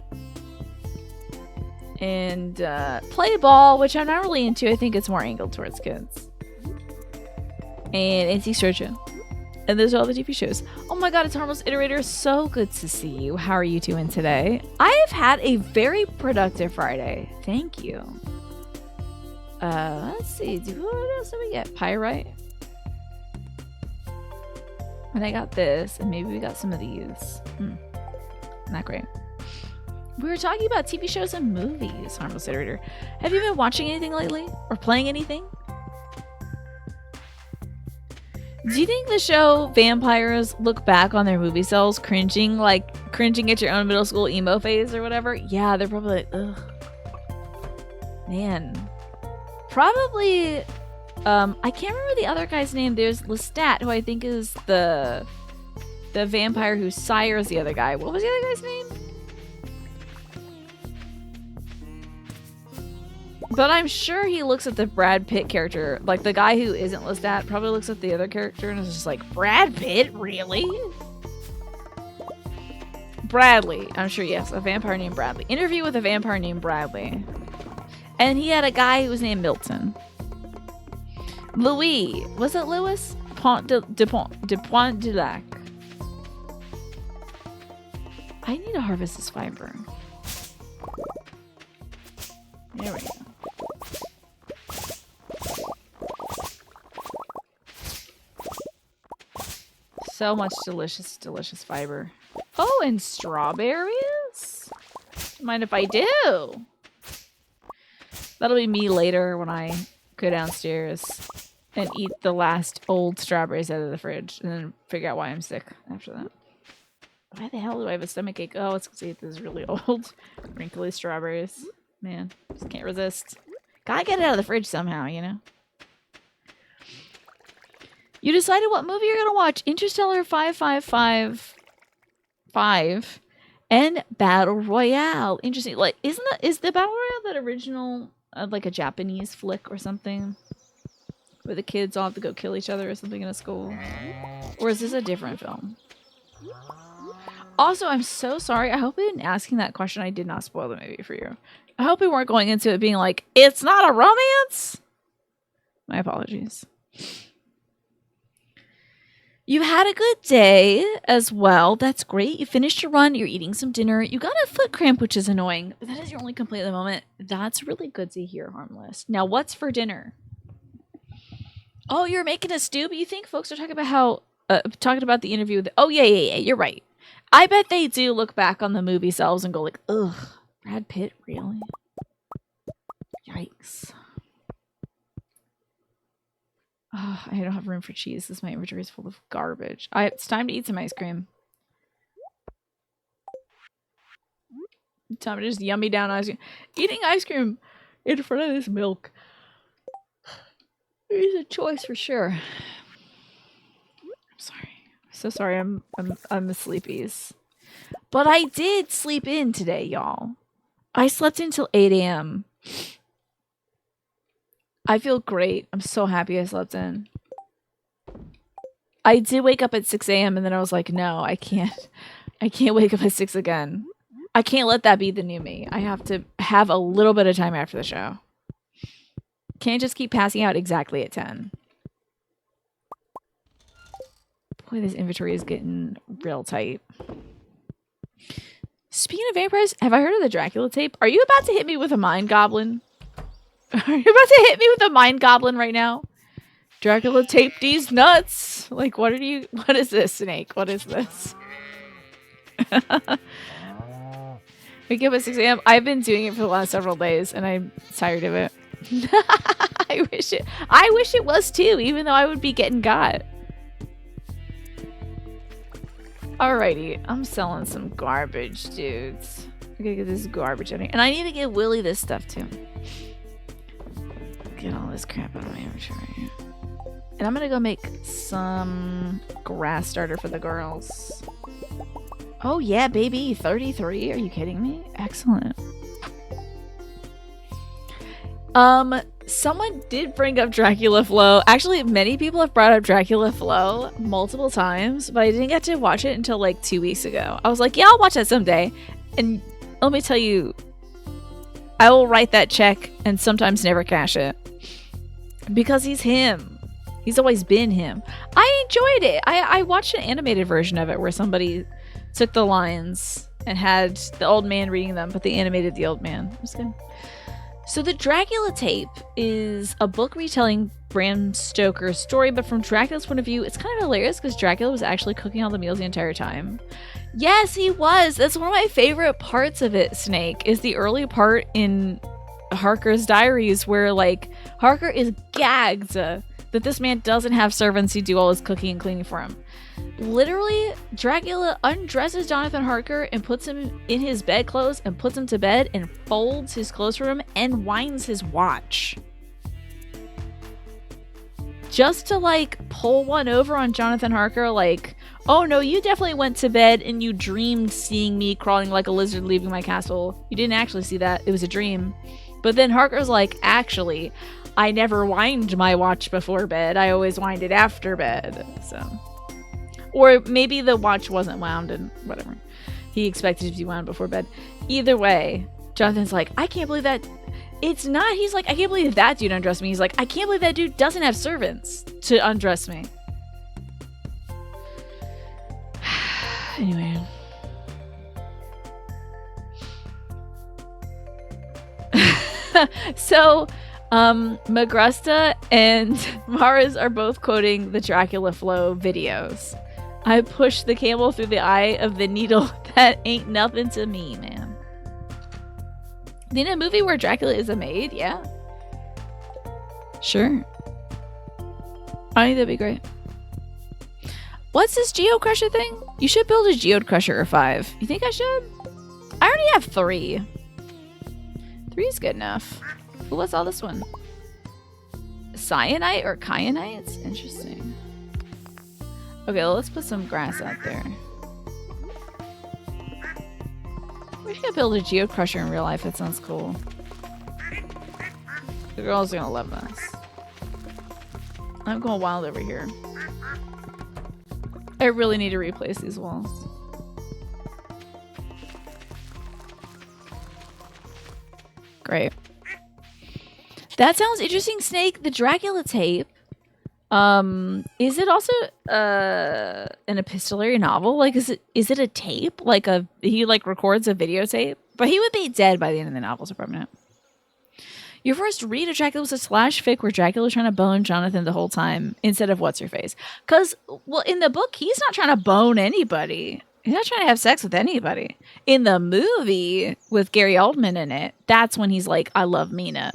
And Play Ball, which I'm not really into. I think it's more angled towards kids. And NC Sturgeon. And those are all the TV shows. Oh my god, it's Harmless Iterator. So good to see you. How are you doing today? I have had a very productive Friday. Thank you. Let's see. What else did we get? Pyrite. And I got this. And maybe we got some of these. Not great. We were talking about TV shows and movies, Harmless Iterator. Have you been watching anything lately? Or playing anything? Do you think the show vampires look back on their movie selves cringing at your own middle school emo phase or whatever? Yeah, they're probably like, ugh. Man. Probably, I can't remember the other guy's name. There's Lestat, who I think is the vampire who sires the other guy. What was the other guy's name? But I'm sure he looks at the Brad Pitt character, like the guy who isn't Lestat probably looks at the other character and is just like, Brad Pitt? Really? Bradley. I'm sure, yes. A vampire named Bradley. Interview with a vampire named Bradley. And he had a guy who was named Milton. Louis. Was it Louis? de Pointe du Lac. I need to harvest this fiber. There we go. So much delicious, delicious fiber. Oh, and strawberries? Mind if I do? That'll be me later when I go downstairs and eat the last old strawberries out of the fridge and then figure out why I'm sick after that. Why the hell do I have a stomachache? Oh, it's because I ate these really old, wrinkly strawberries. Man, just can't resist. Gotta get it out of the fridge somehow, you know? You decided what movie you're gonna watch. Interstellar 5555 and Battle Royale. Interesting. Like, is the Battle Royale that original, like a Japanese flick or something? Where the kids all have to go kill each other or something in a school? Or is this a different film? Also, I'm so sorry. I hope in asking that question, I did not spoil the movie for you. I hope we weren't going into it being like, it's not a romance. My apologies. You had a good day as well. That's great. You finished your run. You're eating some dinner. You got a foot cramp, which is annoying. But that is your only complaint at the moment. That's really good to hear, Harmless. Now, what's for dinner? Oh, you're making a stew? But you think folks are talking about how... talking about the interview with... Oh, yeah. You're right. I bet they do look back on the movie selves and go like, ugh, Brad Pitt, really? Yikes. Oh, I don't have room for cheese. This my inventory is full of garbage. It's time to eat some ice cream. Time to just yummy down ice cream. Eating ice cream in front of this milk is a choice for sure. I'm sorry. So sorry, I'm a sleepies. But I did sleep in today, y'all. I slept until 8 a.m. I feel great. I'm so happy I slept in. I did wake up at 6 a.m. and then I was like, no, I can't wake up at 6 again. I can't let that be the new me. I have to have a little bit of time after the show. Can't just keep passing out exactly at 10. Boy, this inventory is getting real tight. Speaking of vampires, have I heard of the Dracula tape? Are you about to hit me with a mind goblin? Are you about to hit me with a mind goblin right now? Dracula taped these nuts. Like, what is this, Snake? What is this? Wake up at 6 a.m. I've been doing it for the last several days and I'm tired of it. I wish it was too, even though I would be getting got. Alrighty, I'm selling some garbage, dudes. I gotta get this garbage out of here. And I need to give Willie this stuff too. Get all this crap out of my inventory. And I'm gonna go make some grass starter for the girls. Oh yeah, baby, 33? Are you kidding me? Excellent. Someone did bring up Dracula Flow. Actually, many people have brought up Dracula Flow multiple times, but I didn't get to watch it until like 2 weeks ago. I was like, yeah, I'll watch that someday. And let me tell you, I will write that check and sometimes never cash it. Because he's him. He's always been him. I enjoyed it. I watched an animated version of it where somebody took the lines and had the old man reading them, but they animated the old man. It was good. So the Dracula tape is a book retelling Bram Stoker's story, but from Dracula's point of view, it's kind of hilarious because Dracula was actually cooking all the meals the entire time. Yes, he was. That's one of my favorite parts of it, Snake, is the early part in Harker's diaries where, like, Harker is gagged that this man doesn't have servants who do all his cooking and cleaning for him. Literally, Dracula undresses Jonathan Harker and puts him in his bedclothes and puts him to bed and folds his clothes for him and winds his watch. Just to, like, pull one over on Jonathan Harker, like, oh no, you definitely went to bed and you dreamed seeing me crawling like a lizard leaving my castle. You didn't actually see that. It was a dream. But then Harker's like, actually, I never wind my watch before bed. I always wind it after bed. So... Or maybe the watch wasn't wound and whatever. He expected it to be wound before bed. Either way, Jonathan's like, I can't believe that. It's not. He's like, I can't believe that dude undressed me. He's like, I can't believe that dude doesn't have servants to undress me. Anyway. So, Magrusta and Mars are both quoting the Dracula Flow videos. I pushed the camel through the eye of the needle. That ain't nothing to me, man. In a movie where Dracula is a maid, yeah. Sure. I think that'd be great. What's this geode crusher thing? You should build a geode crusher or 5. You think I should? I already have 3. 3 is good enough. Ooh, what's all this one? Cyanite or kyanites? Interesting. Okay, well, let's put some grass out there. We should build a geode crusher in real life. It sounds cool. The girls are gonna love this. I'm going wild over here. I really need to replace these walls. Great. That sounds interesting, Snake. The Dracula tape. Is it also an epistolary novel? Like, is it a tape? Like he like records a videotape? But he would be dead by the end of the novel, so probably not. Your first read of Dracula was a slash fic where Dracula was trying to bone Jonathan the whole time instead of what's-her-face. Because, well, in the book, he's not trying to bone anybody. He's not trying to have sex with anybody. In the movie with Gary Oldman in it, that's when he's like, I love Mina.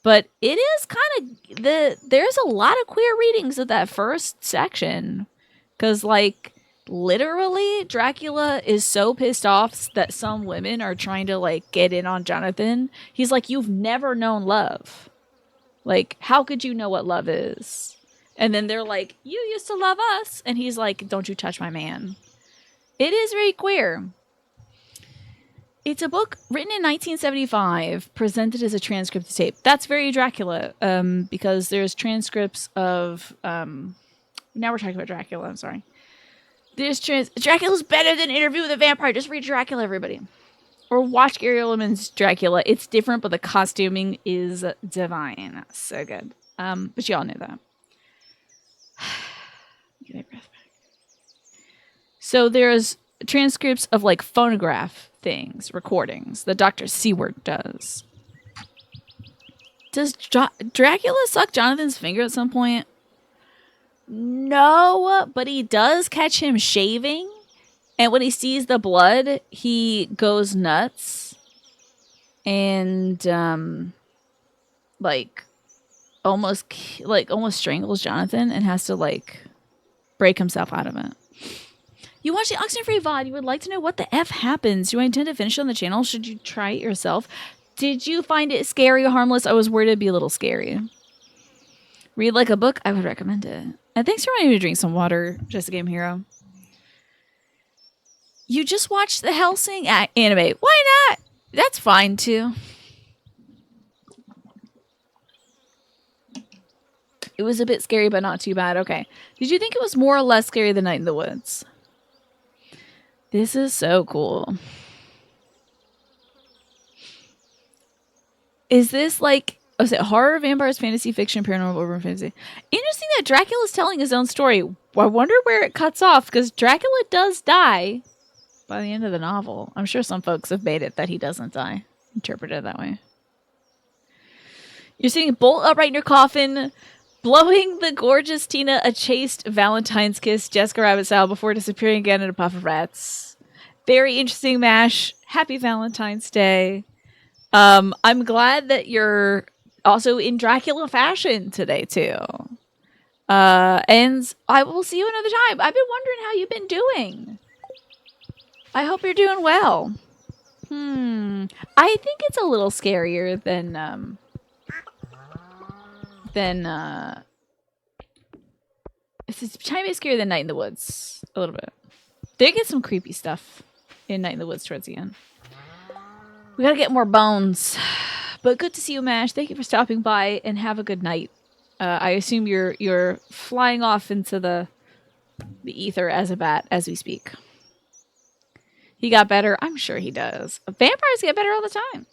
But it is kind of, there's a lot of queer readings of that first section. Because, like, literally, Dracula is so pissed off that some women are trying to, like, get in on Jonathan. He's like, you've never known love. Like, how could you know what love is? And then they're like, you used to love us. And he's like, don't you touch my man. It is very queer. It's a book written in 1975, presented as a transcript tape. That's very Dracula, because there's transcripts of... now we're talking about Dracula, I'm sorry. Dracula's better than Interview with a Vampire. Just read Dracula, everybody. Or watch Gary Oldman's Dracula. It's different, but the costuming is divine. So good. But you all knew that. Get my breath back. So there's transcripts of like phonograph things, recordings that Dr. Seward does. Does Dracula suck Jonathan's finger at some point? No, but he does catch him shaving. And when he sees the blood, he goes nuts. And, almost strangles Jonathan and has to, break himself out of it. You watch the Oxenfree VOD. You would like to know what the F happens. Do I intend to finish on the channel? Should you try it yourself? Did you find it scary or harmless? I was worried it'd be a little scary. Read like a book? I would recommend it. And thanks for wanting me to drink some water, Just a Game Hero. You just watched the Hellsing anime. Why not? That's fine, too. It was a bit scary, but not too bad. Okay. Did you think it was more or less scary than Night in the Woods? This is so cool. Is this is it horror, vampires, fantasy, fiction, paranormal, urban fantasy? Interesting that Dracula's telling his own story. I wonder where it cuts off, because Dracula does die by the end of the novel. I'm sure some folks have made it that he doesn't die. Interpreted that way. You're sitting bolt upright in your coffin, blowing the gorgeous Tina a chaste Valentine's kiss, Jessica Rabbit style, before disappearing again in a puff of rats. Very interesting, Mash. Happy Valentine's Day. I'm glad that you're also in Dracula fashion today, too. And I will see you another time. I've been wondering how you've been doing. I hope you're doing well. I think it's a little scarier than it's trying to be scarier than Night in the Woods. A little bit. They get some creepy stuff in Night in the Woods towards the end. We gotta get more bones. But good to see you, Mash. Thank you for stopping by, and have a good night. I assume you're flying off into the ether as a bat as we speak. He got better. I'm sure he does. Vampires get better all the time.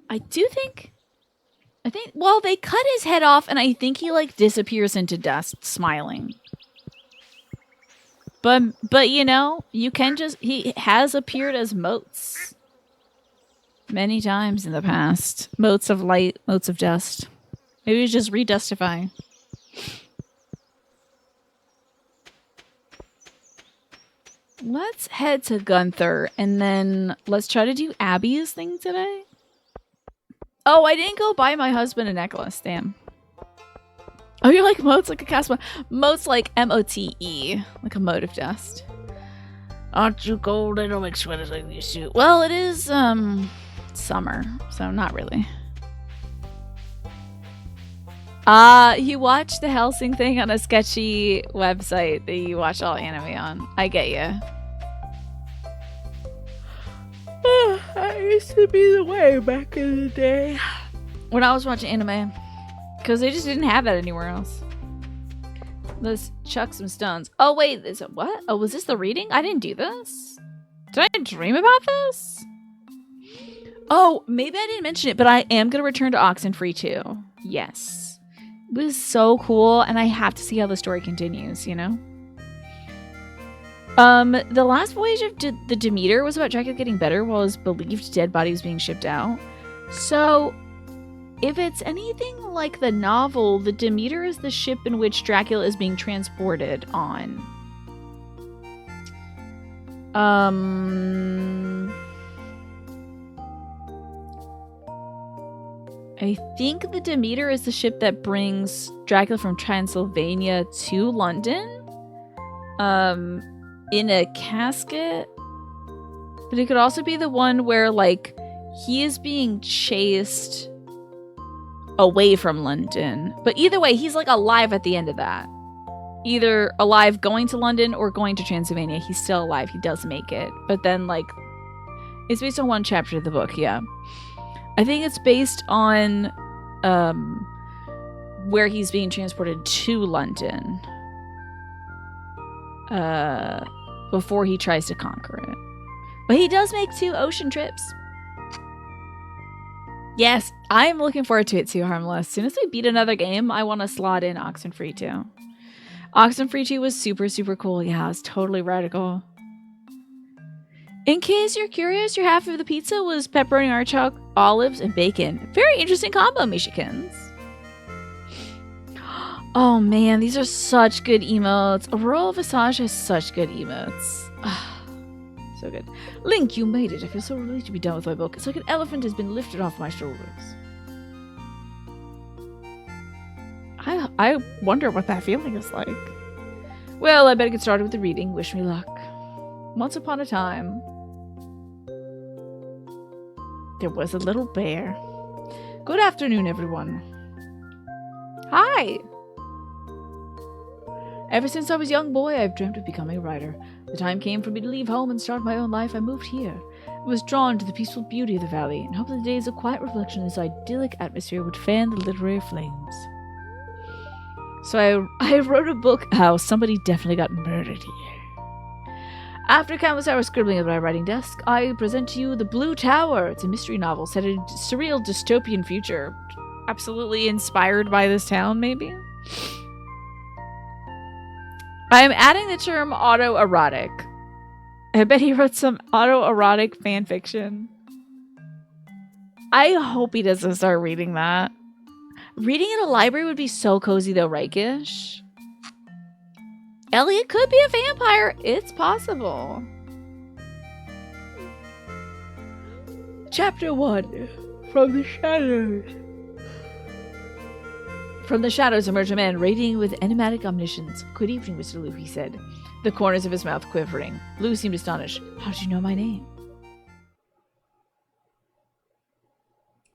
I think, well, they cut his head off, and I think he, disappears into dust, smiling. But you know, you can he has appeared as motes. Many times in the past. Motes of light, motes of dust. Maybe he's just redustifying. Let's head to Gunther and then let's try to do Abby's thing today. Oh, I didn't go buy my husband a necklace. Damn. Oh, you're like Mote's like a cast. Mote's like M-O-T-E, like a mote of dust. Aren't you cold? I don't make sweaters like these suit. Well, it is summer, so not really. You watch the Helsing thing on a sketchy website that you watch all anime on. I get you. That used to be the way back in the day. When I was watching anime, because they just didn't have that anywhere else. Let's chuck some stones. Oh wait, is it what? Oh, was this the reading? I didn't do this. Did I dream about this? Oh, maybe I didn't mention it, but I am gonna return to Oxenfree too. Yes. It was so cool, and I have to see how the story continues, you know? The last voyage of the Demeter was about Dracula getting better while his believed dead body was being shipped out. So, if it's anything like the novel, the Demeter is the ship in which Dracula is being transported on. I think the Demeter is the ship that brings Dracula from Transylvania to London. In a casket. But it could also be the one where, like, he is being chased away from London. But either way, he's, like, alive at the end of that. Either alive going to London or going to Transylvania. He's still alive. He does make it. But then, like, it's based on one chapter of the book, yeah. I think it's based on where he's being transported to London before he tries to conquer it. But he does make 2 ocean trips. Yes, I'm looking forward to it too, Harmless. As soon as we beat another game, I want to slot in Oxenfree 2. Oxenfree 2 was super, super cool. Yeah, it was totally radical. In case you're curious, your half of the pizza was pepperoni artichoke, olives, and bacon. Very interesting combo, Mishikins. Oh man, these are such good emotes. Aurora Visage has such good emotes. So good. Link, you made it. I feel so relieved to be done with my book. It's like an elephant has been lifted off my shoulders. I wonder what that feeling is like. Well, I better get started with the reading. Wish me luck. Once upon a time, there was a little bear. Good afternoon, everyone. Hi! Ever since I was a young boy, I've dreamt of becoming a writer. The time came for me to leave home and start my own life. I moved here. I was drawn to the peaceful beauty of the valley, and hoped that the days of quiet reflection in this idyllic atmosphere would fan the literary flames. So I wrote a book how somebody definitely got murdered here. After countless hours scribbling at my writing desk, I present to you The Blue Tower. It's a mystery novel set in a surreal dystopian future. Absolutely inspired by this town, maybe? I am adding the term autoerotic. I bet he wrote some autoerotic fanfiction. I hope he doesn't start reading that. Reading in a library would be so cozy though, right, Gish? Elliot could be a vampire. It's possible. Chapter 1. From the Shadows. From the shadows emerged a man radiating with enigmatic omniscience. Good evening, Mr. Liu, he said, the corners of his mouth quivering. Liu seemed astonished. How did you know my name?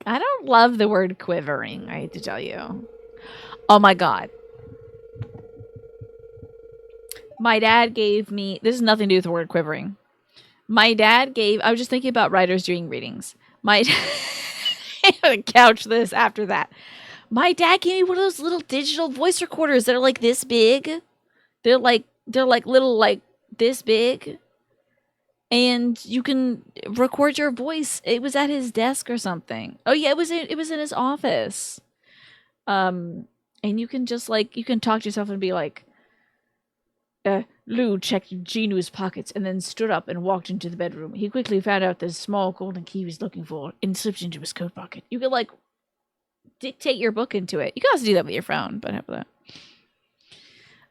I don't love the word quivering, I hate to tell you. Oh my god. My dad gave me... This has nothing to do with the word quivering. My dad gave... I was just thinking about writers doing readings. I'm going to couch this after that. My dad gave me one of those little digital voice recorders that are like this big. They're like little like this big. And you can record your voice. It was at his desk or something. Oh yeah, it was in his office. And you can just like, you can talk to yourself and be like, Lou checked Ginu's pockets and then stood up and walked into the bedroom. He quickly found out the small golden key he was looking for and slipped into his coat pocket. You could like dictate your book into it. You can also do that with your phone, but how about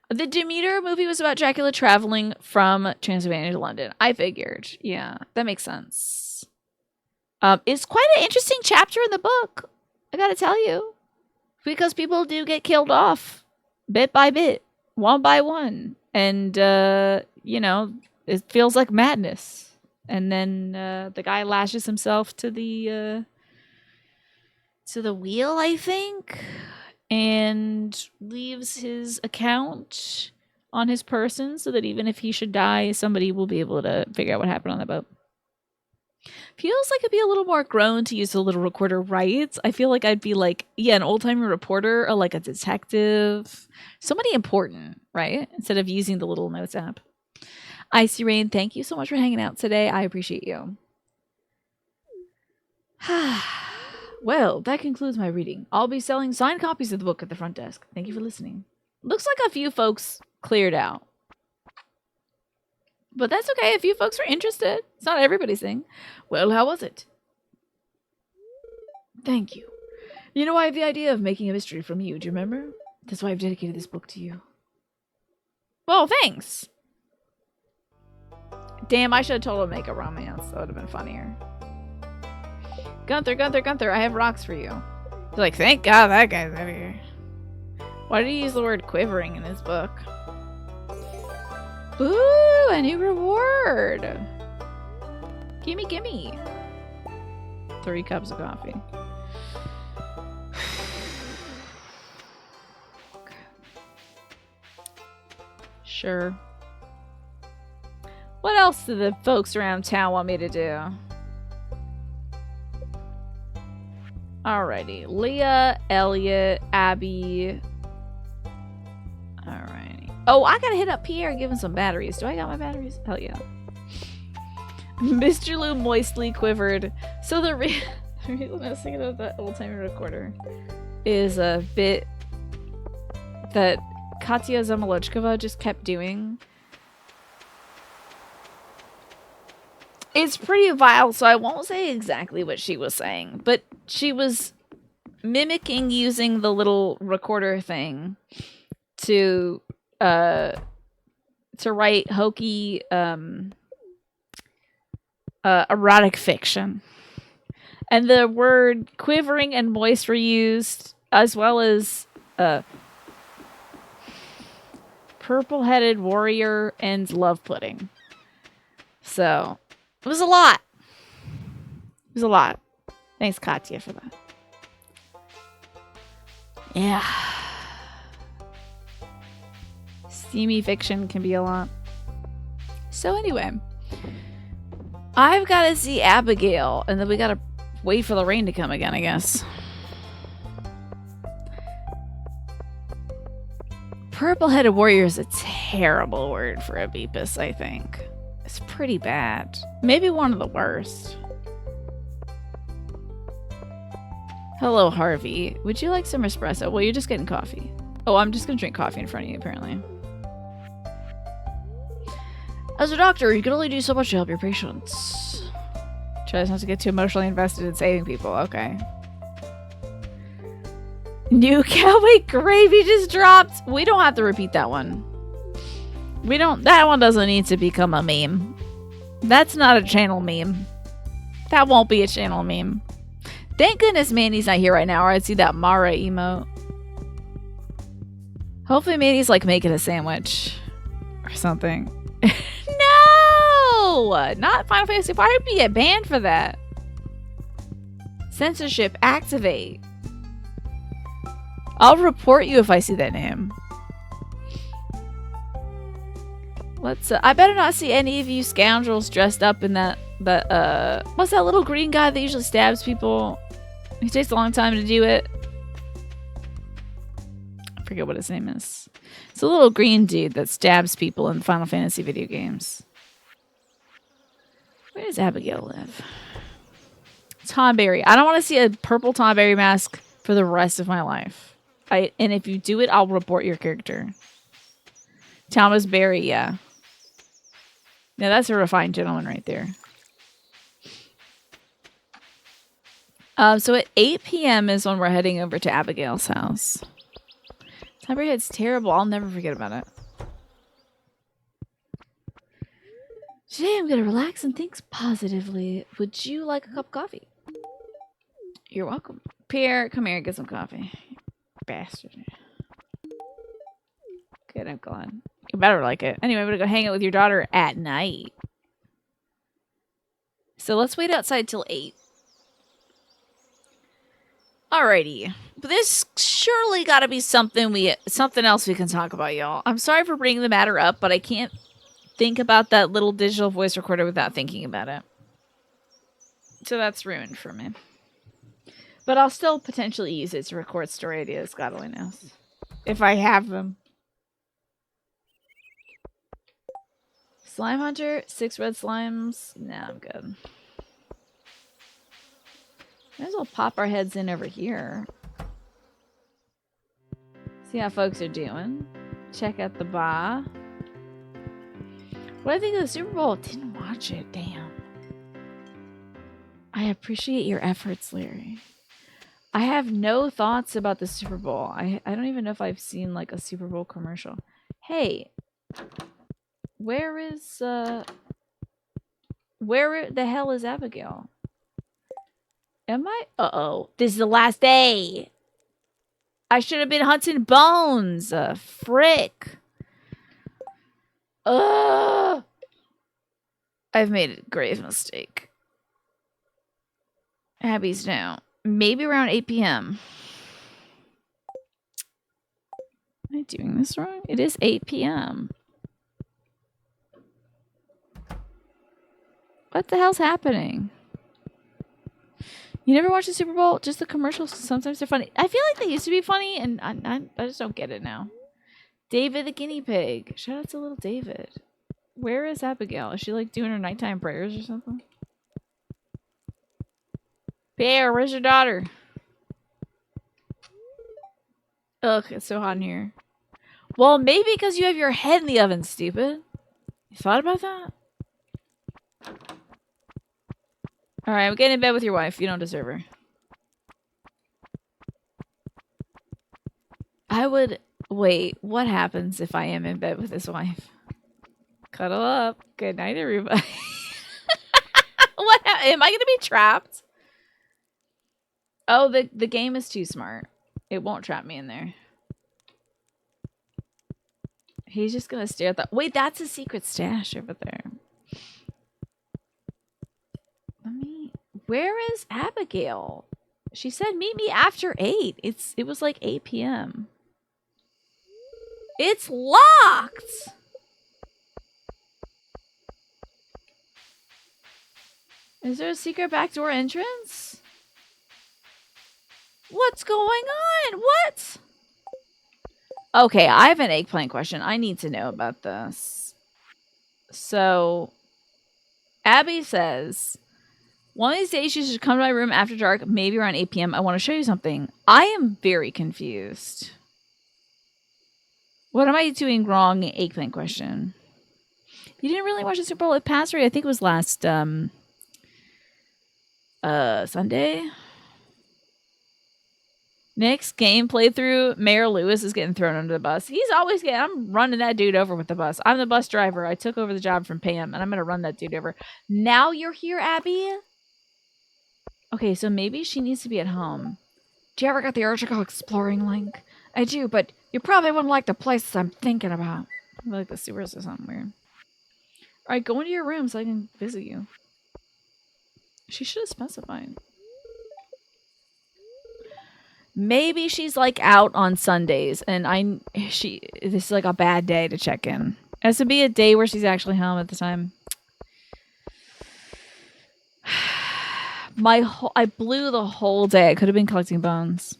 that? The Demeter movie was about Dracula traveling from Transylvania to London. I figured. Yeah, that makes sense. It's quite an interesting chapter in the book, I gotta tell you. Because people do get killed off bit by bit, one by one. And, you know, it feels like madness. And then the guy lashes himself to the wheel, I think, and leaves his account on his person so that even if he should die, somebody will be able to figure out what happened on the boat. Feels like it'd be a little more grown to use the little recorder right. I feel like I'd be like, yeah, an old-timey reporter or like a detective. Somebody important, right? Instead of using the little notes app. Icy Rain, thank you so much for hanging out today. I appreciate you. Well, that concludes my reading. I'll be selling signed copies of the book at the front desk. Thank you for listening. Looks like a few folks cleared out. But that's okay. A few folks are interested. It's not everybody's thing. Well, how was it? Thank you. You know, I have the idea of making a mystery from you. Do you remember? That's why I've dedicated this book to you. Well, thanks. Damn, I should have told him to make a romance. That would have been funnier. Gunther, I have rocks for you. He's like, thank God that guy's out here. Why did he use the word quivering in his book? Ooh, a new reward. Gimme. 3 cups of coffee. Sure. What else do the folks around town want me to do? Alrighty. Leah, Elliot, Abby. Alrighty. Oh, I gotta hit up Pierre and give him some batteries. Do I got my batteries? Hell yeah. Mr. Lou moistly quivered. So the reason I was thinking of that old-timey recorder is a bit that Katya Zamolochkova just kept doing. It's pretty vile, so I won't say exactly what she was saying, but she was mimicking using the little recorder thing to write hokey erotic fiction. And the word quivering and moist were used, as well as purple-headed warrior and love pudding. So it was a lot. It was a lot. Thanks, Katya, for that. Yeah. Steamy fiction can be a lot. So anyway, I've got to see Abigail, and then we got to wait for the rain to come again, I guess. Purple-headed warrior is a terrible word for a Beepus, I think. It's pretty bad. Maybe one of the worst. Hello, Harvey. Would you like some espresso? Well, you're just getting coffee. Oh, I'm just going to drink coffee in front of you, apparently. As a doctor, you can only do so much to help your patients. Tries not to get too emotionally invested in saving people. Okay. New Cowboy Gravy just dropped. We don't have to repeat that one. That one doesn't need to become a meme. That's not a channel meme. That won't be a channel meme. Thank goodness Manny's not here right now, or I'd see that Mara emote. Hopefully Manny's like making a sandwich or something. No! Not Final Fantasy. Why would we get banned for that? Censorship activate. I'll report you if I see that name. I better not see any of you scoundrels dressed up in that what's that little green guy that usually stabs people? He takes a long time to do it. I forget what his name is. It's a little green dude that stabs people in Final Fantasy video games. Where does Abigail live? Tonberry. I don't want to see a purple Tonberry mask for the rest of my life. And if you do it, I'll report your character. Thomas Berry, yeah. Yeah, that's a refined gentleman right there. So at 8 p.m. is when we're heading over to Abigail's house. Tonberry Head's terrible. I'll never forget about it. Today I'm gonna relax and think positively. Would you like a cup of coffee? You're welcome. Pierre, come here, get some coffee. Bastard. Good, I'm glad. You better like it. Anyway, I'm gonna go hang out with your daughter at night. So let's wait outside till 8. Alrighty. But this surely gotta be something else we can talk about, y'all. I'm sorry for bringing the matter up, but I can't think about that little digital voice recorder without thinking about it. So that's ruined for me. But I'll still potentially use it to record story ideas, God only knows. If I have them. Slime Hunter, 6 red slimes. Nah, I'm good. Might as well pop our heads in over here. See how folks are doing. Check out the bar. What do I think of the Super Bowl? Didn't watch it, damn. I appreciate your efforts, Larry. I have no thoughts about the Super Bowl. I don't even know if I've seen like a Super Bowl commercial. Hey, where the hell is Abigail? Am I? Uh-oh. This is the last day. I should have been hunting bones. Frick. Ugh. I've made a grave mistake. Abby's now. Maybe around 8 p.m. Am I doing this wrong? It is 8 p.m. What the hell's happening? You never watch the Super Bowl? Just the commercials? Sometimes they're funny. I feel like they used to be funny, and I just don't get it now. David the guinea pig. Shout out to little David. Where is Abigail? Is she like doing her nighttime prayers or something? Pierre, where's your daughter? Ugh, it's so hot in here. Well, maybe because you have your head in the oven, stupid. You thought about that? Alright, I'm getting in bed with your wife. You don't deserve her. I would... Wait, what happens if I am in bed with his wife? Cuddle up. Good night, everybody. What? Am I going to be trapped? Oh, the game is too smart. It won't trap me in there. He's just going to stare at that. Wait, that's a secret stash over there. Where is Abigail? She said meet me after 8. It was like 8 p.m. It's locked! Is there a secret backdoor entrance? What's going on? What? Okay, I have an eggplant question. I need to know about this. So, Abby says, one of these days you should come to my room after dark, maybe around 8 p.m. I want to show you something. I am very confused. What am I doing wrong? Eggplant question. You didn't really watch the Super Bowl? It passed right. I think it was last Sunday. Next game playthrough, Mayor Lewis is getting thrown under the bus. He's always getting... I'm running that dude over with the bus. I'm the bus driver. I took over the job from Pam, and I'm going to run that dude over. Now you're here, Abby? Okay, so maybe she needs to be at home. Do you ever get the urge to go exploring, Link? I do, but you probably wouldn't like the places I'm thinking about. Like the sewers or something weird. Alright, go into your room so I can visit you. She should have specified. Maybe she's like out on Sundays and this is like a bad day to check in. It has to be a day where she's actually home at the time. I blew the whole day. I could have been collecting bones.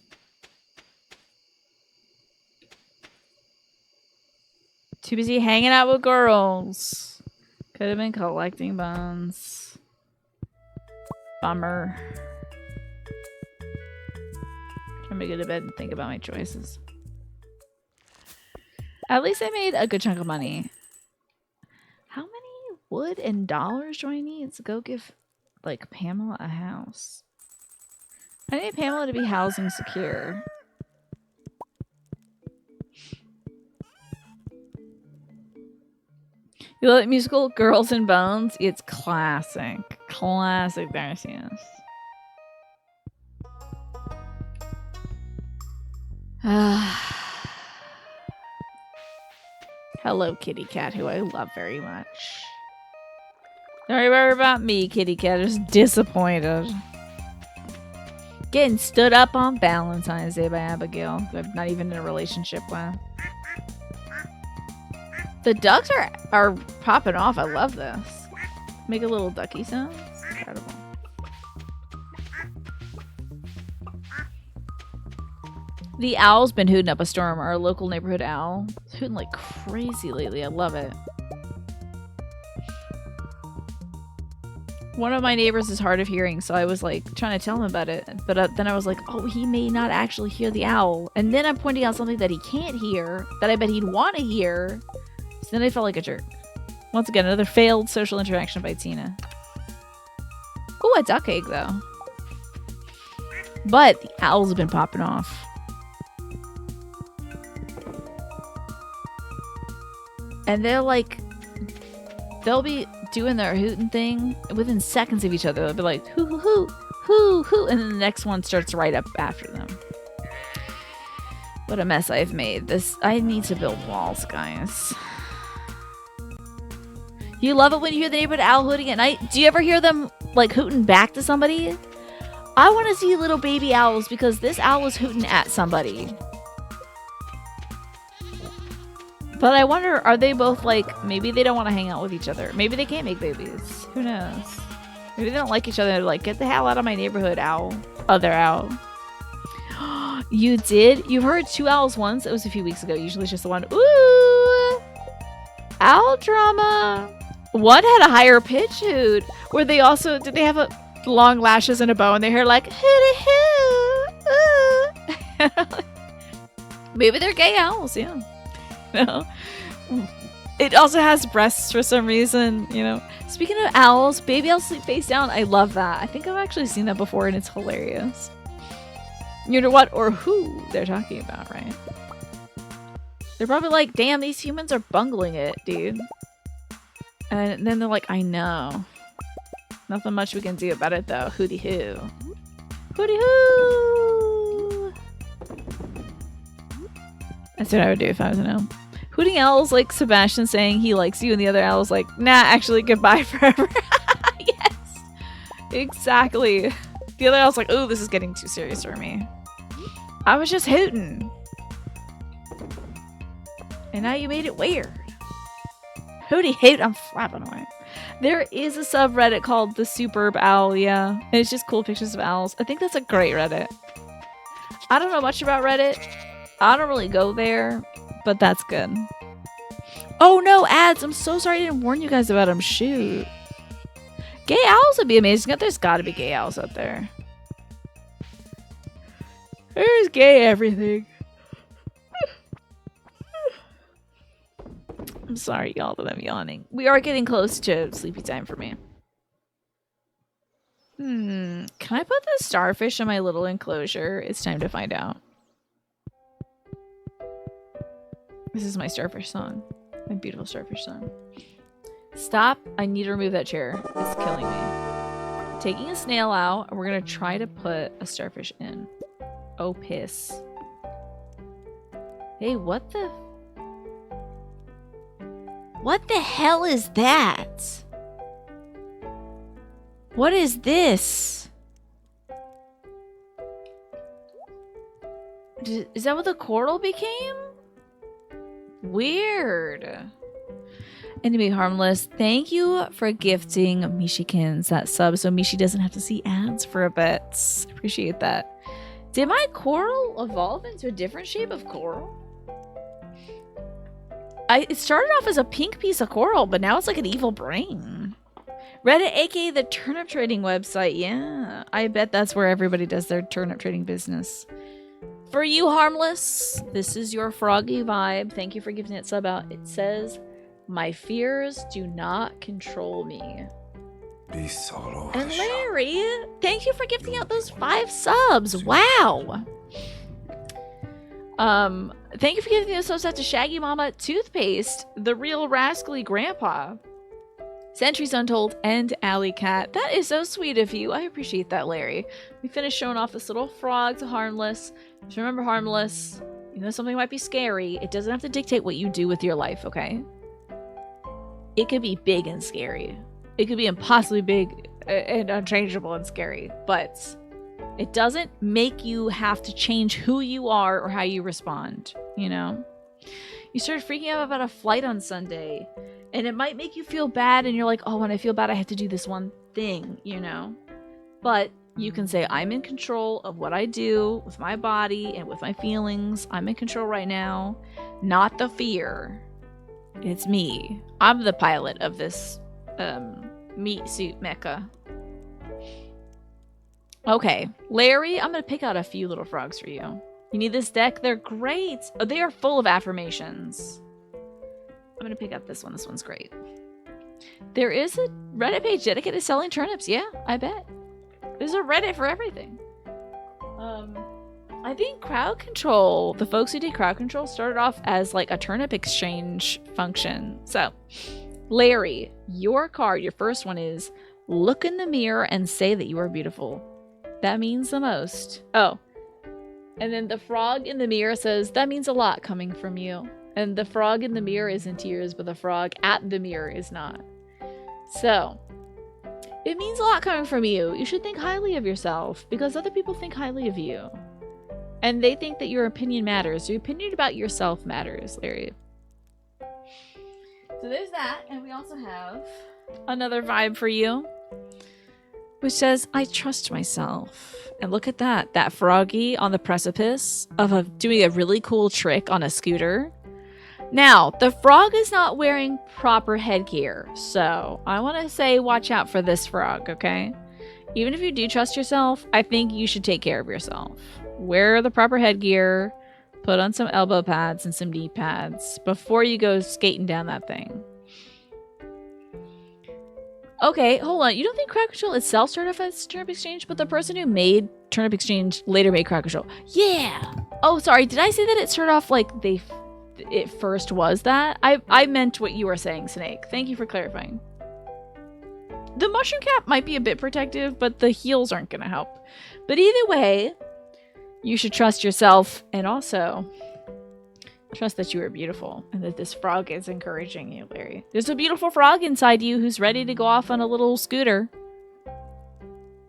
Too busy hanging out with girls. Could have been collecting bones. Bummer. I'm gonna go to bed and think about my choices. At least I made a good chunk of money. How many wood and dollars do I need to go give, like, Pamela a house? I need Pamela to be housing secure. You love the musical Girls and Bones? It's classic. Classic Darcius. Hello, kitty cat, who I love very much. Don't worry about me, kitty cat. I'm just disappointed. Getting stood up on Valentine's Day by Abigail, who I'm not even in a relationship with. The ducks are popping off. I love this. Make a little ducky sound. Incredible. The owl's been hooting up a storm. Our local neighborhood owl. It's hooting like crazy lately. I love it. One of my neighbors is hard of hearing, so I was like trying to tell him about it. But then I was like, oh, he may not actually hear the owl. And then I'm pointing out something that he can't hear, that I bet he'd want to hear. So then I felt like a jerk. Once again, another failed social interaction by Tina. Ooh, a duck egg, though. But the owls have been popping off. And they're like, they'll be doing their hooting thing within seconds of each other. They'll be like, hoo, hoo, hoo, hoo, hoo. And then the next one starts right up after them. What a mess I've made. I need to build walls, guys. You love it when you hear the neighborhood owl hooting at night? Do you ever hear them like hooting back to somebody? I want to see little baby owls because this owl was hooting at somebody. But I wonder, are they both like, maybe they don't want to hang out with each other. Maybe they can't make babies. Who knows? Maybe they don't like each other. They're like, get the hell out of my neighborhood, owl. Other owl. You did? You heard two owls once? It was a few weeks ago. Usually it's just the one. Ooh! Owl drama. One had a higher pitch hoot. Where they also, did they have long lashes and a bow in their hair like, hooty hoo? Maybe they're gay owls, yeah. No. It also has breasts for some reason, you know. Speaking of owls, baby owls sleep face down. I love that. I think I've actually seen that before and it's hilarious. You know what or who they're talking about, right? They're probably like, damn, these humans are bungling it, dude. And then they're like, I know. Nothing much we can do about it, though. Hooty hoo. Hooty hoo! That's what I would do if I was an owl. Hooting owls like Sebastian saying he likes you, and the other owl's like, nah, actually, goodbye forever. Yes! Exactly. The other owl's like, ooh, this is getting too serious for me. I was just hooting. And now you made it weird. Hooty hoot, I'm flapping away. There is a subreddit called The Superb Owl, yeah. And it's just cool pictures of owls. I think that's a great Reddit. I don't know much about Reddit. I don't really go there, but that's good. Oh no, ads! I'm so sorry I didn't warn you guys about them. Shoot. Gay owls would be amazing. There's gotta be gay owls out there. There's gay everything. I'm sorry, y'all, that I'm yawning. We are getting close to sleepy time for me. Can I put the starfish in my little enclosure? It's time to find out. This is my starfish song. My beautiful starfish song. Stop. I need to remove that chair. It's killing me. Taking a snail out, and we're going to try to put a starfish in. Oh, piss. Hey, what the... What the hell is that? What is this? Is that what the coral became? Weird. Enemy harmless. Thank you for gifting Mishikins that sub so Mishi doesn't have to see ads for a bit. Appreciate that. Did my coral evolve into a different shape of coral? It started off as a pink piece of coral, but now it's like an evil brain. Reddit, aka the turnip trading website. Yeah, I bet that's where everybody does their turnip trading business. For you, Harmless, this is your froggy vibe. Thank you for giving it sub out. It says, my fears do not control me. And Larry, thank you for gifting out those 5 subs. Wow. Thank you for giving us those out to Shaggy Mama Toothpaste, the real rascally grandpa, Centuries Untold, and Alley Cat. That is so sweet of you. I appreciate that, Larry. We finished showing off this little frog to Harmless. Just remember, Harmless, even though something might be scary, it doesn't have to dictate what you do with your life, okay? It could be big and scary. It could be impossibly big and unchangeable and scary, but it doesn't make you have to change who you are or how you respond, you know? You started freaking out about a flight on Sunday, and it might make you feel bad, and you're like, oh, when I feel bad, I have to do this one thing, you know? But you can say, I'm in control of what I do with my body and with my feelings. I'm in control right now, not the fear. It's me. I'm the pilot of this meat suit mecha. Okay, Larry, I'm going to pick out a few little frogs for you. You need this deck? They're great. Oh, they are full of affirmations. I'm going to pick up this one. This one's great. There is a Reddit page dedicated to selling turnips. Yeah, I bet. There's a Reddit for everything. I think crowd control, the folks who did crowd control started off as like a turnip exchange function. So, Larry, your card, your first one is look in the mirror and say that you are beautiful. That means the most. Oh. And then the frog in the mirror says, that means a lot coming from you. And the frog in the mirror is in tears, but the frog at the mirror is not. So, it means a lot coming from you. You should think highly of yourself because other people think highly of you. And they think that your opinion matters. Your opinion about yourself matters, Larry. So there's that. And we also have another vibe for you, which says, I trust myself. And look at that. That froggy on the precipice of doing a really cool trick on a scooter. Now, the frog is not wearing proper headgear. So I want to say watch out for this frog, okay? Even if you do trust yourself, I think you should take care of yourself. Wear the proper headgear, put on some elbow pads and some knee pads before you go skating down that thing. Okay, hold on. You don't think Crowd Control itself started off as Turnip Exchange, but the person who made Turnip Exchange later made Crowd Control? Yeah! Oh, sorry. Did I say that it started off like it first was that? I meant what you were saying, Snake. Thank you for clarifying. The mushroom cap might be a bit protective, but the heels aren't going to help. But either way, you should trust yourself and also trust that you are beautiful and that this frog is encouraging you, Larry. There's a beautiful frog inside you who's ready to go off on a little scooter.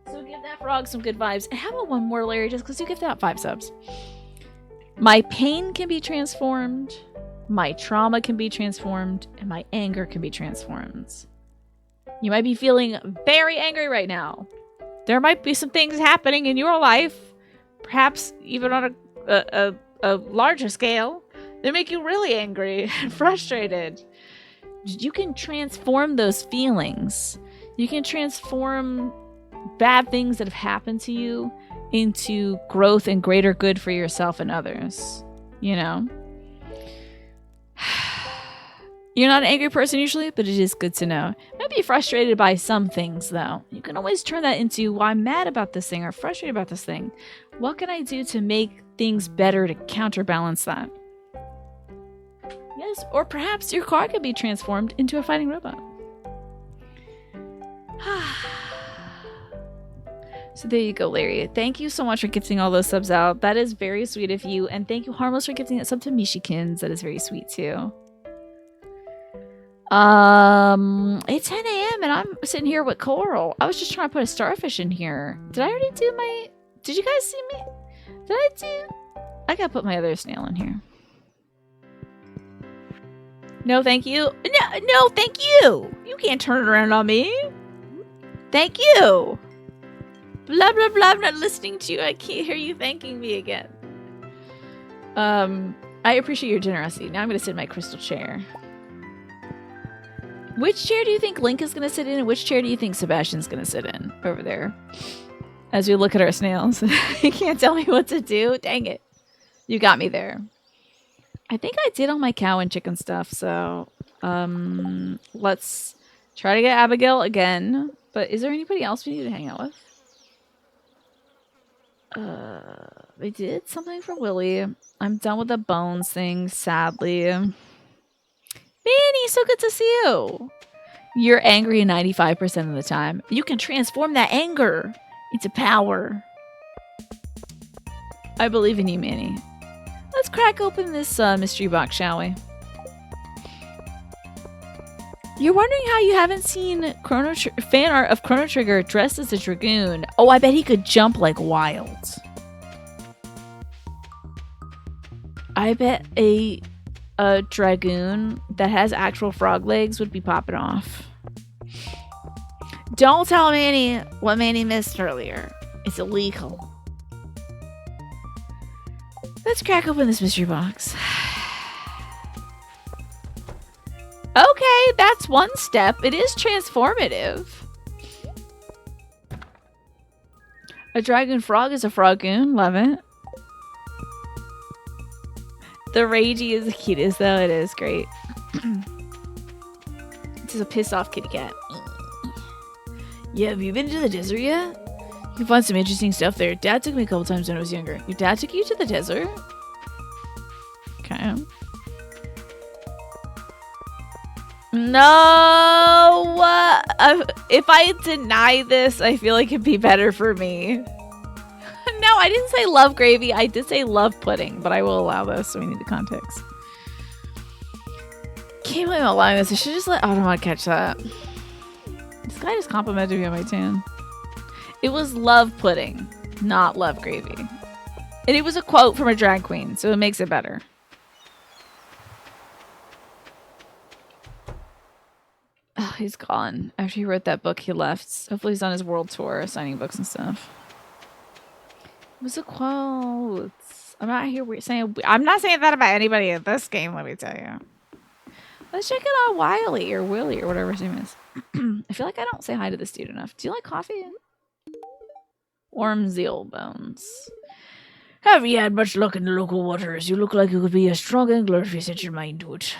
So give that frog some good vibes. And how about one more, Larry, just because you gifted out 5 subs. My pain can be transformed, my trauma can be transformed, and my anger can be transformed. You might be feeling very angry right now. There might be some things happening in your life, perhaps even on a larger scale, that make you really angry and frustrated. You can transform those feelings. You can transform bad things that have happened to you into growth and greater good for yourself and others. You know? You're not an angry person usually, but it is good to know. You might be frustrated by some things, though. You can always turn that into, well, I'm mad about this thing or frustrated about this thing. What can I do to make things better to counterbalance that? Yes, or perhaps your car could be transformed into a fighting robot. So there you go, Larry. Thank you so much for gifting all those subs out. That is very sweet of you. And thank you, Harmless, for gifting that sub to Mishikins. That is very sweet, too. It's 10 a.m. and I'm sitting here with Coral. I was just trying to put a starfish in here. Did I already do my... Did you guys see me? Did I do... I gotta put my other snail in here. No, thank you. No, thank you. You can't turn it around on me. Thank you. Blah, blah, blah. I'm not listening to you. I can't hear you thanking me again. I appreciate your generosity. Now I'm going to sit in my crystal chair. Which chair do you think Link is going to sit in, and which chair do you think Sebastian's going to sit in over there? As we look at our snails. You can't tell me what to do? Dang it. You got me there. I think I did all my cow and chicken stuff, so let's try to get Abigail again. But is there anybody else we need to hang out with? I did something for Willie. I'm done with the bones thing, sadly. Manny, so good to see you. You're angry 95% of the time. You can transform that anger into power. I believe in you, Manny. Let's crack open this mystery box, shall we? You're wondering how you haven't seen fan art of Chrono Trigger dressed as a dragoon. Oh, I bet he could jump like wild. I bet a dragoon that has actual frog legs would be popping off. Don't tell Manny what Manny missed earlier. It's illegal. Let's crack open this mystery box. Okay, that's one step. It is transformative. A dragon frog is a frogoon. Love it. The Ragey is the cutest, though. It is great. This is a pissed off kitty cat. Yeah, have you been to the desert yet? You can find some interesting stuff there. Dad took me a couple times when I was younger. Your dad took you to the desert? Okay. No! If I deny this, I feel like it'd be better for me. No, I didn't say love gravy. I did say love pudding, but I will allow this, so we need the context. Can't believe I'm allowing this. I should just let Automod catch that. This guy just complimented me on my tan. It was love pudding, not love gravy. And it was a quote from a drag queen, so it makes it better. Oh, he's gone. After he wrote that book, he left. Hopefully he's on his world tour, signing books and stuff. It was a quote. I'm not here saying... I'm not saying that about anybody in this game, let me tell you. Let's check it out Wiley or Willie or whatever his name is. I feel like I don't say hi to this dude enough. Do you like coffee? Warm zeal bones. Have you had much luck in the local waters? You look like you could be a strong angler if you set your mind to it.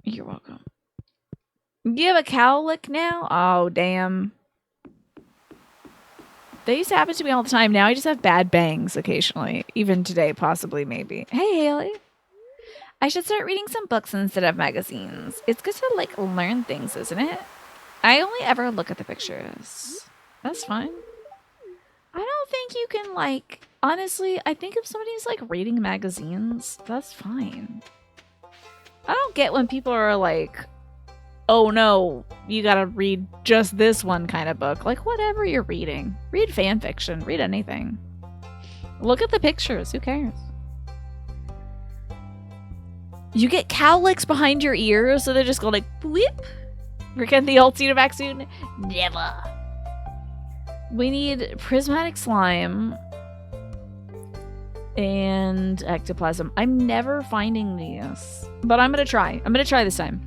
You're welcome. You have a cowlick now? Oh, damn. They used to happen to me all the time. Now I just have bad bangs occasionally. Even today, possibly, maybe. Hey, Haley. I should start reading some books instead of magazines. It's good to, like, learn things, isn't it? I only ever look at the pictures. That's fine. I don't think you can, like... Honestly, I think if somebody's, like, reading magazines, that's fine. I don't get when people are like... Oh no, you gotta read just this one kind of book. Like, whatever you're reading. Read fan fiction. Read anything. Look at the pictures. Who cares? You get cowlicks behind your ears, so they just go like, whip. We're getting the ultimate back soon. Never. We need prismatic slime and ectoplasm. I'm never finding these, but I'm gonna try. I'm gonna try this time.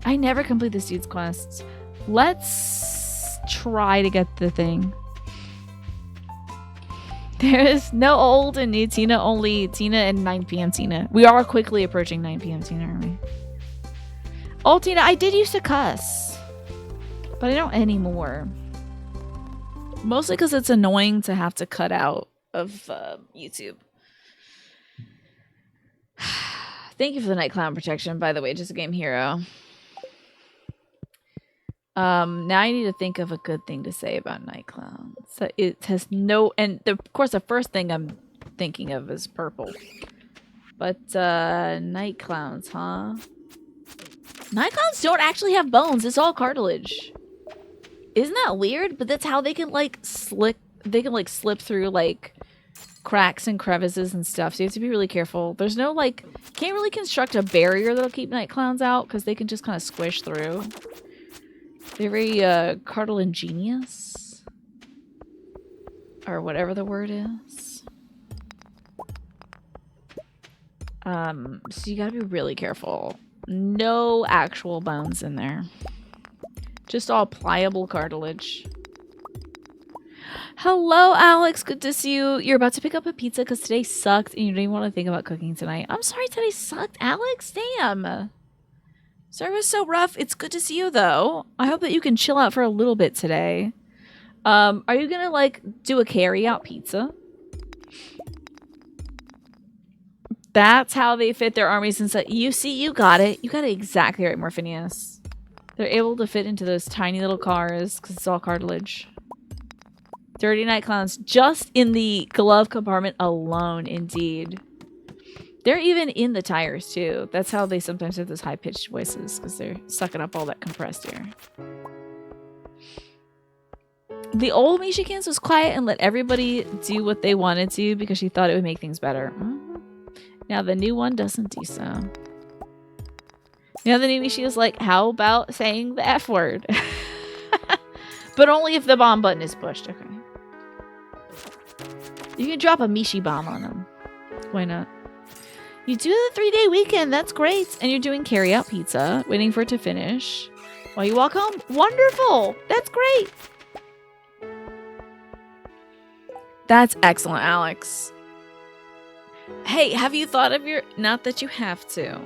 I never complete this dude's quests. Let's try to get the thing. There is no old and new Tina, only Tina and 9 p.m. Tina. We are quickly approaching 9 p.m. Tina, aren't we? Old Tina, I did used to cuss, but I don't anymore. Mostly because it's annoying to have to cut out of YouTube. Thank you for the night clown protection, by the way, just a game hero. Now I need to think of a good thing to say about night clowns. So it has no, and of course the first thing I'm thinking of is purple. But night clowns, huh? Night clowns don't actually have bones. It's all cartilage. Isn't that weird? But that's how they can like slip through like cracks and crevices and stuff. So you have to be really careful. There's no like, can't really construct a barrier that'll keep night clowns out because they can just kind of squish through. They're very cartilaginous, or whatever the word is. So you gotta be really careful. No actual bones in there. Just all pliable cartilage. Hello, Alex. Good to see you. You're about to pick up a pizza because today sucked and you don't even want to think about cooking tonight. I'm sorry today sucked, Alex. Damn. Sorry it was so rough. It's good to see you, though. I hope that you can chill out for a little bit today. Are you gonna, like, do a carry-out pizza? That's how they fit their armies inside. You see, you got it. You got it exactly right, Morphinius. They're able to fit into those tiny little cars because it's all cartilage. Dirty Night Clowns just in the glove compartment alone, indeed. They're even in the tires, too. That's how they sometimes have those high-pitched voices because they're sucking up all that compressed air. The old Mishikins was quiet and let everybody do what they wanted to because she thought it would make things better. Now the new one doesn't do so. Now the new Mishi is like, how about saying the F word? But only if the bomb button is pushed. Okay. You can drop a Mishi bomb on them. Why not? You do the 3-day weekend. That's great. And you're doing carry-out pizza, waiting for it to finish. While you walk home. Wonderful. That's great. That's excellent, Alex. Hey, have you thought of your... Not that you have to.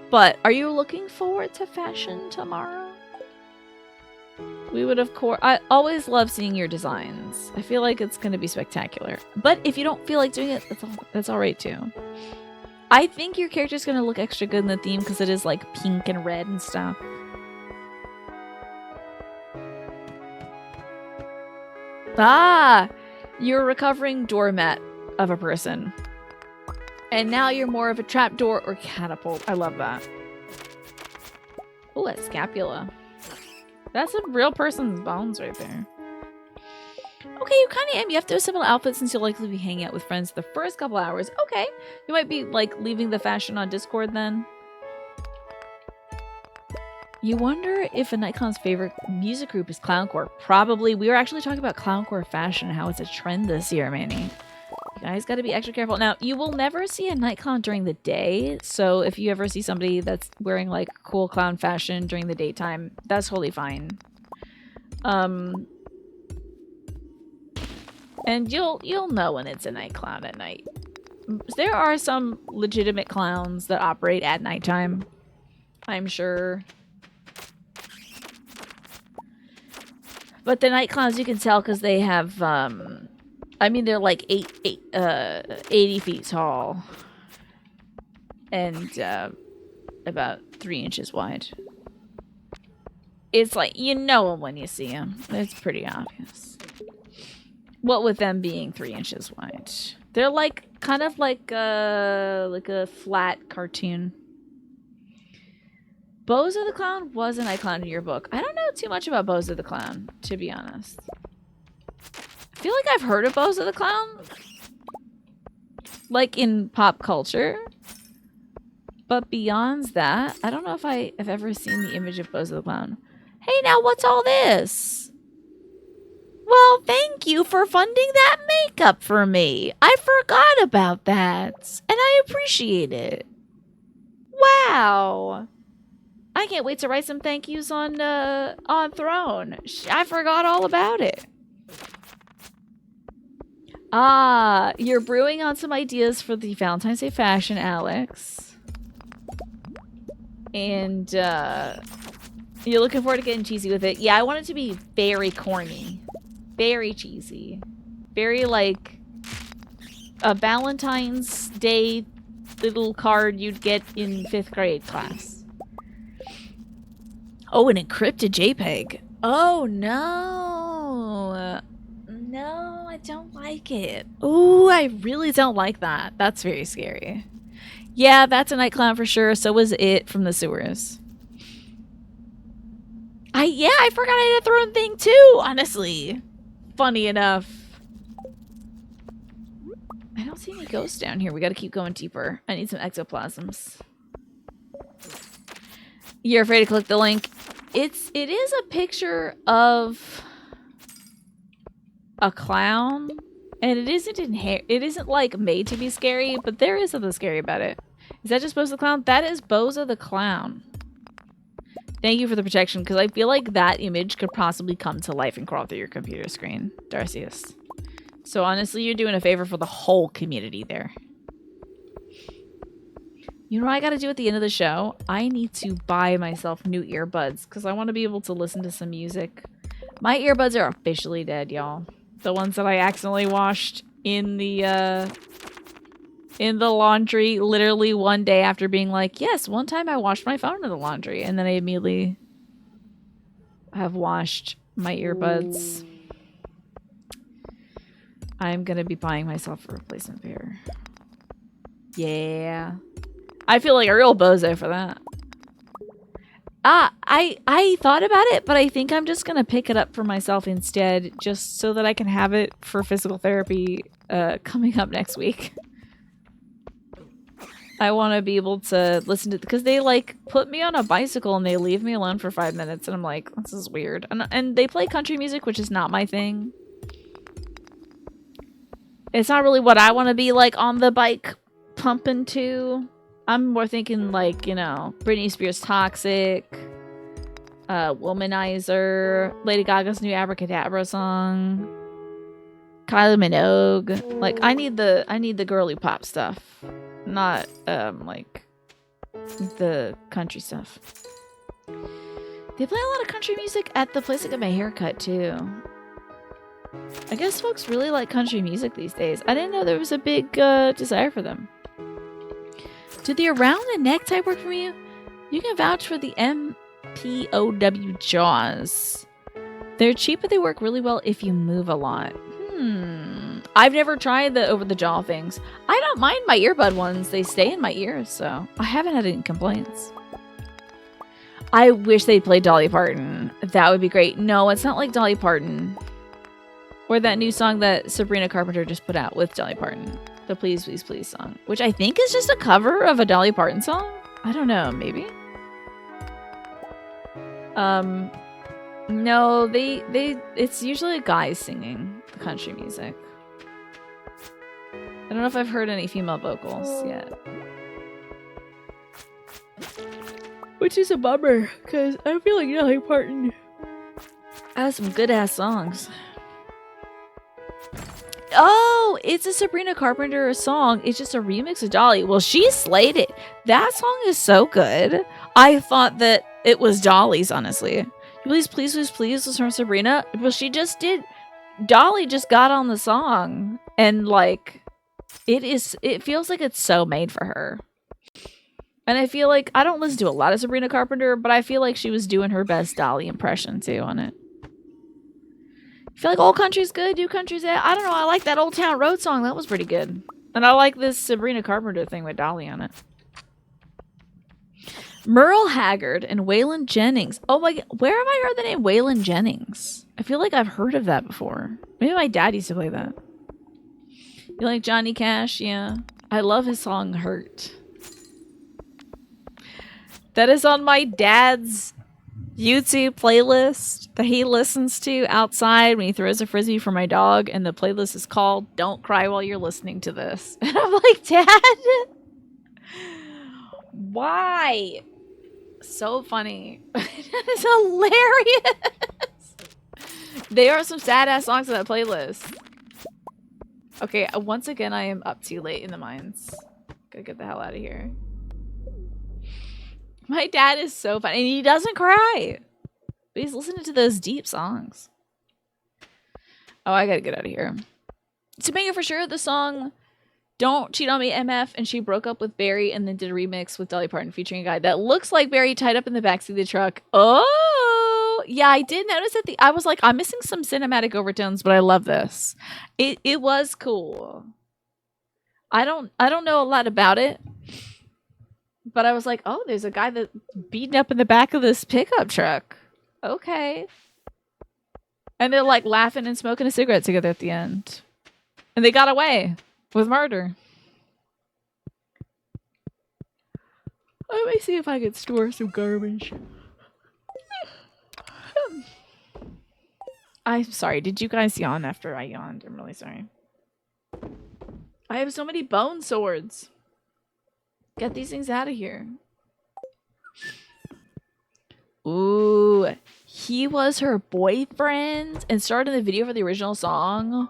But are you looking forward to fashion tomorrow? We would, of course... I always love seeing your designs. I feel like it's going to be spectacular. But if you don't feel like doing it, that's all right, too. I think your character's going to look extra good in the theme because it is, like, pink and red and stuff. Ah! You're a recovering doormat of a person. And now you're more of a trapdoor or catapult. I love that. Oh, a scapula. That's a real person's bones right there. Okay, you kind of am. You have to assemble outfits since you'll likely be hanging out with friends the first couple hours. Okay. You might be, like, leaving the fashion on Discord then. You wonder if a Nightcon's favorite music group is Clowncore. Probably. We were actually talking about Clowncore fashion and how it's a trend this year, Manny. You guys got to be extra careful. Now, you will never see a night clown during the day. So if you ever see somebody that's wearing like cool clown fashion during the daytime, that's totally fine. And you'll know when it's a night clown at night. There are some legitimate clowns that operate at nighttime, I'm sure. But the night clowns, you can tell because they have I mean, they're like 80 feet tall and about 3 inches wide. It's like, you know them when you see them. It's pretty obvious. What with them being 3 inches wide. They're like, kind of like a flat cartoon. Bozo the Clown was a night clown in your book. I don't know too much about Bozo the Clown, to be honest. I feel like I've heard of Bozo the Clown. Like in pop culture. But beyond that, I don't know if I have ever seen the image of Bozo the Clown. Hey, now what's all this? Well, thank you for funding that makeup for me. I forgot about that. And I appreciate it. Wow. I can't wait to write some thank yous on Throne. I forgot all about it. Ah, you're brewing on some ideas for the Valentine's Day fashion, Alex. And you're looking forward to getting cheesy with it. Yeah, I want it to be very corny. Very cheesy. Very like a Valentine's Day little card you'd get in 5th grade class. Oh, an encrypted JPEG. Oh, no. No, I don't like it. Oh, I really don't like that. That's very scary. Yeah, that's a night clown for sure. So was it from the sewers. I forgot I had a Throne thing too, honestly. Funny enough. I don't see any ghosts down here. We gotta keep going deeper. I need some ectoplasms. You're afraid to click the link. It is a picture of a clown, and it isn't like made to be scary, but there is something scary about it. Is that just Bozo the Clown? That is Bozo the Clown. Thank you for the protection, because I feel like that image could possibly come to life and crawl through your computer screen, Darcius. So honestly, you're doing a favor for the whole community there. You know what I gotta do at the end of the show? I need to buy myself new earbuds, because I want to be able to listen to some music. My earbuds are officially dead, y'all. The ones that I accidentally washed in the laundry literally one day after being like, yes, one time I washed my phone in the laundry, and then I immediately have washed my earbuds. I'm gonna be buying myself a replacement pair. Yeah. I feel like a real bozo for that. I thought about it, but I think I'm just gonna pick it up for myself instead, just so that I can have it for physical therapy coming up next week. I want to be able to listen to, because they like put me on a bicycle and they leave me alone for 5 minutes, and I'm like, this is weird. And they play country music, which is not my thing. It's not really what I want to be like on the bike pumping to. I'm more thinking like, you know, Britney Spears' Toxic, Womanizer, Lady Gaga's new Abracadabra song, Kylie Minogue. Like I need the girly pop stuff, not like the country stuff. They play a lot of country music at the place I got my hair cut too. I guess folks really like country music these days. I didn't know there was a big desire for them. Do the around the neck type work for you? You can vouch for the MPOW jaws. They're cheap, but they work really well if you move a lot. I've never tried the over the jaw things. I don't mind my earbud ones. They stay in my ears, so I haven't had any complaints. I wish they'd play Dolly Parton. That would be great. No, it's not like Dolly Parton. Or that new song that Sabrina Carpenter just put out with Dolly Parton. The Please Please Please song. Which I think is just a cover of a Dolly Parton song. I don't know, maybe? No, it's usually guys singing the country music. I don't know if I've heard any female vocals yet. Which is a bummer, because I feel like Dolly Parton has some good-ass songs. Oh, it's a Sabrina Carpenter song. It's just a remix of Dolly. Well, she slayed it. That song is so good. I thought that it was Dolly's, honestly. Please, please, please, please was from Sabrina. Well, she just did. Dolly just got on the song. And, like, it feels like it's so made for her. And I feel like, I don't listen to a lot of Sabrina Carpenter, but I feel like she was doing her best Dolly impression, too, on it. I feel like old country's good, new country's bad. I don't know, I like that Old Town Road song. That was pretty good. And I like this Sabrina Carpenter thing with Dolly on it. Merle Haggard and Waylon Jennings. Oh my god, where have I heard the name Waylon Jennings? I feel like I've heard of that before. Maybe my dad used to play that. You like Johnny Cash? Yeah. I love his song Hurt. That is on my dad's YouTube playlist that he listens to outside when he throws a frisbee for my dog, and the playlist is called Don't Cry While You're Listening to This. And I'm like, Dad, why? So funny. It's hilarious. There are some sad ass songs on that playlist. Okay, once again I am up too late in the mines. Gotta get the hell out of here. My dad is so funny, and he doesn't cry. But he's listening to those deep songs. Oh, I gotta get out of here. Topanga for sure, the song Don't Cheat on Me MF, and she broke up with Barry and then did a remix with Dolly Parton featuring a guy that looks like Barry tied up in the backseat of the truck. Oh, yeah, I did notice that I was like, I'm missing some cinematic overtones, but I love this. It was cool. I don't know a lot about it. But I was like, oh, there's a guy that's beaten up in the back of this pickup truck. Okay. And they're like laughing and smoking a cigarette together at the end. And they got away with murder. Let me see if I can store some garbage. I'm sorry. Did you guys yawn after I yawned? I'm really sorry. I have so many bone swords. Get these things out of here. Ooh, he was her boyfriend and starred in the video for the original song.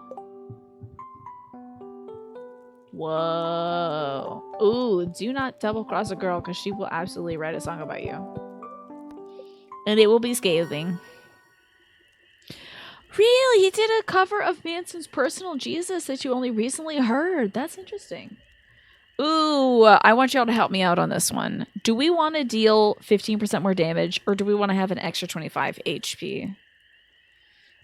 Whoa. Ooh, do not double cross a girl because she will absolutely write a song about you. And it will be scathing. Really? He did a cover of Manson's Personal Jesus that you only recently heard. That's interesting. Ooh, I want y'all to help me out on this one. Do we want to deal 15% more damage, or do we want to have an extra 25 HP?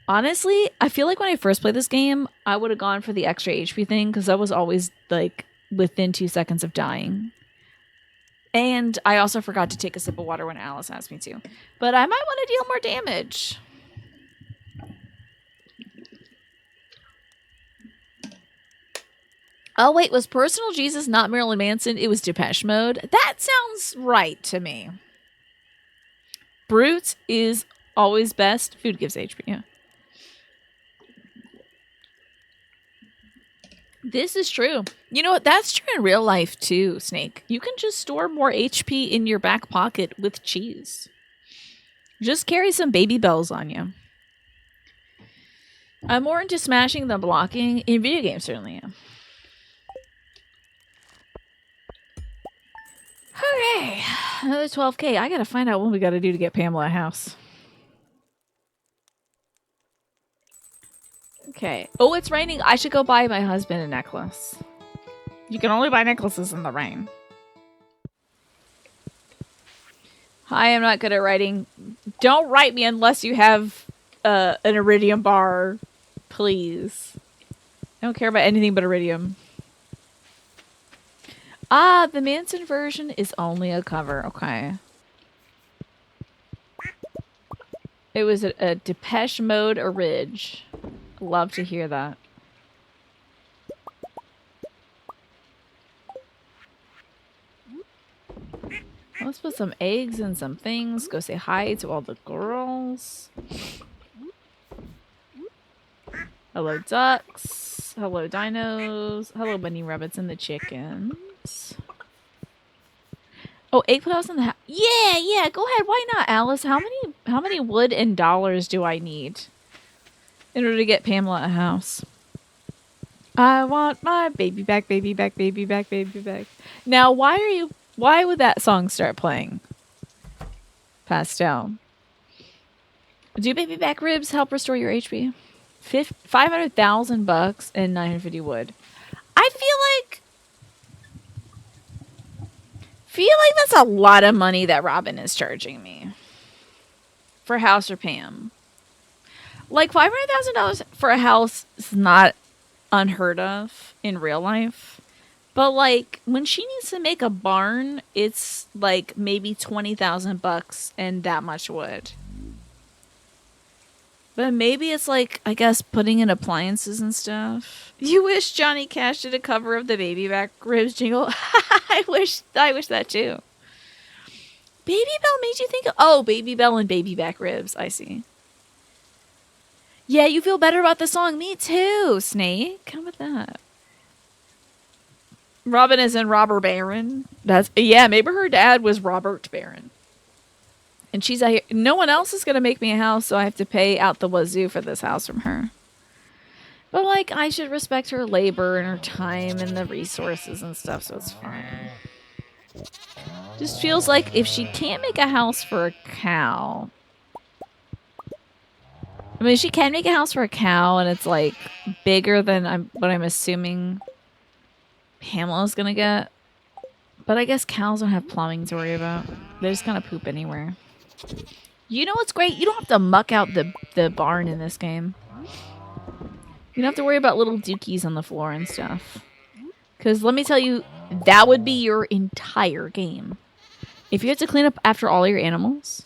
Honestly, I feel like when I first played this game, I would have gone for the extra HP thing, because I was always, like, within 2 seconds of dying. And I also forgot to take a sip of water when Alice asked me to. But I might want to deal more damage. Oh, wait, was Personal Jesus not Marilyn Manson? It was Depeche Mode? That sounds right to me. Brute is always best. Food gives HP, yeah. This is true. You know what? That's true in real life, too, Snake. You can just store more HP in your back pocket with cheese. Just carry some baby bells on you. I'm more into smashing than blocking. In video games, certainly am. Okay, another 12k. I gotta find out what we gotta do to get Pamela a house. Okay. Oh, it's raining. I should go buy my husband a necklace. You can only buy necklaces in the rain. Hi, I'm not good at writing. Don't write me unless you have an iridium bar, please. I don't care about anything but iridium. Ah, the Manson version is only a cover. Okay. It was a Depeche Mode Orig. Love to hear that. Let's put some eggs and some things. Go say hi to all the girls. Hello, ducks. Hello, dinos. Hello, bunny rabbits and the chickens. Oh, egg piles in the house. Yeah. Go ahead. Why not, Alice? How many wood and dollars do I need in order to get Pamela a house? I want my baby back, baby back, baby back, baby back. Now, why would that song start playing? Pastel. Do baby back ribs help restore your HP? 500,000 bucks and 950 wood. I feel like that's a lot of money that Robin is charging me for house or Pam. Like $500,000 for a house is not unheard of in real life. But like when she needs to make a barn, it's like maybe 20,000 bucks and that much wood. But maybe it's like, I guess, putting in appliances and stuff. You wish Johnny Cash did a cover of the Baby Back Ribs jingle? I wish that too. Baby Bell made you think of... Oh, Baby Bell and Baby Back Ribs. I see. Yeah, you feel better about the song. Me too, Snake. How about that? Robin is in Robber Baron. Yeah, maybe her dad was Robert Baron. And she's out here. No one else is going to make me a house, so I have to pay out the wazoo for this house from her. But, like, I should respect her labor and her time and the resources and stuff, so it's fine. Just feels like if she can't make a house for a cow... I mean, she can make a house for a cow, and it's, like, bigger than what I'm assuming Pamela's going to get. But I guess cows don't have plumbing to worry about. They're just going to poop anywhere. You know what's great? You don't have to muck out the barn in this game. You don't have to worry about little dookies on the floor and stuff. Because let me tell you, that would be your entire game. If you have to clean up after all your animals.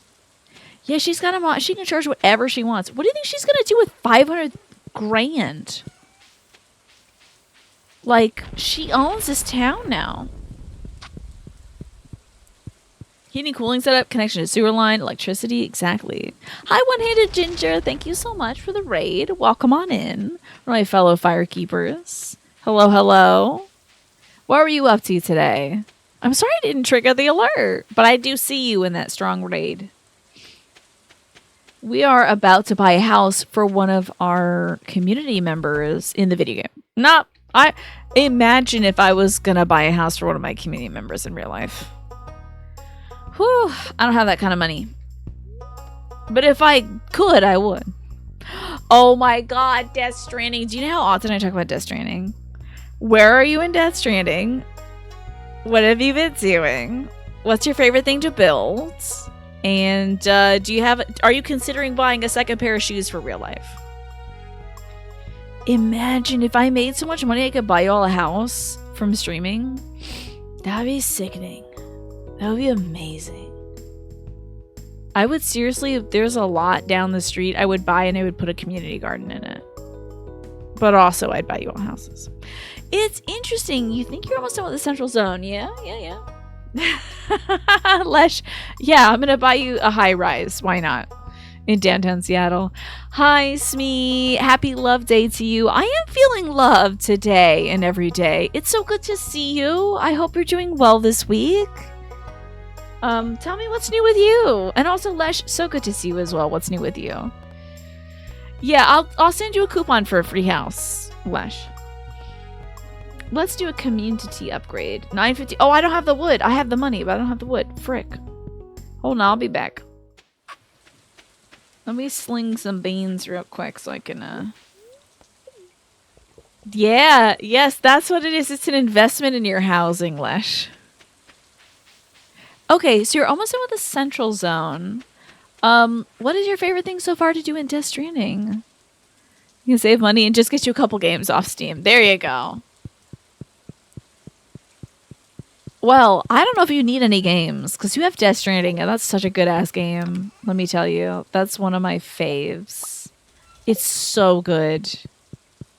Yeah, she can charge whatever she wants. What do you think she's going to do with 500 grand? Like, she owns this town now. Heating, cooling setup, connection to sewer line, electricity, exactly. Hi, One-Handed Ginger. Thank you so much for the raid. Welcome on in, my fellow firekeepers. Hello, hello. What were you up to today? I'm sorry I didn't trigger the alert, but I do see you in that strong raid. We are about to buy a house for one of our community members in the video game. I imagine if I was going to buy a house for one of my community members in real life. Whew, I don't have that kind of money. But if I could, I would. Oh my god, Death Stranding. Do you know how often I talk about Death Stranding? Where are you in Death Stranding? What have you been doing? What's your favorite thing to build? And are you considering buying a second pair of shoes for real life? Imagine if I made so much money I could buy you all a house from streaming. That'd be sickening. That would be amazing. I would seriously, if there's a lot down the street, I would buy and I would put a community garden in it. But also, I'd buy you all houses. It's interesting. You think you're almost done with the central zone. Yeah. Lesh, yeah, I'm going to buy you a high rise. Why not? In downtown Seattle. Hi, Smee. Happy Love Day to you. I am feeling love today and every day. It's so good to see you. I hope you're doing well this week. Tell me what's new with you. And also, Lesh, so good to see you as well. What's new with you? Yeah, I'll send you a coupon for a free house, Lesh. Let's do a community upgrade. $9.50. Oh, I don't have the wood. I have the money, but I don't have the wood. Frick. Hold on, I'll be back. Let me sling some beans real quick so I can, Yeah, yes, that's what it is. It's an investment in your housing, Lesh. Okay, so you're almost done with the central zone. What is your favorite thing so far to do in Death Stranding? You can save money and just get you a couple games off Steam. There you go. Well, I don't know if you need any games, because you have Death Stranding, and that's such a good-ass game. Let me tell you. That's one of my faves. It's so good.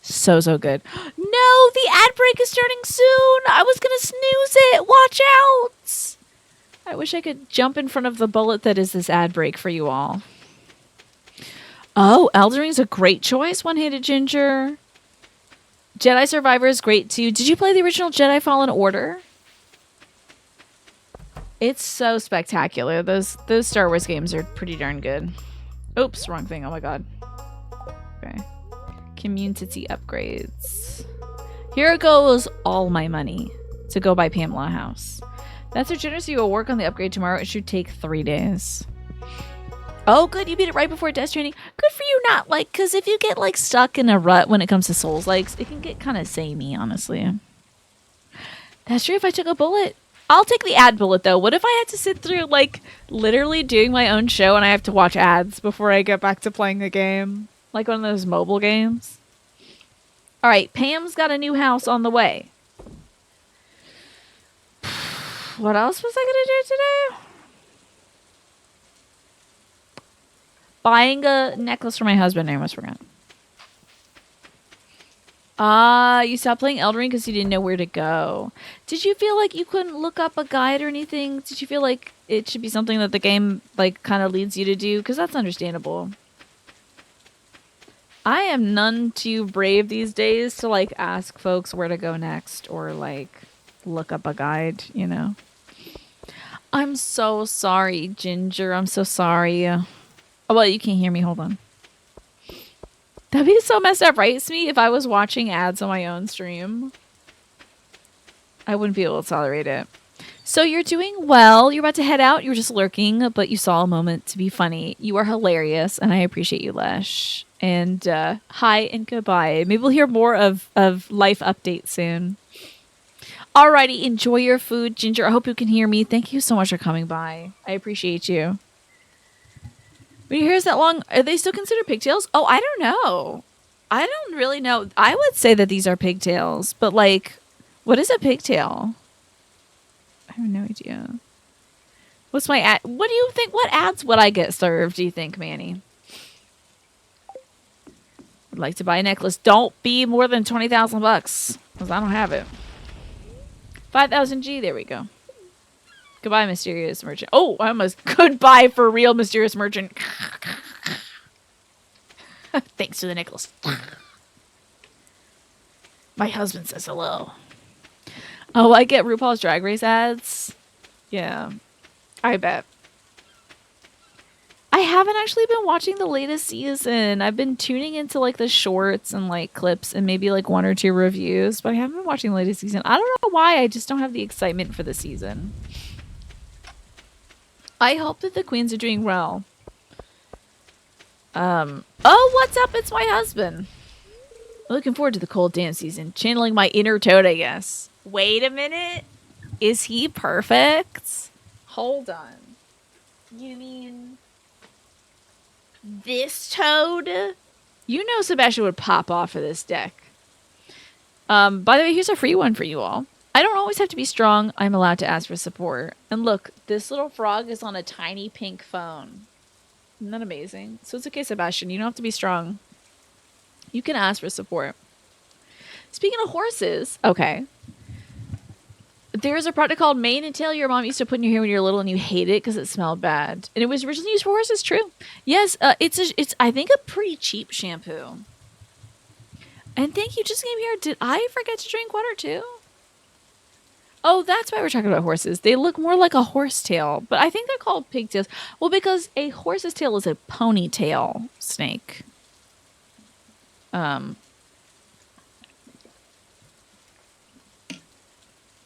So good. No, the ad break is starting soon! I was gonna snooze it! Watch out! I wish I could jump in front of the bullet that is this ad break for you all. Oh, Elden Ring's a great choice, One-Handed Ginger. Jedi Survivor is great, too. Did you play the original Jedi Fallen Order? It's so spectacular. Those Star Wars games are pretty darn good. Oops, wrong thing. Oh my god. Okay. Community upgrades. Here goes all my money to go buy Pamela a house. That's so generous. You will work on the upgrade tomorrow. It should take 3 days. Oh, good. You beat it right before Death Stranding. Good for you. Not like, because if you get like stuck in a rut when it comes to Souls likes, it can get kind of samey, honestly. That's true. If I took a bullet, I'll take the ad bullet though. What if I had to sit through like literally doing my own show and I have to watch ads before I get back to playing the game? Like one of those mobile games. All right, Pam's got a new house on the way. What else was I going to do today? Buying a necklace for my husband. I almost forgot. You stopped playing Elden Ring because you didn't know where to go. Did you feel like you couldn't look up a guide or anything? Did you feel like it should be something that the game like kind of leads you to do? Because that's understandable. I am none too brave these days to like ask folks where to go next or like look up a guide, you know. I'm so sorry, Ginger. I'm so sorry. Oh, well, you can't hear me. Hold on. That'd be so messed up, right, Smee? If I was watching ads on my own stream, I wouldn't be able to tolerate it. So you're doing well. You're about to head out. You were just lurking, but you saw a moment to be funny. You are hilarious, and I appreciate you, Lesh. And hi and goodbye. Maybe we'll hear more of life updates soon. Alrighty, enjoy your food, Ginger. I hope you can hear me. Thank you so much for coming by. I appreciate you. When your hair is that long, are they still considered pigtails? Oh, I don't know. I don't really know. I would say that these are pigtails, but like, what is a pigtail? I have no idea. What's my ad? What do you think? What ads would I get served, do you think, Manny? I'd like to buy a necklace. Don't be more than 20,000 bucks, because I don't have it. 5,000 G. There we go. Goodbye, mysterious merchant. Oh, I almost goodbye for real, mysterious merchant. Thanks to the necklace. My husband says hello. Oh, I get RuPaul's Drag Race ads. Yeah, I bet. I haven't actually been watching the latest season. I've been tuning into like the shorts and like clips and maybe like 1 or 2 reviews, but I haven't been watching the latest season. I don't know why. I just don't have the excitement for the season. I hope that the queens are doing well. Oh, what's up? It's my husband. Looking forward to the cold dance season. Channeling my inner Toad, I guess. Wait a minute. Is he perfect? Hold on. You mean this Toad? You know Sebastian would pop off of this deck. By the way, here's a free one for you all. I don't always have to be strong. I'm allowed to ask for support. And look, this little frog is on a tiny pink phone. Isn't that amazing? So it's okay, Sebastian. You don't have to be strong. You can ask for support. Speaking of horses, okay. There's a product called Mane and Tail your mom used to put in your hair when you were little and you hate it because it smelled bad. And it was originally used for horses, true. Yes, it's I think a pretty cheap shampoo. And thank you, just came here. Did I forget to drink water too? Oh, that's why we're talking about horses. They look more like a horsetail, but I think they're called pigtails. Well, because a horse's tail is a ponytail snake. And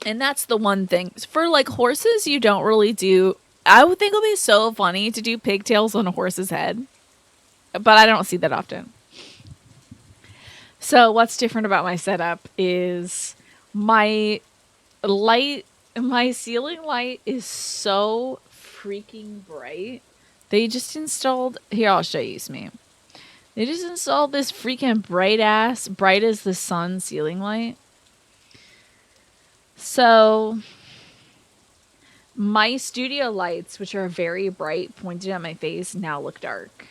that's the one thing. For like horses, you don't really do. I would think it would be so funny to do pigtails on a horse's head, but I don't see that often. So what's different about my setup is my ceiling light is so freaking bright. They just installed, here, I'll show you, Smee. They just installed this freaking bright as the sun ceiling light. So my studio lights, which are very bright, pointed at my face, now look dark.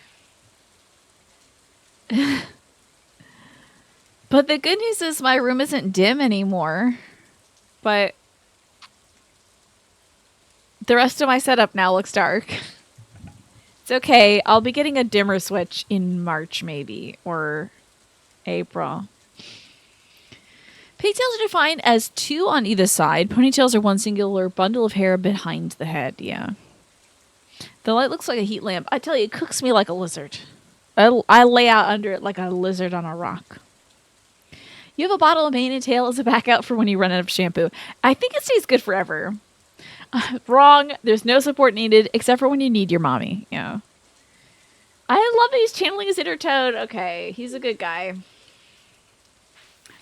But the good news is my room isn't dim anymore. But the rest of my setup now looks dark. It's okay. I'll be getting a dimmer switch in March, maybe, or April. Pigtails are defined as two on either side. Ponytails are one singular bundle of hair behind the head. Yeah. The light looks like a heat lamp. I tell you, it cooks me like a lizard. I lay out under it like a lizard on a rock. You have a bottle of Mane and Tail as a backup for when you run out of shampoo. I think it stays good forever. Wrong. There's no support needed except for when you need your mommy. Yeah. I love that he's channeling his inner Toad. Okay, he's a good guy.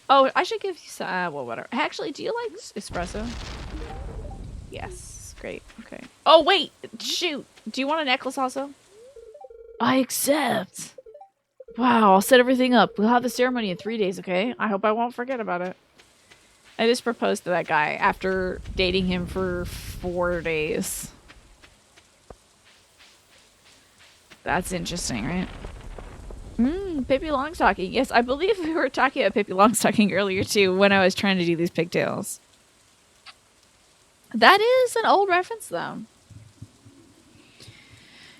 Oh, I should give you some. Well, whatever. Actually, do you like espresso? Yes. Great. Okay. Oh, wait. Shoot. Do you want a necklace also? I accept. Wow, I'll set everything up. We'll have the ceremony in 3 days, okay? I hope I won't forget about it. I just proposed to that guy after dating him for 4 days. That's interesting, right? Pippi Longstocking. Yes, I believe we were talking about Pippi Longstocking earlier, too, when I was trying to do these pigtails. That is an old reference, though.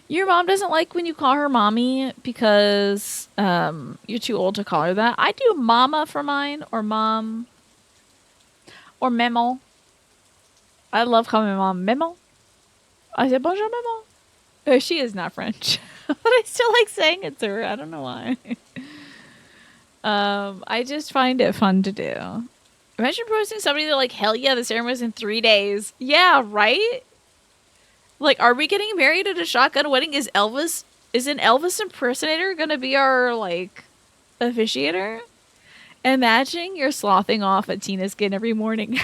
Your mom doesn't like when you call her mommy because you're too old to call her that. I do mama for mine, or mom, or Memo. I love calling my mom Memo. I said bonjour Memo. Oh, she is not French, but I still like saying it to her. I don't know why. I just find it fun to do. Imagine proposing somebody that like, hell yeah, the ceremony's in 3 days. Yeah, right? Like, are we getting married at a shotgun wedding? Is an Elvis impersonator gonna be our, like, officiator? Imagine you're slothing off a Tina skin every morning.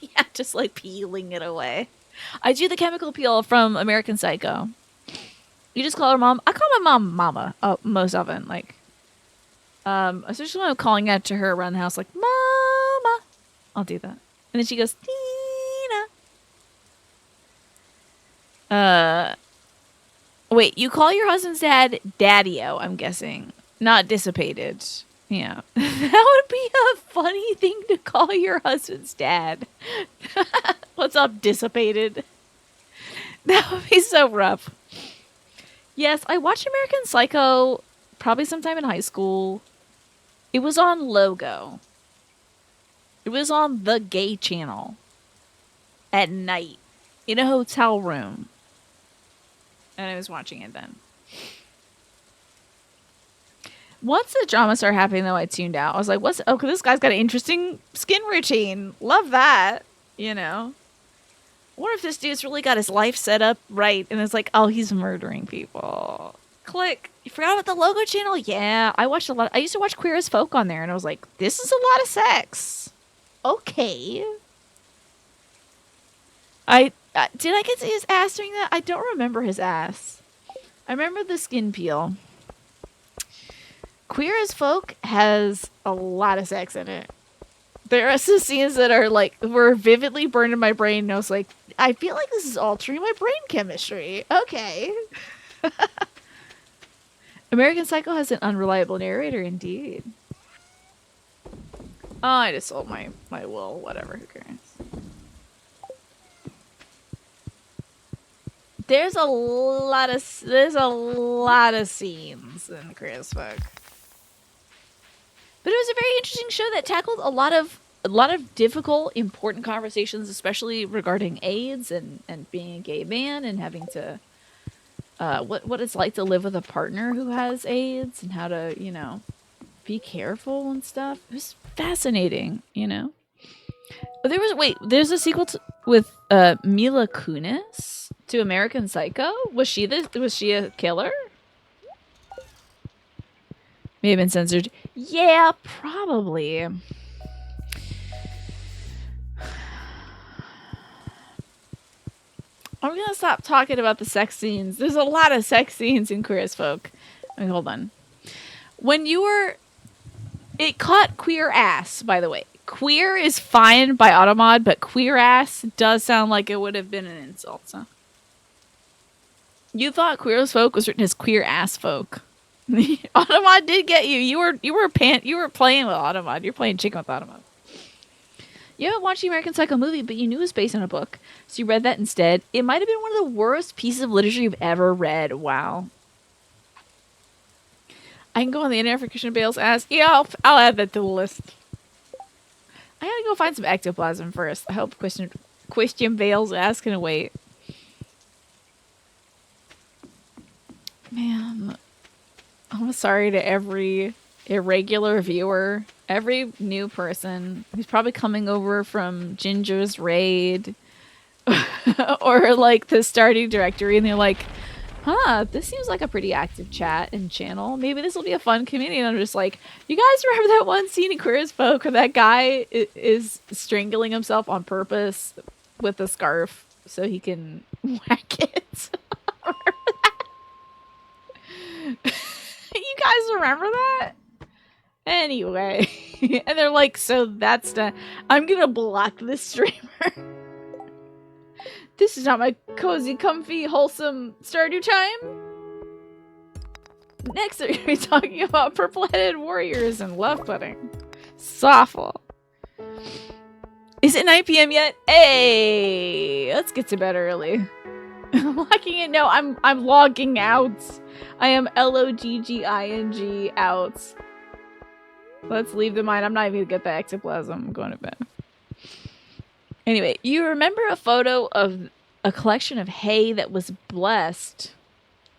Yeah, just, like, peeling it away. I do the chemical peel from American Psycho. You just call her mom. I call my mom Mama most often. Like, especially when I'm calling out to her around the house, like, Mama. I'll do that. And then she goes, Tina. Wait, you call your husband's dad Daddy-O, I'm guessing. Not dissipated. Yeah. That would be a funny thing to call your husband's dad. What's up, dissipated? That would be so rough. Yes, I watched American Psycho probably sometime in high school. It was on Logo. It was on the gay channel. At night. In a hotel room. And I was watching it then. Once the drama started happening, though, I tuned out. I was like, what's... Oh, this guy's got an interesting skin routine. Love that. You know? I wonder if this dude's really got his life set up right. And it's like, oh, he's murdering people. Click. You forgot about the logo channel? Yeah, I watched a lot. I used to watch Queer as Folk on there, and I was like, this is a lot of sex. Okay. Did I get to see his ass during that? I don't remember his ass. I remember the skin peel. Queer as Folk has a lot of sex in it. There are some scenes that are like were vividly burned in my brain, and I was like, I feel like this is altering my brain chemistry. Okay. American Psycho has an unreliable narrator, indeed. Oh, I just sold my will. Whatever, who cares? There's a lot of scenes in Chris Book. But it was a very interesting show that tackled a lot of difficult, important conversations, especially regarding AIDS and being a gay man and having to what it's like to live with a partner who has AIDS and how to, you know, be careful and stuff. It was fascinating, you know. There's a sequel with Mila Kunis to American Psycho. Was she a killer? May have been censored. Yeah, probably. I'm gonna stop talking about the sex scenes. There's a lot of sex scenes in Queer as Folk. I mean, hold on. It caught queer ass, by the way. Queer is fine by Automod, but queer ass does sound like it would have been an insult. So. You thought Queer as Folk was written as queer ass folk. Automod did get you. You were playing with Automod. You're playing chicken with Automod. You haven't watched the American Psycho movie, but you knew it was based on a book, so you read that instead. It might have been one of the worst pieces of literature you've ever read. Wow. I can go on the internet for Christian Bale's ass. Yeah, I'll add that to the list. I gotta go find some ectoplasm first. I hope Christian Bale's ass can wait. Man, I'm sorry to every irregular viewer, every new person who's probably coming over from Ginger's Raid or like the Stardew directory, and they're like, huh, this seems like a pretty active chat and channel. Maybe this will be a fun community. And I'm just like, you guys remember that one scene in Queer as Folk where that guy is strangling himself on purpose with a scarf so he can whack it? You guys remember that? Anyway. And they're like, so that's done. I'm gonna block this streamer. This is not my cozy, comfy, wholesome Stardew time. Next, we're going to be talking about purple-headed warriors and love pudding. Softball. Is it 9 p.m. yet? Hey, let's get to bed early. I'm locking in. No, I'm logging out. I am LOGGING out. Let's leave the mine. I'm not even going to get the ectoplasm. I'm going to bed. Anyway, you remember a photo of a collection of hay that was blessed?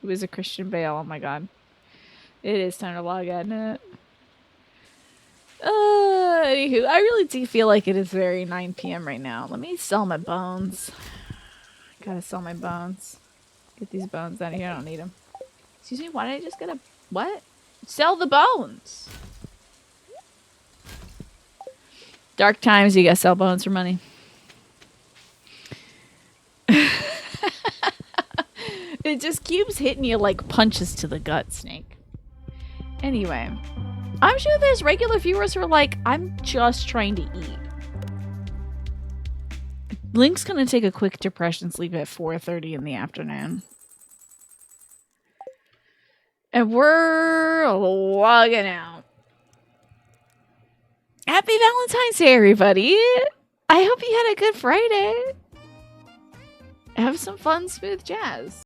It was a Christian Bale. Oh my god. It is time to log out, isn't it? Anywho, I really do feel like it is very 9 p.m. right now. Let me sell my bones. Gotta sell my bones. Get these bones out of here. I don't need them. Excuse me, why did I just get a... What? Sell the bones! Dark times, you gotta sell bones for money. It just keeps hitting you like punches to the gut, Snake. Anyway, I'm sure there's regular viewers who are like, I'm just trying to eat. Link's gonna take a quick depression sleep at 4:30 in the afternoon. And we're logging out. Happy Valentine's Day, everybody! I hope you had a good Friday. Have some fun, smooth jazz.